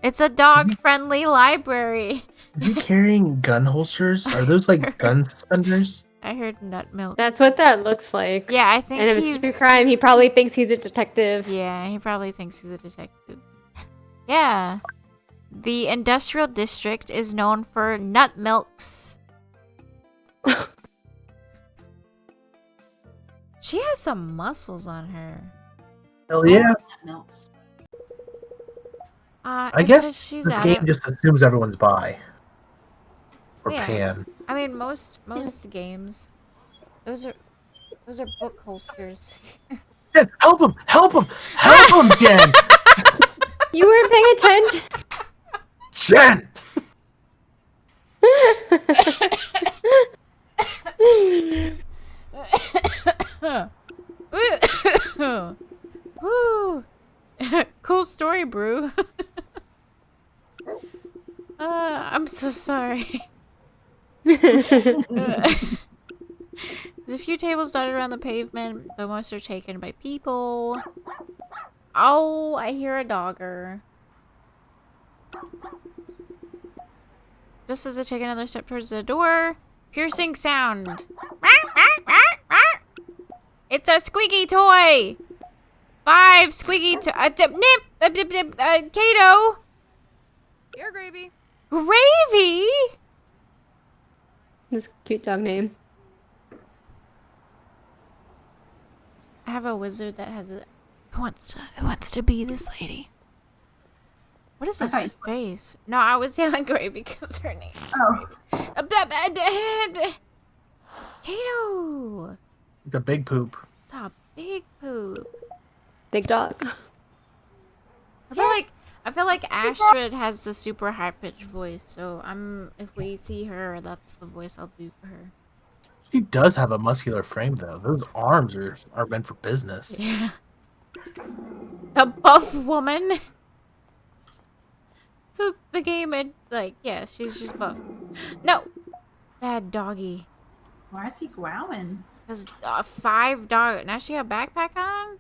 It's a dog-friendly library. Is he carrying gun holsters? Are those like gun suspenders? I heard nut milk. That's what that looks like. Yeah, I think And if he's... it's true crime, he probably thinks he's a detective. Yeah, he probably thinks he's a detective. Yeah. The industrial district is known for nut milks. She has some muscles on her. Hell yeah. Milks. I It guess says she's this out game of- just assumes everyone's bi. Or Yeah. pan. I mean, most games, those are book holsters. Jen, help him! Help him! Help him, Jen! You weren't paying attention. Jen! Woo! Cool story, Brew. I'm so sorry. There's a few tables dotted around the pavement, though most are taken by people. Oh, I hear a dogger. Just as I take another step towards the door, piercing sound. It's a squeaky toy. 5 squeaky Kato. Here, Gravy. Gravy? This cute dog name. I have a wizard that has a... Who wants to be this lady? What is I this thought you- face? No, I was yelling Gravy because her name. Oh. Kato. The big poop. It's a big poop. Big dog. I feel like Astrid has the super high pitched voice, so if we see her, that's the voice I'll do for her. She does have a muscular frame, though. Those arms are meant for business. Yeah. A buff woman. So the game, yeah, she's just buff. No, bad doggy. Why is he growling? There's 5 dog. Now she got a backpack on.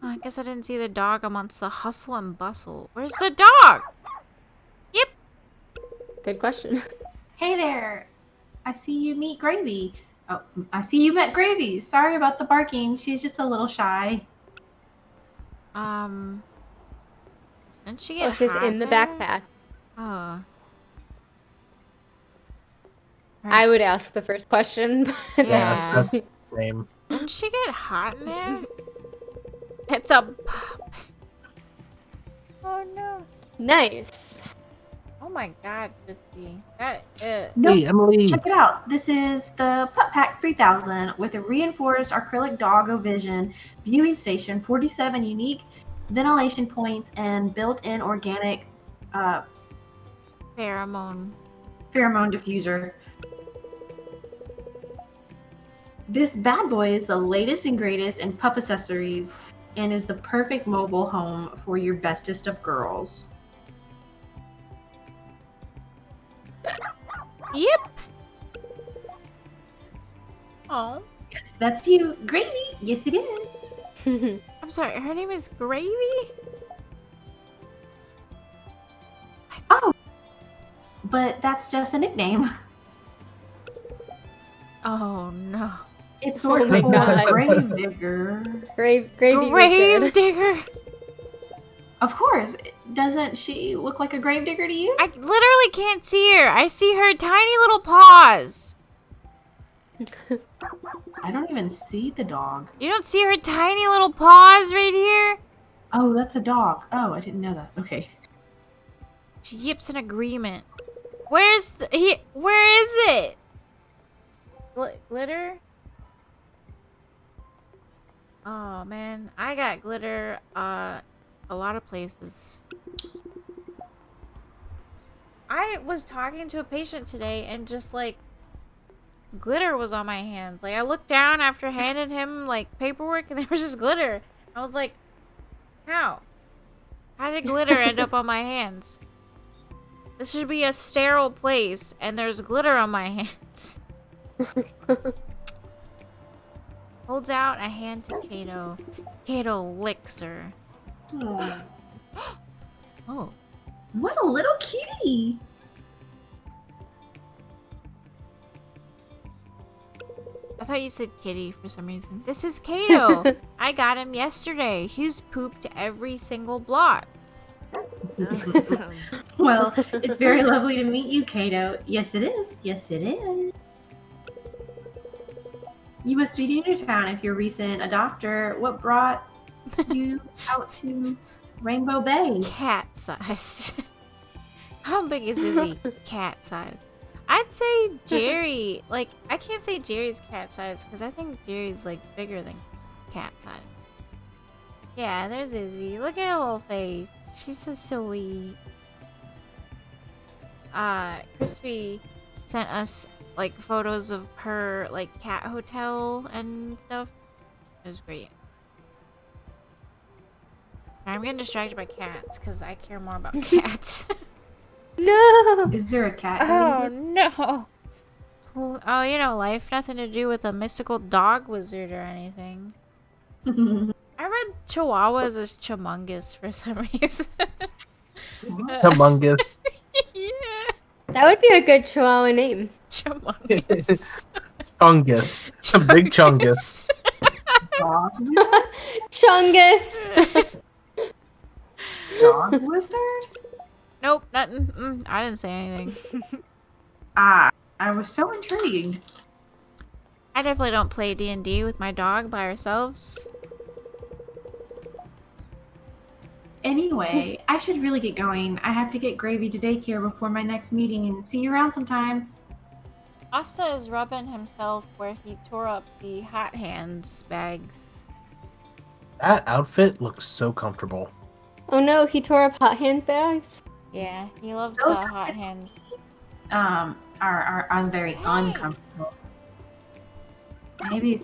Oh, I guess I didn't see the dog amongst the hustle and bustle. Where's the dog? Yep. Good question. Hey there. I see you meet Gravy. Oh, I see you met Gravy. Sorry about the barking. She's just a little shy. Didn't she Oh, get she's hot in the there? backpack. Oh. I would ask the first question. but Yeah. That's the same. Didn't she get hot in there? It's a pup. Oh no. Nice. Oh my god, Crispy. That Nope. Hey, Emily. Check it out. This is the Pup Pack 3000 with a reinforced acrylic doggo vision viewing station, 47 unique ventilation points, and built-in organic pheromone. pheromone diffuser. This bad boy is the latest and greatest in pup accessories and is the perfect mobile home for your bestest of girls. Yep. Oh. Yes, that's you. Gravy. Yes, it is. I'm sorry, her name is Gravy? Oh, but that's just a nickname. Oh no. It's sort of my for God. grave digger. Gravy was Grave good. digger. Of course. Doesn't she look like a grave digger to you? I literally can't see her. I see her tiny little paws. I don't even see the dog. You don't see her tiny little paws right here? Oh, that's a dog. Oh, I didn't know that. Okay. She yips an agreement. Where's the where is it? Glitter? Oh man, I got glitter a lot of places. I was talking to a patient today and just like glitter was on my hands. Like I looked down after handing him like paperwork and there was just glitter. I was like, how? How did glitter end up on my hands? This should be a sterile place and there's glitter on my hands. Holds out a hand to Kato. Kato licks her. Oh, Oh. what a little kitty. I thought you said kitty for some reason. This is Kato. I got him yesterday. He's pooped every single block. Well, it's very lovely to meet you, Kato. Yes, it is. Yes, it is. You must be new to town if you're a recent adopter. What brought you out to Rainbow Bay? Cat sized. How big is Izzy? Cat sized. I'd say Jerry. Like, I can't say Jerry's cat size because I think Jerry's like bigger than cat size. Yeah, there's Izzy. Look at her little face. She's so sweet. Crispy sent us like photos of her like cat hotel and stuff. It was great. I'm getting distracted by cats because I care more about cats. No. Is there a cat? Oh no. Oh, you know, life. Nothing to do with a mystical dog wizard or anything. I read Chihuahuas as Chumungus for some reason. Humongous. Yeah. That would be a good Chihuahua name. Chumungus. Chungus. It's a big chungus. Dog wizard? Chungus. Dog wizard? Nope, nothing. I didn't say anything. Ah, I was so intrigued. I definitely don't play D&D with my dog by ourselves. Anyway, I should really get going. I have to get Gravy to daycare before my next meeting and see you around sometime. Asta is rubbing himself where he tore up the hot hands bags. That outfit looks so comfortable. Oh no, he tore up Hot Hands bags. Yeah, he loves Those the hot outfits- hands. Are very uncomfortable. Maybe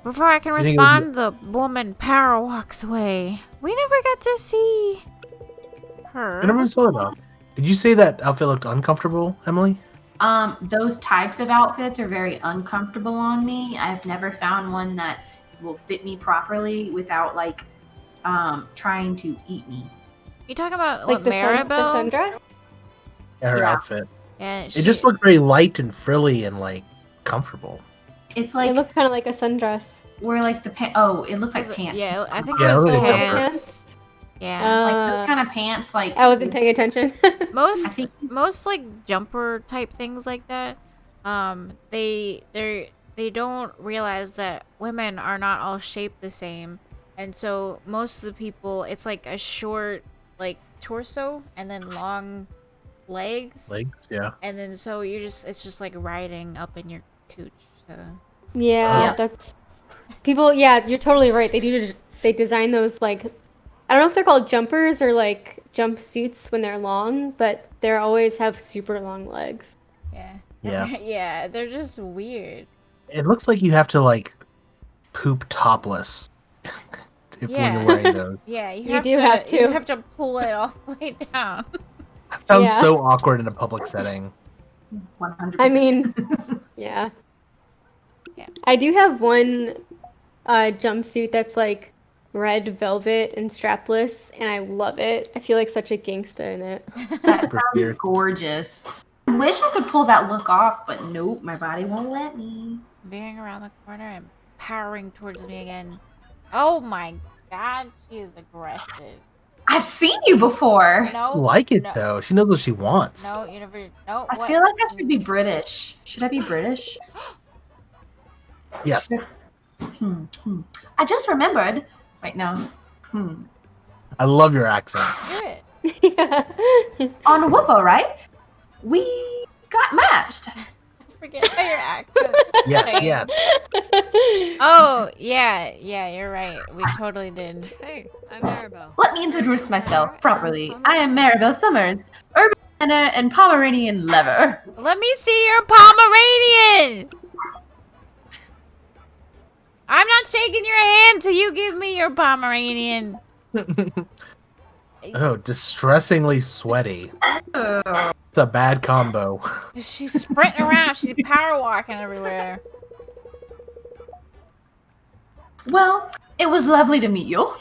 Before I can You think it would respond, the woman power walks away. We never got to see her. I never saw that dog. Did you say that outfit looked uncomfortable, Emily? those types of outfits are very uncomfortable on me. I've never found one that will fit me properly without like trying to eat me. You talking about Like what, the Maribel? sundress? Her Yeah. outfit. Yeah, It just looked very light and frilly and like comfortable. It's It like looked kind of like a sundress. where like the oh, it looked like pants. Yeah, I think Yeah, it was it looked like pants. Yeah. Like those kind of pants. Like I wasn't paying attention. I Most think most like jumper type things like that, they don't realize that women are not all shaped the same, and so most of the people, it's like a short like torso and then long legs. Legs, yeah. And then so it's just like riding up in your cooch. So Yeah, that's people. Yeah, you're totally right. They design those like I don't know if they're called jumpers or like jumpsuits when they're long, but they always have super long legs. yeah. Yeah. Yeah, they're just weird. It looks like you have to like poop topless when you're wearing those. Yeah, You have to. You have to pull it all the way down. That sounds Yeah. so awkward in a public setting. 100%. I mean, yeah. Yeah. I do have one jumpsuit that's like red velvet and strapless, and I love it. I feel like such a gangsta in it. That Super sounds fierce. gorgeous. I wish I could pull that look off, but nope, my body won't let me. Veering around the corner and powering towards me again. Oh my god, she is aggressive. I've seen you before. No, Like it no, though. She knows what she wants. No, you never. No, I what? feel like I should be British. Should I be British? Yes. I just remembered. Right now. I love your accent. Do it. Yeah. On Woofo, right? We got matched. Forget how your accent. Yes, yes. Oh yeah, you're right. We totally did. Hey, I'm Maribel. Let me introduce myself properly. I am Maribel Summers, urban planner and Pomeranian lover. Let me see your Pomeranian. I'm not shaking your hand till you give me your Pomeranian. Oh, distressingly sweaty. It's a bad combo. She's sprinting around. She's power walking everywhere. Well, it was lovely to meet you.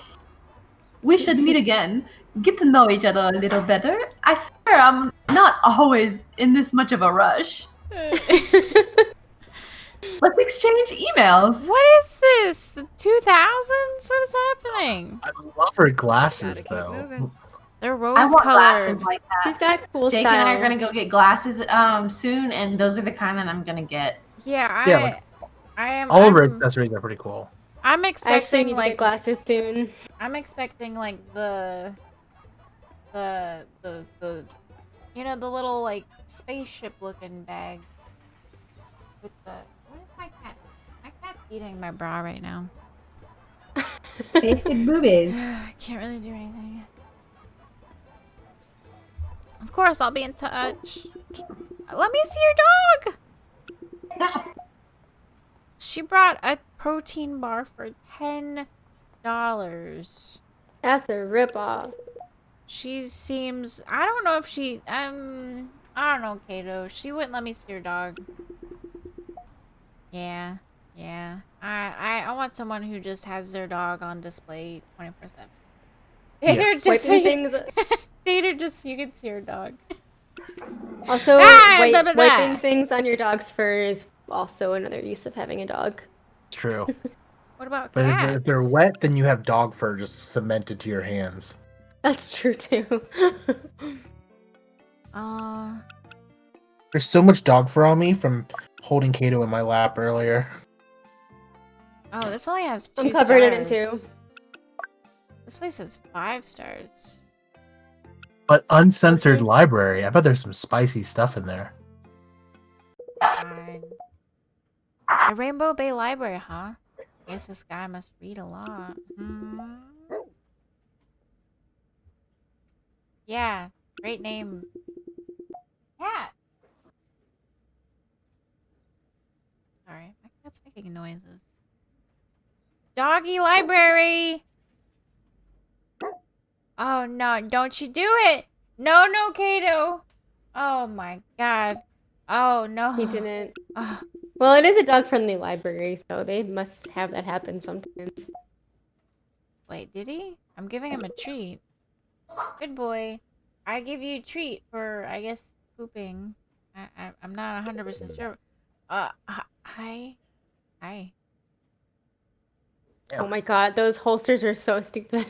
We should meet again, get to know each other a little better. I swear I'm not always in this much of a rush. Let's exchange emails. What is this? The 2000s? What is happening? I love her glasses Gotta keep though. moving. They're I rose want glasses colored. like She's that. got cool Jake style. and I are gonna go get glasses soon, and those are the kind that I'm gonna get. Yeah, Yeah, like, I am. All of her I'm, accessories are pretty cool. I'm I actually expecting need to like get glasses soon. I'm expecting like the you know, the little like spaceship looking bag with the what is my cat? My cat's eating my bra right now. Basic boobies. I can't really do anything. Of course, I'll be in touch. Let me see your dog. She brought a protein bar for $10. That's a ripoff. She seems. I don't know if she. I don't know, Kato. She wouldn't let me see her dog. Yeah. I want someone who just has their dog on display 24/7. Yes. Wiping things. Dater, just you can see her dog. Also, Da-da-da. wiping things on your dog's fur is also another use of having a dog. It's true. What about But cats? if they're wet, then you have dog fur just cemented to your hands. That's true too. There's so much dog fur on me from holding Kato in my lap earlier. Oh, this only has 2 I'm covered in it stars. too. This place has 5 stars. But uncensored Okay. library. I bet there's some spicy stuff in there. Fine. A Rainbow Bay Library, huh? Guess this guy must read a lot. Yeah, great name. Cat. Sorry, my cat's making noises. Doggy library. Oh no, don't you do it. No, Kato. Oh my god. Oh no. He didn't. Oh. Well, it is a dog-friendly library, so they must have that happen sometimes. Wait, did he? I'm giving him a treat. Good boy. I give you a treat for, I guess, pooping. I'm not 100% sure. Hi. Oh my god, those holsters are so stupid.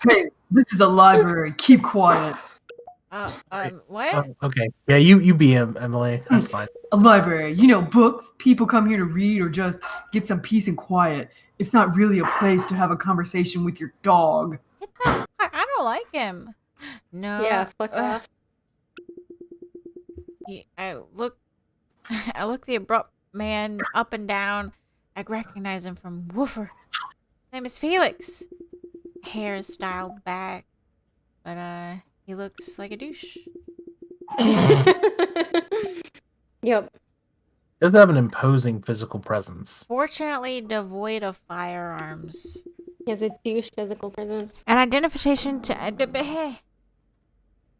Hey, this is a library. Keep quiet. What? Oh, okay. Yeah, you be him, Emily. That's fine. A library, you know, books. People come here to read or just get some peace and quiet. It's not really a place to have a conversation with your dog. Get the fuck. I don't like him. No. Yeah, fuck off. I look I look the abrupt man up and down. I recognize him from Woofer. His name is Felix. Hair is styled back, but he looks like a douche. Yep. Does have an imposing physical presence. Fortunately, devoid of firearms. He has a douche physical presence. An identification to...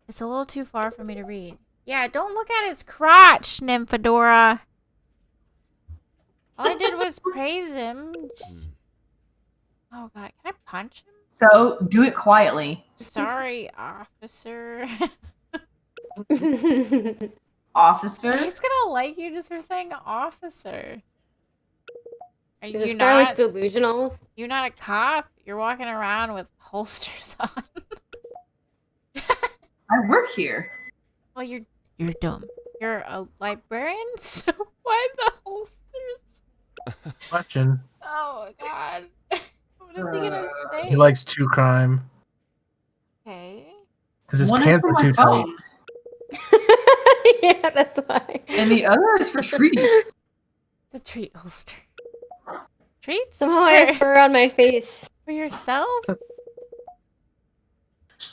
It's a little too far for me to read. Yeah, don't look at his crotch, Nymphadora. All I did was praise him. Oh, God. Can I punch him? So do it quietly. Sorry, officer. Officer? He's gonna like you just for saying officer. Are Is you this guy like not... delusional? You're not a cop. You're walking around with holsters on. I work here. Well, you're dumb. You're a librarian, so why the holsters? Question. Oh God. What is he gonna say? He likes true crime. Okay. Because his One is pants for are my too tight. phone, Yeah, that's why. and the other is for treats. The treat holster. Treats? Somehow I have fur on my face. For yourself?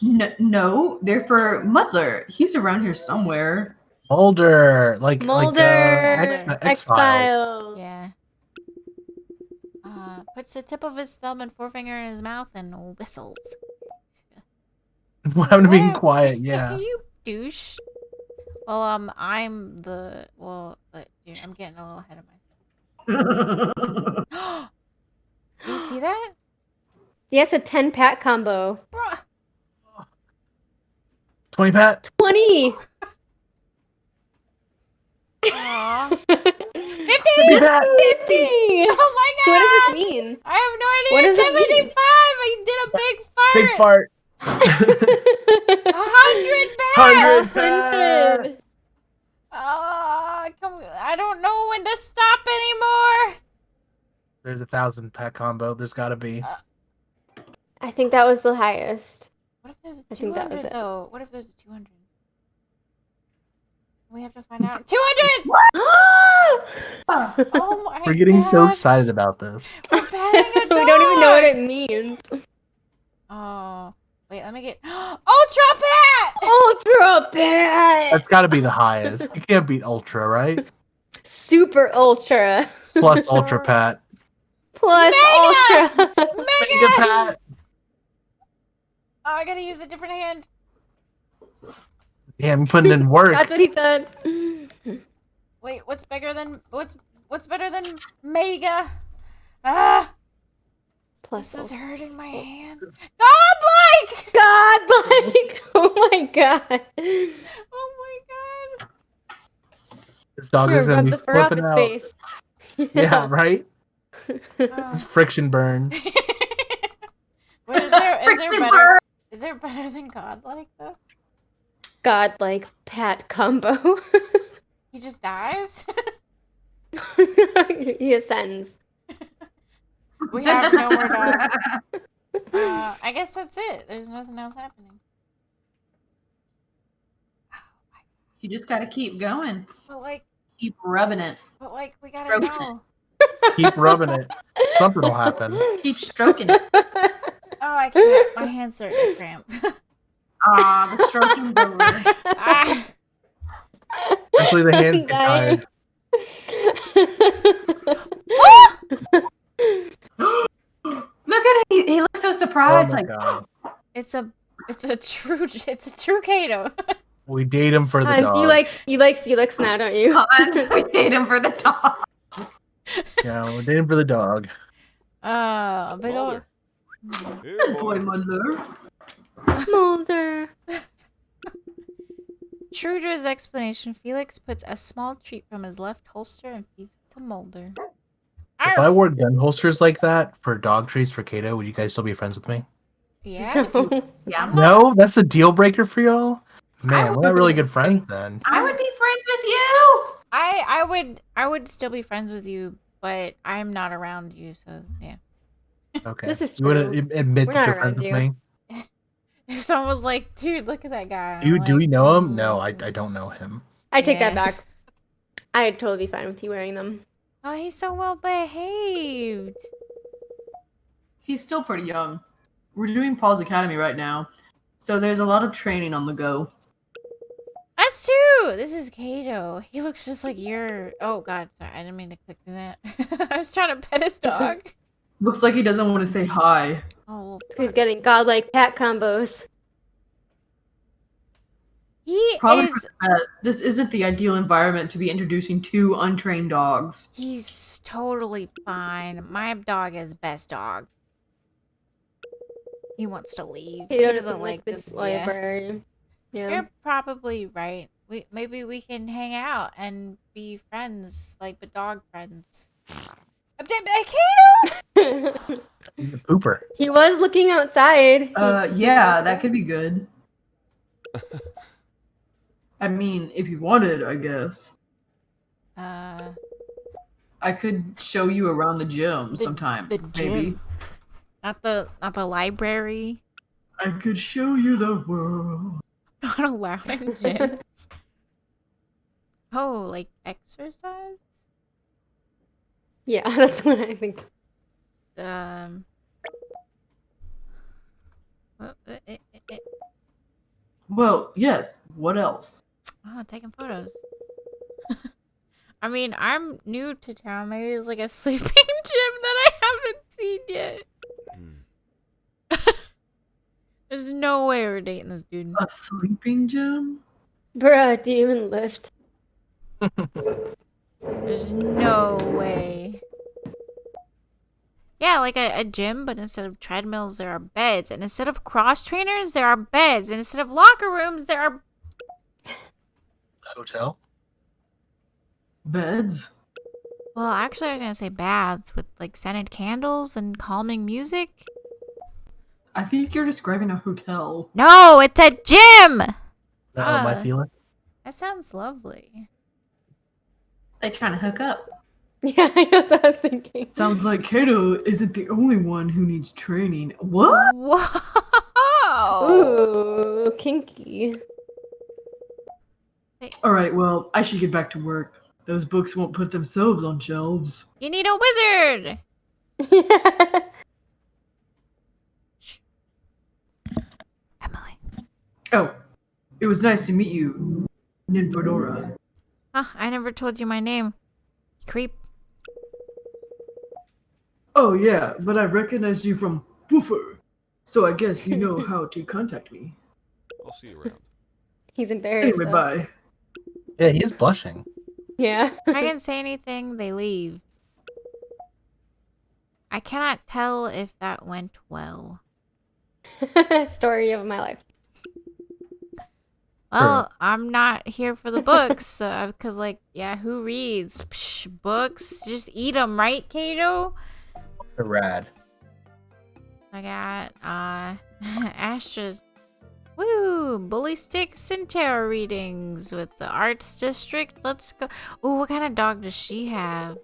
No, they're for Muddler. He's around here somewhere. Mulder, Mulder, X-Files. X-Files. Yeah. Puts the tip of his thumb and forefinger in his mouth and whistles. What happened to being What? quiet? Yeah. You douche. Well, I'm the... Well, dude, I'm getting a little ahead of myself. You see that? Yes, a 10-pack combo. Bruh. 20 Pat. 20! Aw. 50! 50! Oh my God! What does this mean? I have no idea. What does it mean? 75! I did a big fart! Big fart. 100 100 pounds! Pat. I don't know when to stop anymore. There's 1,000 Pat combo. There's got to be. I think that was the highest. What if there's a I think that 200 was it. though? What if there's a 200? We have to find out. 200! Oh my We're getting so God. excited about this. We're petting a dog. We don't even know what it means. Oh, wait, let me get Ultra Pet! Ultra Pet! That's got to be the highest. You can't beat Ultra, right? Super Ultra. Plus Ultra Pat. Plus Mega! Ultra. Mega Pat. Oh, I gotta use a different hand. Damn, putting in work. That's what he said. Wait, what's better than Mega? Ah, Plus this is Ultra. hurting my hand. Godlike! Godlike! Oh my God. Oh my God. This dog Here, is going rub to the be fur off flipping his out. face. Yeah, right? Oh. Friction burn. Wait, is there better than Godlike though? Godlike Pat combo. He just dies? He ascends. We have no more dogs. I guess that's it. There's nothing else happening. You just gotta keep going. But Keep rubbing it. we gotta Stroking go. Keep rubbing it. Something will happen. Keep stroking it. Oh, I can't. My hands start to cramp. Ah, the stroking's over. Ah. Eventually the hands get Dying. tired. Look at it. He looks so Oh surprised. my Like, god. It's a true Kato. We date him for the Hans, dog. you like Felix now, don't you? Hans, we date him for the dog. Yeah, we're dating for the dog. But don't. Good boy, Muddler. Mulder. True to his explanation, Felix puts a small treat from his left holster and feeds it to Mulder. If I wore gun holsters like that for dog treats for Kato, would you guys still be friends with me? Yeah. Yeah. No? That's a deal breaker for y'all? I Man, we're not really good friends then. I would be friends with you. I would still be friends with you, but I'm not around you, so yeah. Okay. This is You wouldn't true. admit We're that not you're friends around with you. me? If someone was like, dude, look at that guy. Do I'm we like, know him? "Ooh." No, I don't know him. I take that Yeah. back. I'd totally be fine with you wearing them. Oh, he's so well behaved. He's still pretty young. We're doing Paul's Academy right now, so there's a lot of training on the go. Us too. This is Kato. He looks just like your. Oh God, sorry, I didn't mean to click through that. I was trying to pet his dog. Looks like he doesn't want to say hi. Oh, He's getting godlike cat combos. he Probably for is. the best. This isn't the ideal environment to be introducing two untrained dogs. He's totally fine. My dog is best dog. He wants to leave. He He doesn't doesn't like the this. Yeah. library. Yeah. You're probably right. Maybe we can hang out and be friends, like the dog friends. Kato! He's a pooper. He was looking outside. Yeah, that could be good. I mean, if you wanted, I guess. I could show you around the gym sometime, the maybe. gym. Not the library. I could show you the world. Not allowed in gyms. Oh, like exercise? Yeah, that's what I think. Oh, Well, yes. What else? taking photos. I mean, I'm new to town. Maybe it's like a sleeping gym that I haven't seen yet. There's no way we're dating this dude. A sleeping gym? Bruh, do you even lift? There's no way. Yeah, like a gym, but instead of treadmills, there are beds. And instead of cross trainers, there are beds. And instead of locker rooms, there are... Hotel? Beds? Well, actually, I was going to say baths with, like, scented candles and calming music. I think you're describing a hotel. No, it's a gym! My feelings? That sounds lovely. They trying to hook up. Yeah, that's what I was thinking. Sounds like Kato isn't the only one who needs training. What? Whoa! Ooh, kinky. Alright, well, I should get back to work. Those books won't put themselves on shelves. You need a wizard! Emily. Oh, it was nice to meet you, Ninfodora. Huh, I never told you my name. Creep. Oh yeah, but I recognized you from Woofer, so I guess you know how to contact me. I'll see you around. He's embarrassed. Anyway, though. bye. Yeah, he is blushing. Yeah. If I can say anything, they leave. I cannot tell if that went well. Story of my life. Well, I'm not here for the books, because, like, yeah, who reads? Psh, books? Just eat them, right, Kato? They're rad. I got, Astra. Woo! Bully Sticks and tarot readings with the Arts District. Let's go. Ooh, what kind of dog does she have?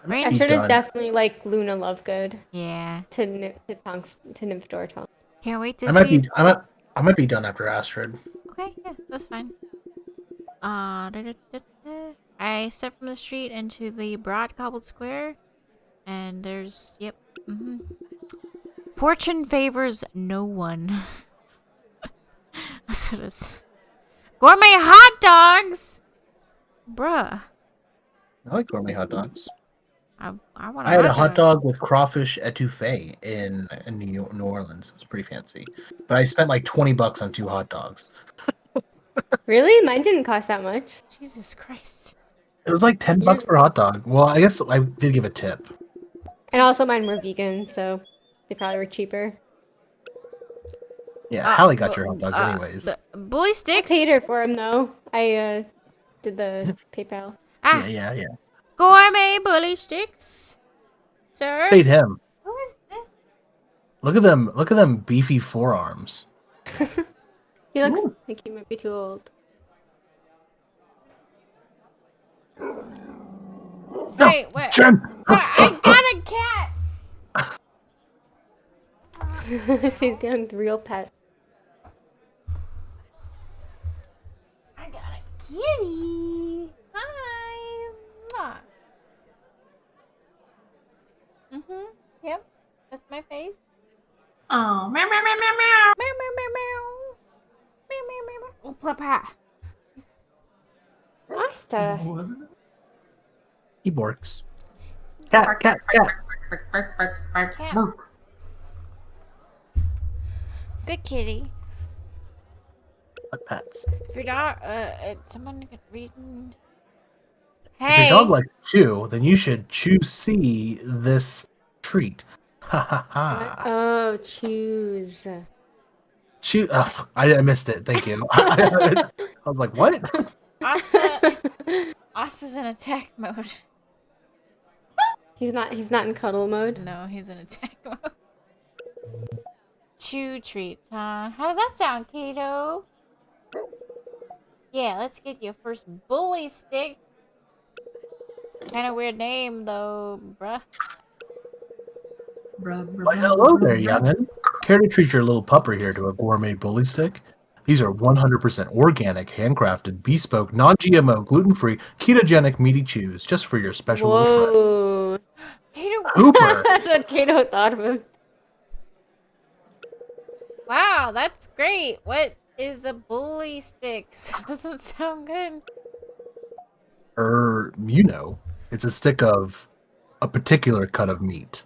Rain. Astrid is done. definitely like Luna Lovegood Yeah. to Nymphadora Tonks. Can't wait to I might see. be I might be done after Astrid. Okay, yeah, that's fine. I step from the street into the broad cobbled square, and there's, yep, Fortune favors no one. That's what it is. Gourmet hot dogs! Bruh. I like gourmet hot dogs. I want I had a hot dog with crawfish etouffee in New Orleans. It was pretty fancy. But I spent like $20 on 2 hot dogs. Really? Mine didn't cost that much. Jesus Christ. It was like $10 per hot dog. Well, I guess I did give a tip. And also mine were vegan, so they probably were cheaper. Yeah, Hallie got your hot dogs anyways. The bully I sticks. paid her for them though. I did the PayPal. Ah, Yeah. gourmet bully sticks. Sir. Stayed him. Who is this? Look at them beefy forearms. He looks like he might be too old. Wait. Jen! I got a cat. She's down with real pet. I got a Kitty. Hi. Mwah. Yep. That's my face. Oh, meow, meow, meow, meow, meow. Meow, meow, meow, meow. Meow, meow, meow, meow. Oh, plapa. Asta. He barks. Cat, cat, cat. Bark, bark, bark, bark, Cat. bark. Good kitty. Like pets. If your dog, someone could read. If Hey. your dog likes to chew, then you should choose this treat. Ha ha ha. Oh, choose. Chew. I missed it. Thank you. I was like, what? Asta's in attack mode. He's not in cuddle mode. No, he's in attack mode. Chew treats, huh? How does that sound, Kato? Yeah, let's get your first bully stick. Kind of weird name, though, bruh. Why, hello there, youngin. Care to treat your little pupper here to a gourmet bully stick? These are 100% organic, handcrafted, bespoke, non-GMO, gluten-free, ketogenic meaty chews just for your special little friend. Whoa. Kato. Hooper. That's what Kato thought of him. Wow, that's great. What is a bully stick? That doesn't sound good. It's a stick of a particular cut of meat.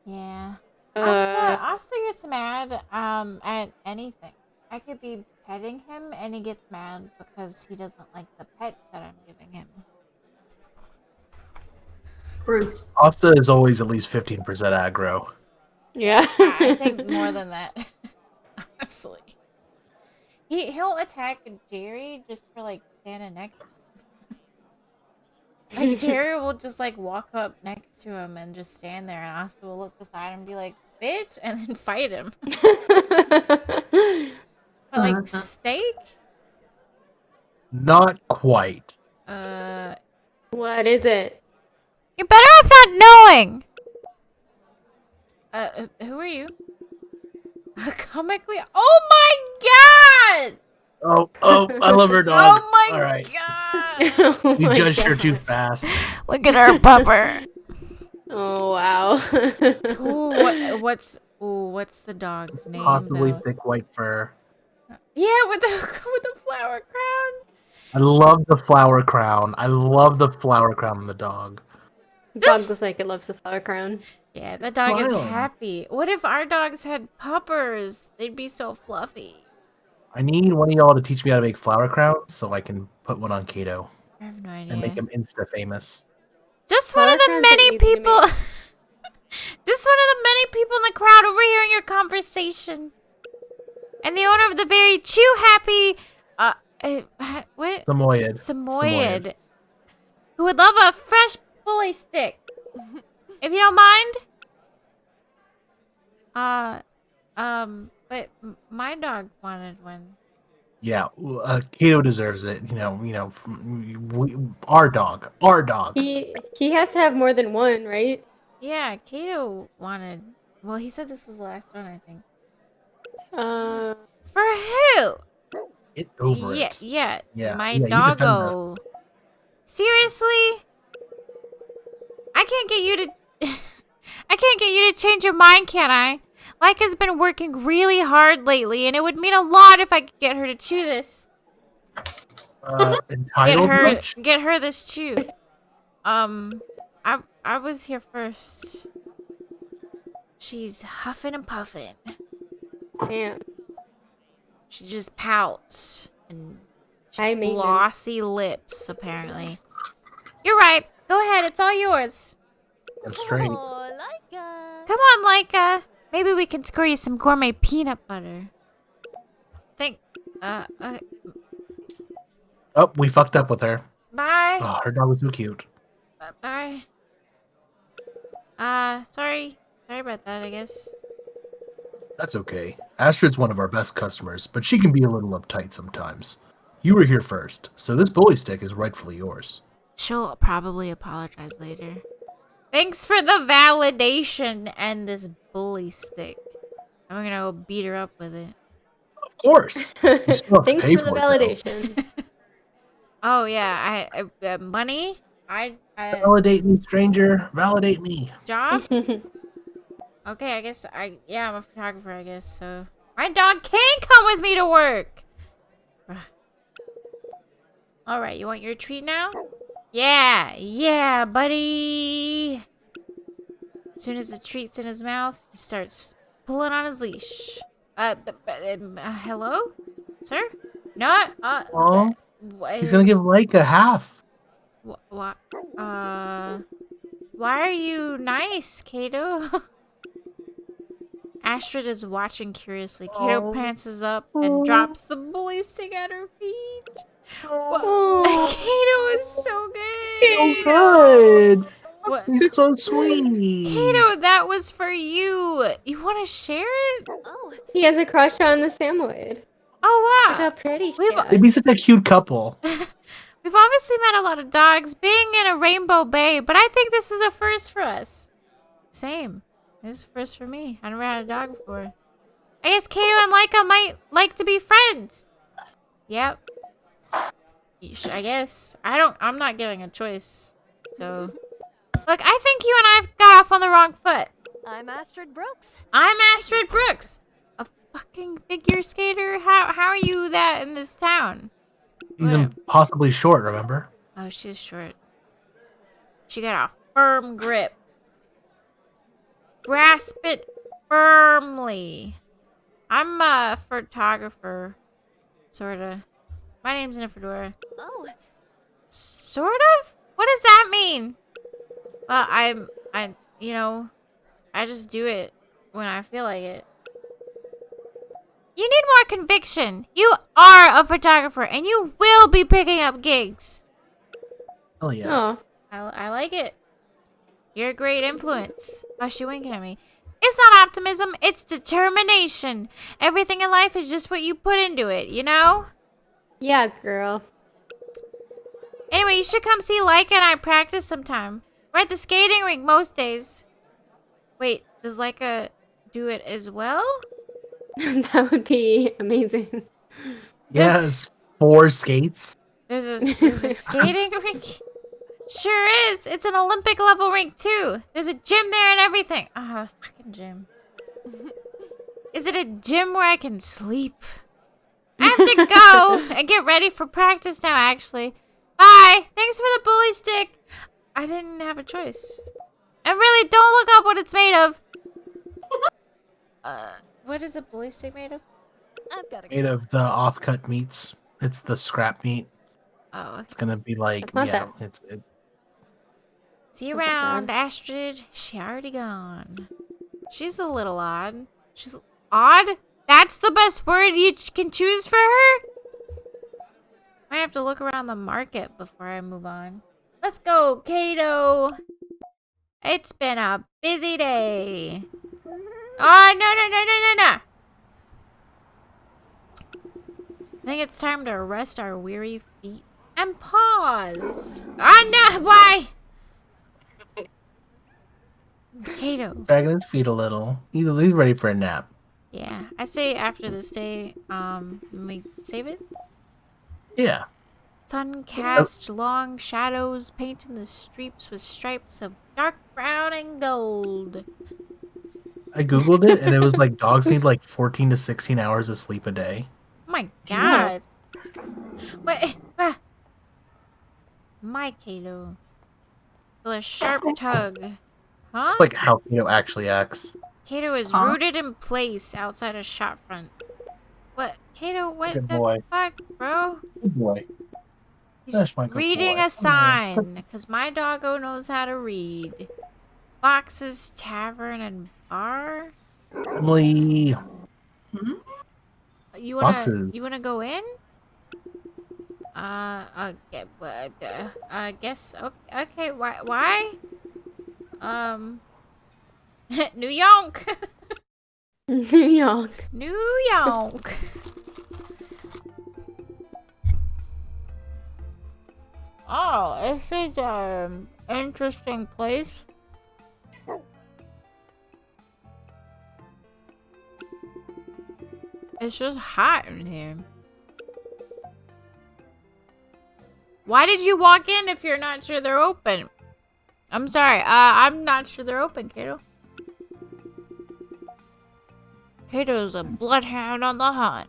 Yeah. Uh, Asta gets mad at anything. I could be petting him and he gets mad because he doesn't like the pets that I'm giving him. Bruce. Asta is always at least 15% aggro. yeah. I think more than that. Honestly. He'll attack Jerry just for like standing next to him. Like Jerry will just like walk up next to him and just stand there, and Asta will look beside him and be like, bitch, and then fight him. But like steak? Not quite. What is it? You're better off not knowing. Who are you? Comically. Oh my god! Oh, I love her dog. Oh my All right. god! Oh You my judged her God. too fast. Look at her pupper. Oh wow. Ooh, what's the dog's name? Possibly though? thick white fur. Yeah, with the flower crown. I love the flower crown. I love the flower crown on the dog. The dog looks like it loves the flower crown. Yeah, the dog is Smiling. happy. What if our dogs had puppers? They'd be so fluffy. I need one of y'all to teach me how to make flower crowns so I can put one on Kato I have no and make idea. him insta famous. Just one of Flower the crowns are many easy to people. make. Just one of the many people in the crowd overhearing your conversation. And the owner of the very chew happy, what? Samoyed. Samoyed. Who would love a fresh bully stick. If you don't mind. But my dog wanted one. Yeah, Kato deserves it. Our dog. He has to have more than one, right? Yeah, Kato wanted. Well, he said this was the last one, I think. For who? Get over it. Yeah, my you defend doggo. Seriously? I can't get you to I can't get you to change your mind, can I? Laika's been working really hard lately, and it would mean a lot if I could get her to chew this. Entitled much? Get her this chew. I was here first. She's huffing and puffing. Damn. She just pouts and High maintenance. glossy lips, apparently. You're right. Go ahead. It's all yours. I'm straight. Oh, Laika. Come on, Laika. Maybe we can score you some gourmet peanut butter. Oh, we fucked up with her. Bye. Oh, her dog was so cute. Bye. Sorry about that, I guess. That's okay. Astrid's one of our best customers, but she can be a little uptight sometimes. You were here first, so this bully stick is rightfully yours. She'll probably apologize later. Thanks for the validation and this bully stick. I'm gonna go beat her up with it. Of course. You still have to Thanks pay for the it, though. validation. Oh yeah, money. I Validate me, stranger. Validate me. job. Okay, I guess I'm a photographer. I guess so. My dog can come with me to work. All right, you want your treat now? Yeah, buddy. As soon as the treat's in his mouth, he starts pulling on his leash. Hello, sir? Not. Oh, he's What? gonna give Mike a half. What? Why are you nice, Kato? Astrid is watching curiously. Kato prances up and drops the bully stick at her feet. Kato is so good. So good. What? He's so sweet. Kato, that was for you. You want to share it? Oh, He has a crush on the Samoyed. Oh Look wow. how pretty she We've- is. They'd be such a cute couple. We've obviously met a lot of dogs being in a rainbow bay, but I think this is a first for us. Same. This is a first for me. I never had a dog before. I guess Kato and Laika might like to be friends. Yep. I guess. I'm not getting a choice. So. Look, I think you and I got off on the wrong foot. I'm Astrid Brooks. I'm Astrid Brooks. A fucking figure skater? How are you that in this town? He's What? impossibly short, remember? Oh, she's short. She got a firm grip. Grasp it firmly. I'm a photographer. Sorta. My name's Nifedora. oh, Sort of? What does that mean? Well, I just do it when I feel like it. You need more conviction. You are a photographer, and you will be picking up gigs. Hell yeah. Oh, I like it. You're a great influence. Oh, she winking at me. It's not optimism, it's determination. Everything in life is just what you put into it, you know? yeah, girl. Anyway, you should come see Laika and I practice sometime. We're at the skating rink most days. Wait, does Laika do it as well? That would be amazing. Yes, 4 skates. There's a skating rink? Sure is. It's an Olympic level rink too. There's a gym there and everything. Ah, fucking gym. Is it a gym where I can sleep? I have to go and get ready for practice now, actually. Bye. Thanks for the bully stick. I didn't have a choice. And really, don't look up what it's made of. What is a bully stick made of? I've got Made of the offcut meats. It's the scrap meat. Oh, It's gonna be like, That's not yeah, that- see you Not that around, bad. Astrid. She already gone. She's a little odd. She's odd? That's the best word you can choose for her? Might have to look around the market before I move on. Let's go, Kato. It's been a busy day. Oh, no. I think it's time to rest our weary feet and pause. Oh, no, why? Kato. dragging his feet a little. He's ready for a nap. Yeah, I say after this day, we save it? Yeah. Sun cast long shadows, painting the streets with stripes of dark brown and gold. I googled it and it was like dogs need like 14 to 16 hours of sleep a day. Oh my god. Wait, my Kato. Feel a sharp tug. Huh? It's like how Kato actually acts. Kato is Huh? rooted in place outside a shop front. What? Kato, what good the boy. fuck, bro? Good boy. He's That's my good reading boy. a sign, because my doggo knows how to read. Fox's Tavern and Bar? Emily. You wanna, Foxes. you wanna go in? Guess, okay, why? New York! New York. New York! Oh, this is an interesting place. It's just hot in here. Why did you walk in if you're not sure they're open? I'm sorry. I'm not sure they're open, Kato. Kato's a bloodhound on the hunt.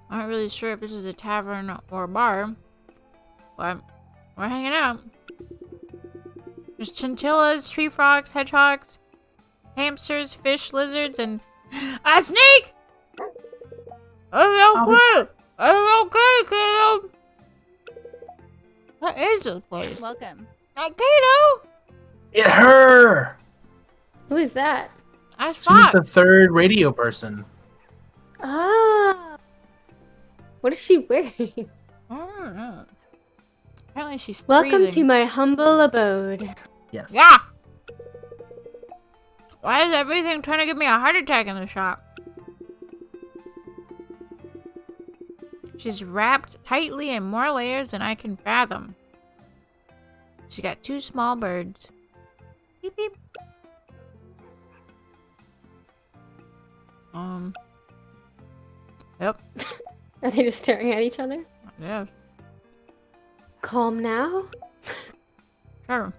I'm not really sure if this is a tavern or a bar, but we're hanging out. There's chinchillas, tree frogs, hedgehogs, hamsters, fish, lizards, and a snake! I'm okay! I'm okay, Kato! What is this place? Welcome. Kato! Get her! Who is that? That's She's the Fox. third radio person. Ah. What is she wearing? I don't know. Apparently she's Welcome freezing. to my humble abode. Yes. Yeah! Why is everything trying to give me a heart attack in the shop? She's wrapped tightly in more layers than I can fathom. She got 2 small birds. Beep beep. Yep. Are they just staring at each other? Yeah. Calm now? Sure.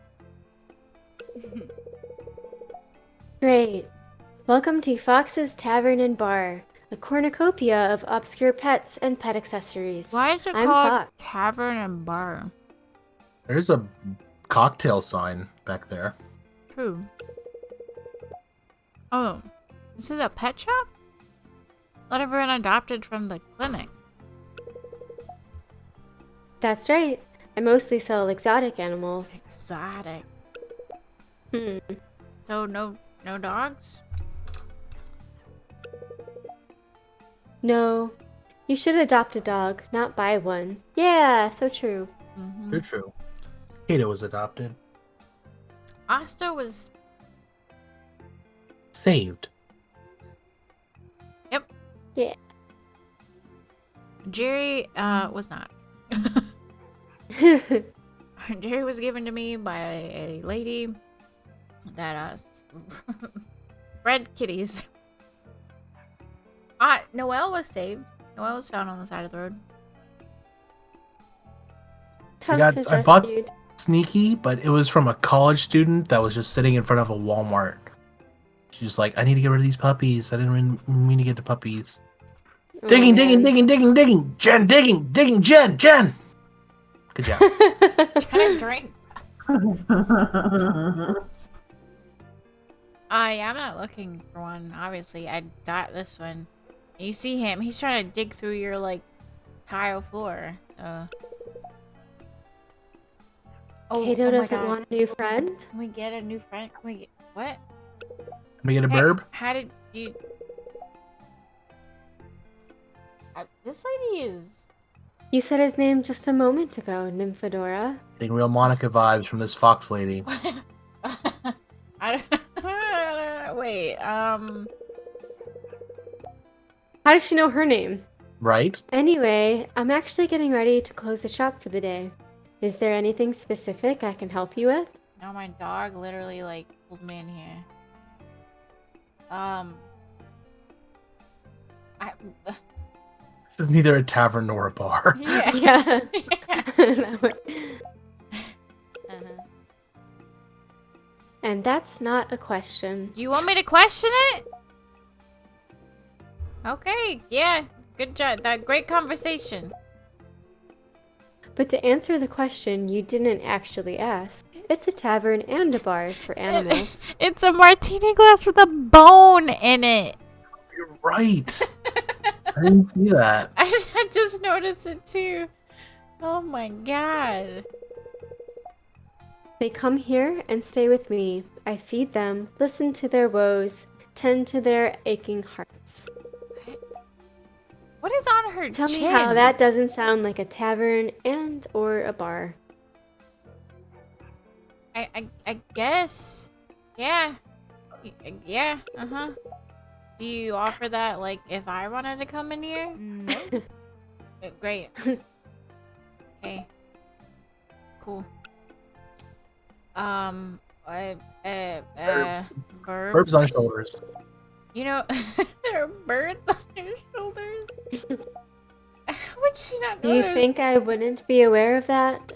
Great. Welcome to Fox's Tavern and Bar, a cornucopia of obscure pets and pet accessories. Why is it I'm called Fox. Tavern and Bar? There's a cocktail sign back there. True. Oh, this is a pet shop? Let everyone adopted from the clinic. That's right. I mostly sell exotic animals. Exotic. Hmm. So no dogs? No. You should adopt a dog, not buy one. Yeah, so true. Mm-hmm. True, true. Kato was adopted. Asta was. Saved. Yep. Yeah. Jerry was not. Jerry was given to me by a lady that bred kitties. Noelle was saved. Noelle was found on the side of the road. Tunks is I bought rescued. Sneaky, but it was from a college student that was just sitting in front of a Walmart. She's just like, I need to get rid of these puppies. I didn't mean to get the puppies. Oh, Digging, man. digging. Jen, digging, Jen. Good job. Trying to drink. Yeah, I'm not looking for one. Obviously, I got this one. You see him? He's trying to dig through your tile floor. Kato my doesn't God. want a new friend? Can we get a new friend? Can we get what? Let me get a Hey, burb. how did you? This lady is. You said his name just a moment ago, Nymphadora. Getting real Monica vibes from this fox lady. I don't, wait. How does she know her name? Right? Anyway, I'm actually getting ready to close the shop for the day. Is there anything specific I can help you with? Now my dog literally pulled me in here. This is neither a tavern nor a bar. Yeah. Yeah. That would- Uh-huh. And that's not a question. Do you want me to question it? Okay, yeah. Good job. That great conversation. But to answer the question you didn't actually ask, it's a tavern and a bar for animals. It's a martini glass with a bone in it. You're right. I didn't see that. I just noticed it too. Oh my god. They come here and stay with me. I feed them, listen to their woes, tend to their aching hearts. What is on her Tell chin? me how that doesn't sound like a tavern and or a bar. I guess. Yeah. Yeah, uh-huh. Do you offer that, if I wanted to come in here? No. Great. Okay. Cool. Birds. Birds. Burbs on shoulders. You know, there are birds on your shoulders. would she not know? Do you there's- think I wouldn't be aware of that?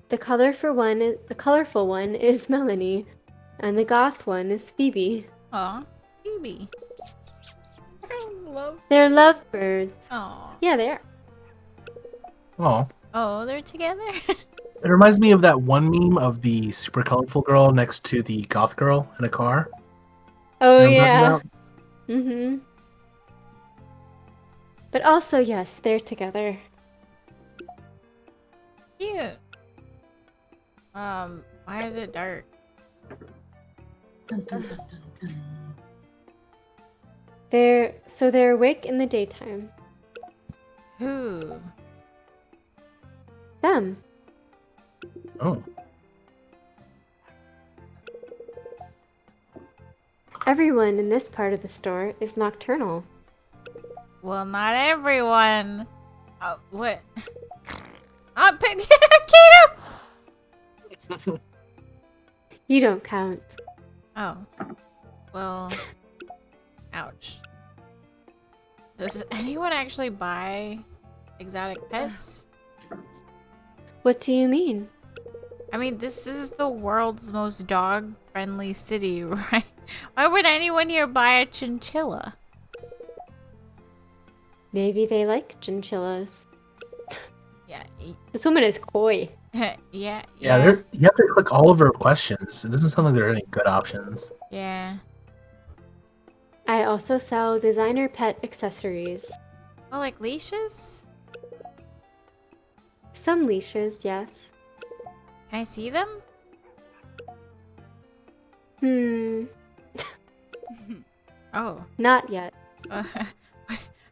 The colorful one is Melanie, and the goth one is Phoebe. Aw, Phoebe. I love. They're lovebirds. Aw. Yeah, they are. Oh. Oh, they're together? It reminds me of that one meme of the super colorful girl next to the goth girl in a car. Oh You know what I'm yeah. talking Mm-hmm. But also, yes, they're together. Cute. Why is it dark? They're awake in the daytime. Who? Them. Oh. Everyone in this part of the store is nocturnal. Well, not everyone. Oh, what? Kato! You don't count. Oh. Well. Ouch. Does anyone actually buy exotic pets? What do you mean? I mean, this is the world's most dog-friendly city, right? Why would anyone here buy a chinchilla? Maybe they like chinchillas. Yeah. This woman is coy. Yeah. You have to click all of her questions. It doesn't sound like there are any good options. Yeah. I also sell designer pet accessories. Oh, like leashes? Some leashes, yes. Can I see them? Oh. Not yet.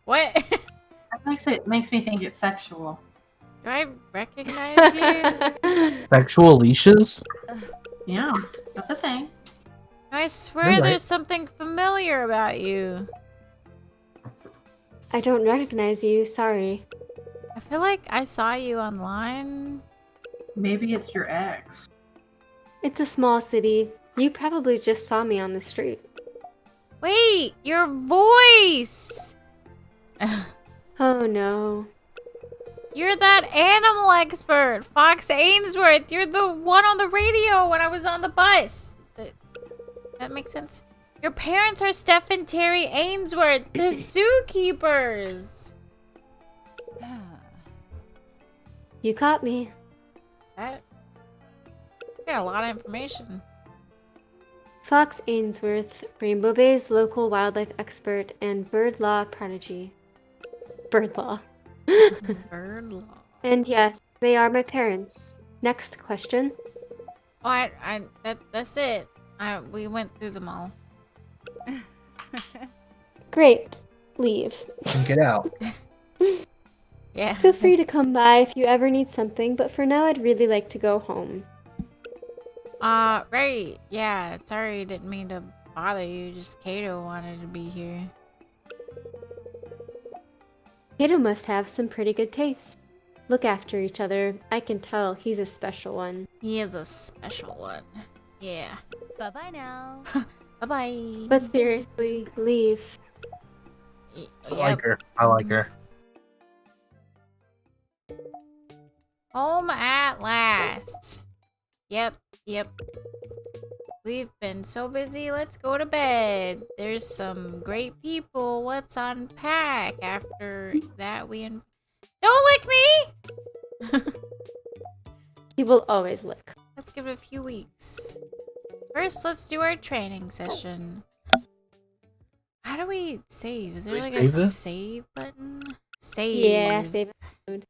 What? That makes me think it's sexual. Do I recognize you? Sexual leashes? Yeah, that's a thing. I swear You're right. there's something familiar about you. I don't recognize you, sorry. I feel like I saw you online. Maybe it's your ex. It's a small city. You probably just saw me on the street. Wait, your voice! Oh no. You're that animal expert, Fox Ainsworth. You're the one on the radio when I was on the bus. That makes sense? Your parents are Steph and Terry Ainsworth, the zookeepers. You caught me. That got a lot of information. Fox Ainsworth, Rainbow Bay's local wildlife expert and bird law prodigy. Bird law. Bird law. And yes, they are my parents. Next question. Oh, that's it. We went through them all. Great. Leave. And get out. Yeah. Feel free to come by if you ever need something, but for now I'd really like to go home. Right. Yeah, sorry, didn't mean to bother you. Just Kato wanted to be here. Kato must have some pretty good taste. Look after each other. I can tell he's a special one. He is a special one. Yeah. Bye-bye now. Bye-bye. But seriously, leave. I like her. I like her. Home at last. Yep. We've been so busy, let's go to bed. There's some great people, let's unpack. After that, don't lick me! He will always lick. Let's give it a few weeks. First, let's do our training session. How do we save? Is there like a save this? save button? Save. Yeah, save it.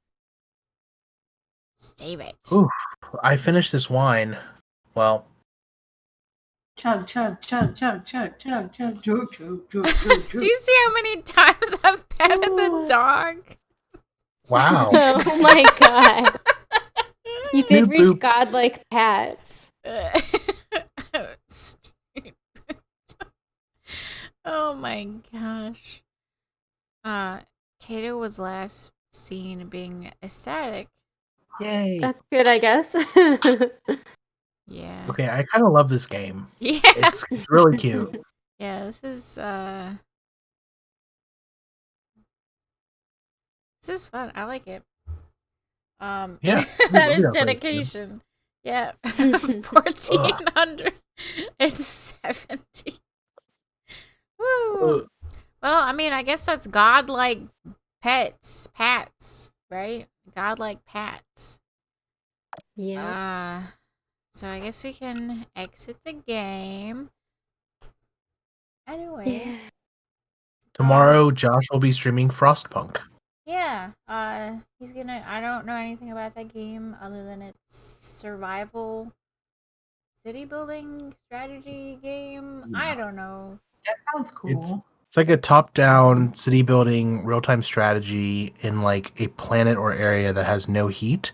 Save it. Oof. I finished this wine. Well, Chug, chug, chug, chug, chug, chug, chug, chug, chug, chug, chug, Do chug. you see how many times I've petted the dog? wow. Oh my god. You did Snoop reach boop. godlike pats. Stupid. Oh my gosh. Kato was last seen being ecstatic. Yay. That's good, I guess. Yeah. Okay, I kind of love this game. Yeah. It's really cute. Yeah, this is This is fun. I like it. Yeah, that we is got plays, too. dedication. Yeah, 1400 and 70. Woo. Ugh. Well, I mean, I guess that's godlike pats, right? Godlike pats. Yeah. So I guess we can exit the game. Anyway, Yeah. Tomorrow, Josh will be streaming Frostpunk. yeah, he's gonna. I don't know anything about that game other than it's survival city building strategy game. I don't know. That sounds cool. It's like a top-down city building real-time strategy in like a planet or area that has no heat.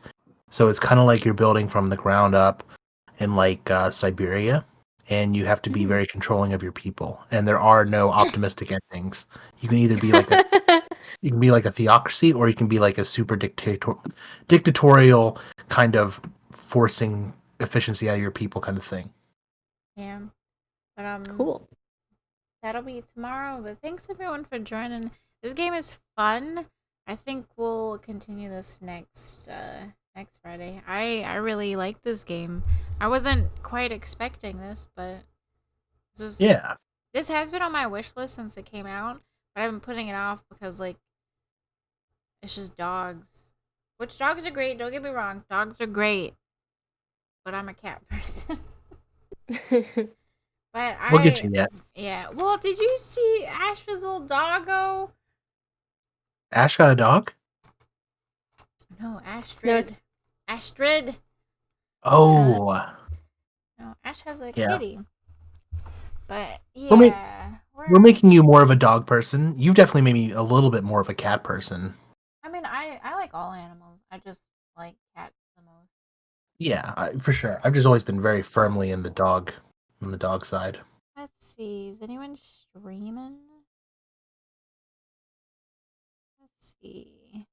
So it's kind of like you're building from the ground up in like Siberia, and you have to be very controlling of your people. And there are no optimistic endings. You can either be like a theocracy, or you can be like a super dictatorial kind of forcing efficiency out of your people kind of thing. Yeah, but Cool. that'll be tomorrow. But thanks everyone for joining. This game is fun. I think we'll continue this next Friday. I really like this game. I wasn't quite expecting this, but just Yeah. this has been on my wish list since it came out, but I've been putting it off because like it's just dogs. Which dogs are great, don't get me wrong. Dogs are great. But I'm a cat person. But We'll get you yet. yeah. Well, did you see Ash's little doggo? Ash got a dog? No, Astrid. No, it's- Astrid. Oh. No, Ash has a Yeah. kitty. But We're yeah, We're making you more of a dog person. You've definitely made me a little bit more of a cat person. I mean, I like all animals. I just like cats the most. Yeah, for sure. I've just always been very firmly in the dog side. Let's see. Is anyone streaming? Let's see.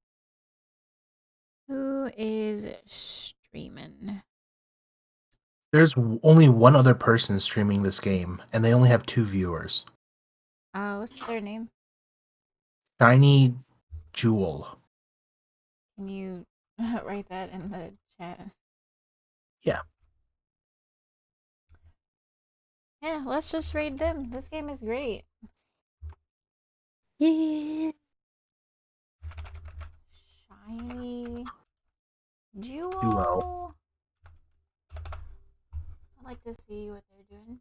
Who is streaming? There's only one other person streaming this game, and they only have 2 viewers. What's their name? Shiny Jewel. Can you write that in the chat? Yeah. Yeah, let's just raid them. This game is great. Yeah. Shiny Jewel. Duo. I'd like to see what they're doing.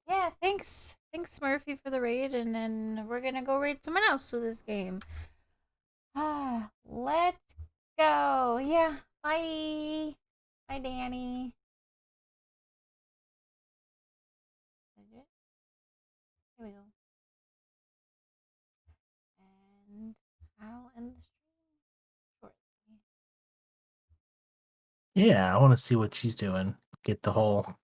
Yeah, thanks. Thanks, Murphy, for the raid, and then we're gonna go raid someone else with this game. Let's go. Yeah, bye. Bye, Danny. Here we go. And I'll end the stream shortly. Yeah, I want to see what she's doing. Get the whole